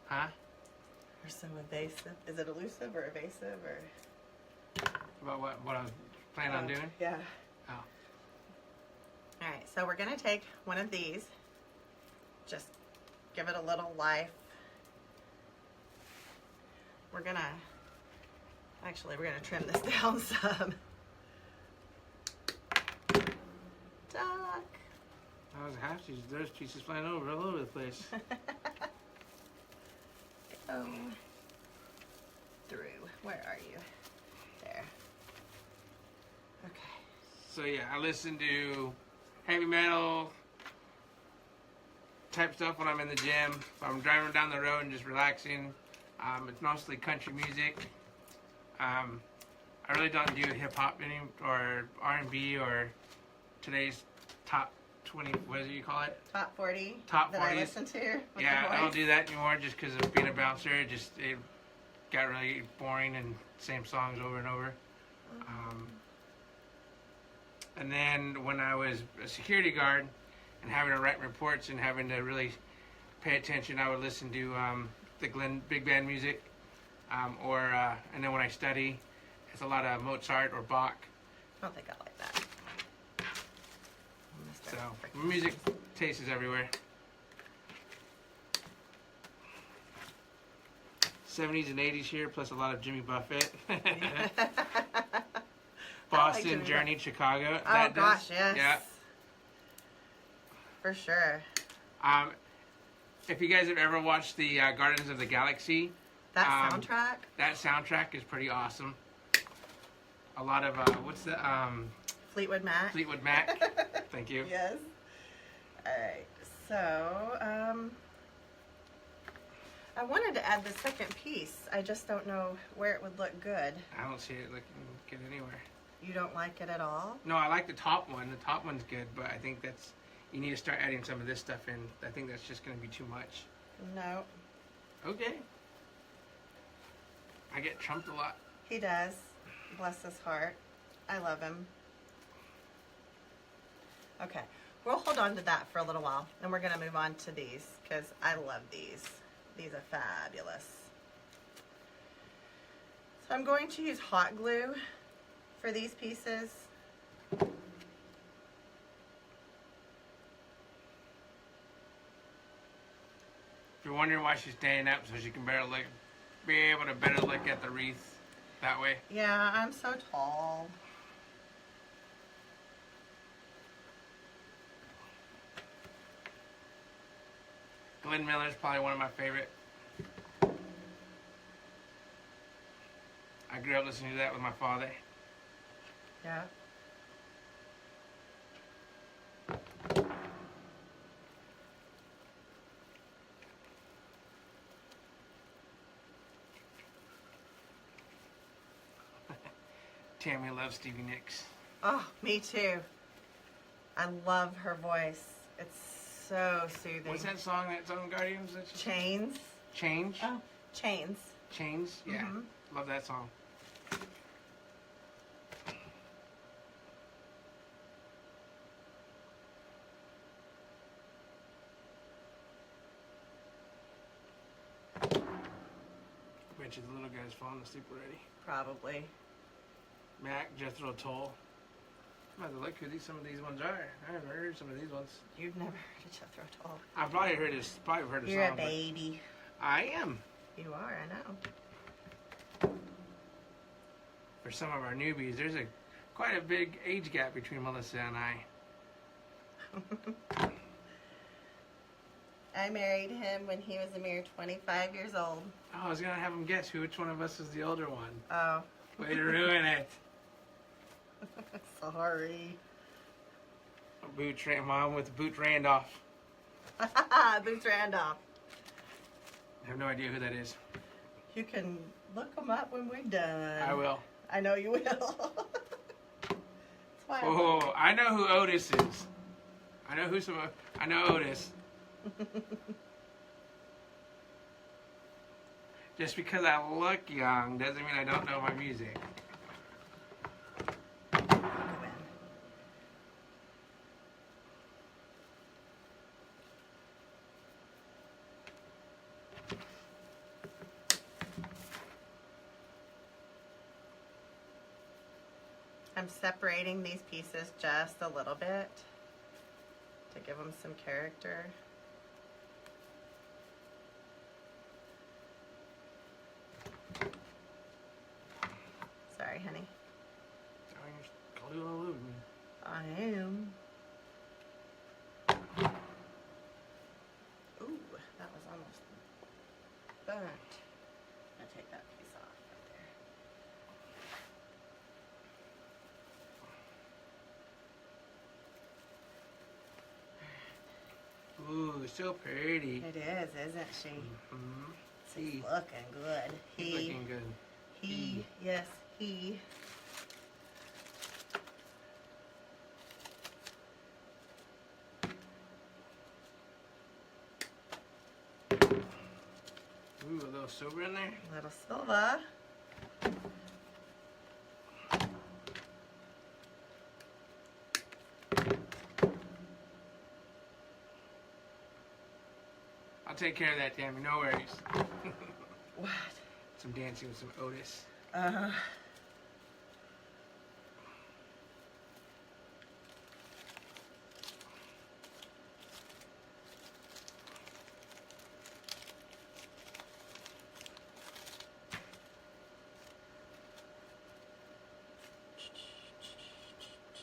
Huh? Or so evasive. Is it elusive or evasive or? About what I was planning on doing? Yeah. Oh. All right, so we're gonna take one of these, just give it a little life. We're gonna trim this down some. Duck. I was half pieces. There's pieces flying all over the place. Go through. Where are you? There. Okay. So yeah, I listen to heavy metal type stuff when I'm in the gym. If I'm driving down the road and just relaxing, it's mostly country music. I really don't do hip hop or R&B or today's top 20. What do you call it? Top 40. Top that 40s. I listen to. With Yeah, the I don't voice. do that anymore just because of being a bouncer. It got really boring and same songs over and over. And then when I was a security guard and having to write reports and having to really pay attention, I would listen to the big band music, and then when I study, it's a lot of Mozart or Bach. I don't think I like that. So music taste is everywhere. 70s and 80s here, plus a lot of Jimmy Buffett. Boston, Jimmy Journey, Chicago. Oh gosh, yes. Yeah. For sure. If you guys have ever watched the Guardians of the Galaxy, That soundtrack. that soundtrack is pretty awesome. A lot of what's the Fleetwood Mac. Fleetwood Mac. Thank you. Yes. All right. So, I wanted to add the second piece. I just don't know where it would look good. I don't see it looking good anywhere. You don't like it at all? No, I like the top one. The top one's good, but I think you need to start adding some of this stuff in. I think that's just going to be too much. No. Okay. I get trumped a lot. He does. Bless his heart. I love him. Okay. We'll hold on to that for a little while, and we're going to move on to these, because I love these. These are fabulous. So I'm going to use hot glue for these pieces. If you're wondering why she's standing up, so she can be able to better look at the wreath that way. Yeah, I'm so tall. Glenn Miller's probably one of my favorite. I grew up listening to that with my father. Yeah. Tammy loves Stevie Nicks. Oh, me too. I love her voice. It's so soothing. What's that song that's on Guardians? Chains. Change? Oh, Chains. Chains? Yeah. Mhm. Love that song. Bet you the little guy's falling asleep already. Probably. Mac, Jethro Tull. I'm about to look who some of these ones are. I haven't heard some of these ones. You've never heard of Jethro Tull. I've probably heard a You're song. a baby. I am. You are, I know. For some of our newbies, there's quite a big age gap between Melissa and I. I married him when he was a mere 25 years old. Oh, I was gonna have him guess which one of us is the older one. Oh. Way to ruin it. Sorry. Mom with Boot Randolph. Boots Randolph. I have no idea who that is. You can look them up when we're done. I will. I know you will. That's why Oh, I know who Otis is. I know Otis. Just because I look young doesn't mean I don't know my music. I'm separating these pieces just a little bit to give them some character. Sorry, honey. Glue all over me. I am. Ooh, that was almost burnt. I'll take that piece off right there. Ooh, so pretty. It is, isn't she? Mm-hmm. She's looking good. He's looking good. He, yes, he. Ooh, a little silver in there. Little silver. I'll take care of that, Tammy. No worries. What? Some dancing with some Otis.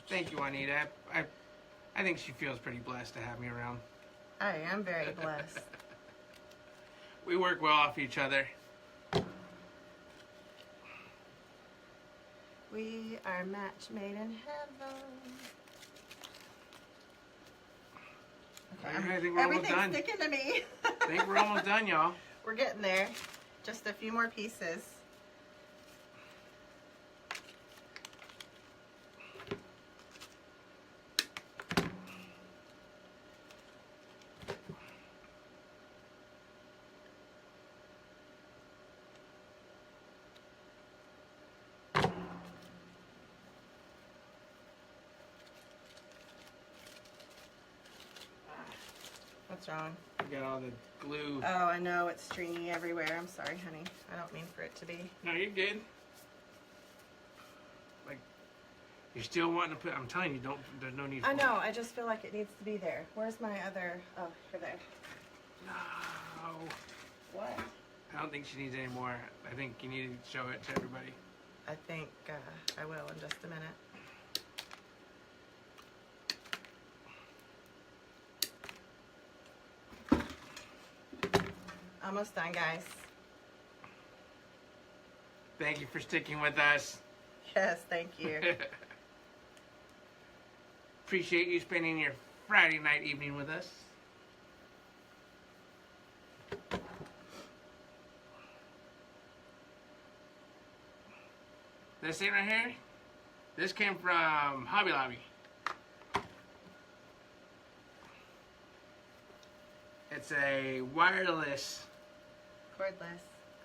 Thank you, Juanita. I think she feels pretty blessed to have me around. I am very blessed. We work well off each other. We are match made in heaven. Okay, I think we're almost everything's done. sticking to me. I think we're almost done, y'all. We're getting there. Just a few more pieces. What's wrong? We got all the glue. Oh, I know, it's stringy everywhere. I'm sorry, honey. I don't mean for it to be. No, you're good. Like, you're still wanting to put, I'm telling you, there's no need for I it. know, I just feel like it needs to be there. Where's my other, oh, here there. No. What? I don't think she needs any more. I think you need to show it to everybody. I think I will in just a minute. Almost done, guys. Thank you for sticking with us. Yes, thank you. Appreciate you spending your Friday night evening with us. This thing right here, this came from Hobby Lobby. It's a wireless,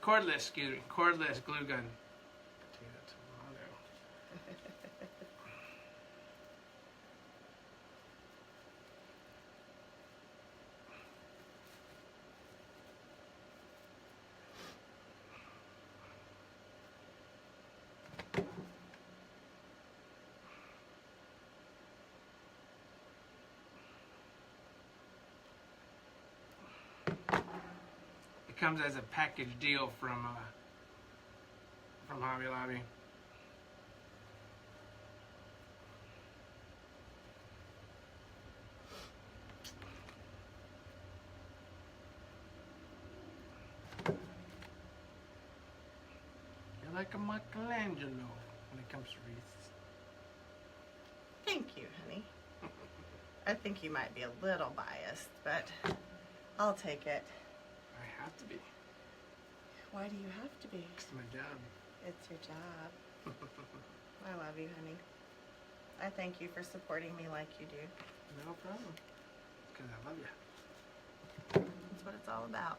cordless glue gun. Comes as a package deal from Hobby Lobby. You're like a Michelangelo when it comes to wreaths. Thank you, honey. I think you might be a little biased, but I'll take it. I have to be. Why do you have to be? It's my job. It's your job. I love you, honey. I thank you for supporting me like you do. No problem. Because I love you. That's what it's all about.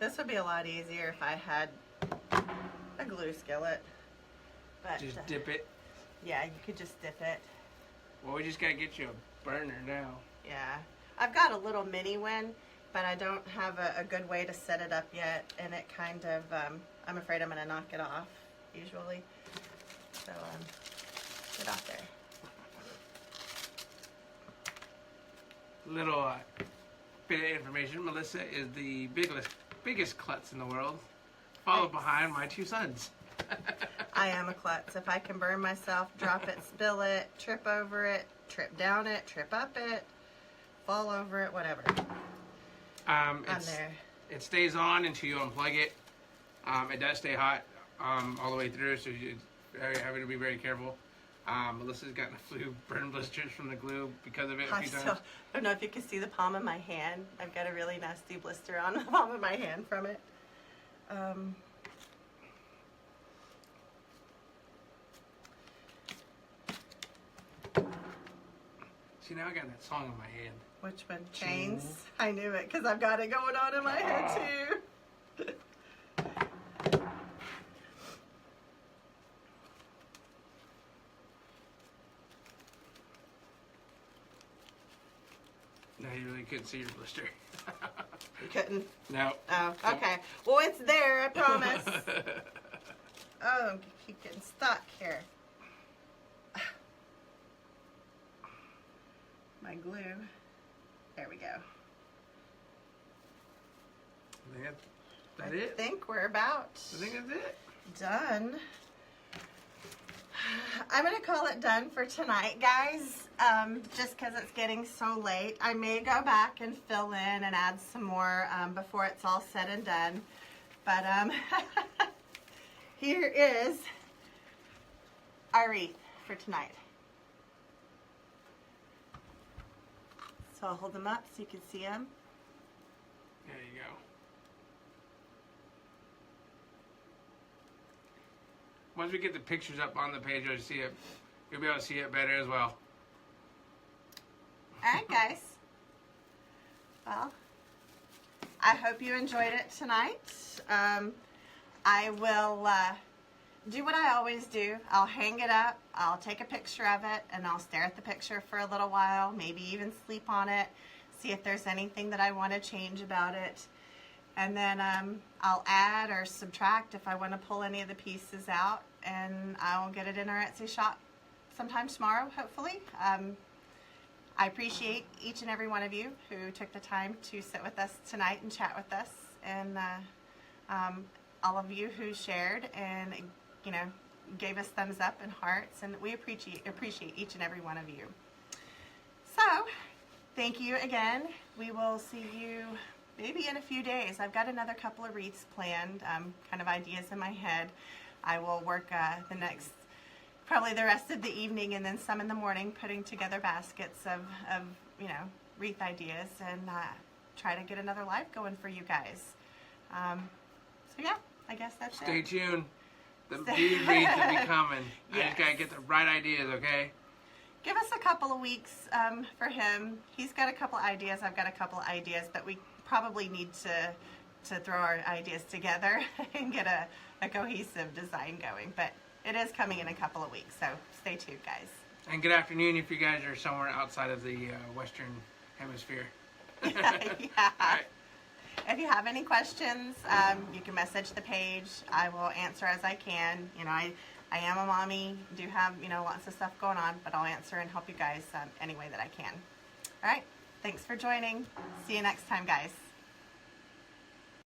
This would be a lot easier if I had a glue skillet. But Just dip it. yeah, you could just dip it. Well, we just gotta get you a burner now. Yeah. I've got a little mini one, but I don't have a good way to set it up yet, and it kind of, I'm afraid I'm going to knock it off, usually. So, get off there. Little bit of information. Melissa is the biggest klutz in the world, followed behind my two sons. I am a klutz. If I can burn myself, drop it, spill it, trip over it, trip down it, trip up it, fall over it, whatever. I'm there. It stays on until you unplug it. It does stay hot all the way through, so you have to be very careful. Melissa's gotten a few burn blisters from the glue because of it a few times. I don't know if you can see the palm of my hand. I've got a really nasty blister on the palm of my hand from it. See, now I got that song in my head. Which one? Chains? I knew it because I've got it going on in my head too. No, you really couldn't see your blister. You couldn't? No. Oh, okay. Well, it's there, I promise. Oh, I keep getting stuck here. My glue. There we go. That it? I think we're about I think that's it. done. I'm going to call it done for tonight, guys, just because it's getting so late. I may go back and fill in and add some more before it's all said and done. But here is our wreath for tonight. So I'll hold them up so you can see them. There you go. Once we get the pictures up on the page, you'll see it. You'll be able to see it better as well. All right, guys. Well, I hope you enjoyed it tonight. I will do what I always do. I'll hang it up, I'll take a picture of it, and I'll stare at the picture for a little while, maybe even sleep on it, see if there's anything that I want to change about it. And then I'll add or subtract if I want to pull any of the pieces out, and I'll get it in our Etsy shop sometime tomorrow, hopefully. I appreciate each and every one of you who took the time to sit with us tonight and chat with us, and all of you who shared and, you know, gave us thumbs up and hearts, and we appreciate each and every one of you. So, thank you again. We will see you maybe in a few days. I've got another couple of wreaths planned, kind of ideas in my head. I will work probably the rest of the evening and then some in the morning, putting together baskets of you know, wreath ideas, and try to get another live going for you guys. So yeah, I guess that's it. Stay tuned. The beauty wreath will be coming. Yes. I just gotta get the right ideas, okay? give us a couple of weeks for him. He's got a couple ideas, I've got a couple ideas, but we probably need to throw our ideas together and get a cohesive design going. But it is coming in a couple of weeks, so stay tuned, guys. And good afternoon if you guys are somewhere outside of the Western Hemisphere. Yeah. All right. If you have any questions, you can message the page. I will answer as I can. You know, I am a mommy, do have, you know, lots of stuff going on, but I'll answer and help you guys any way that I can. All right, thanks for joining. See you next time, guys.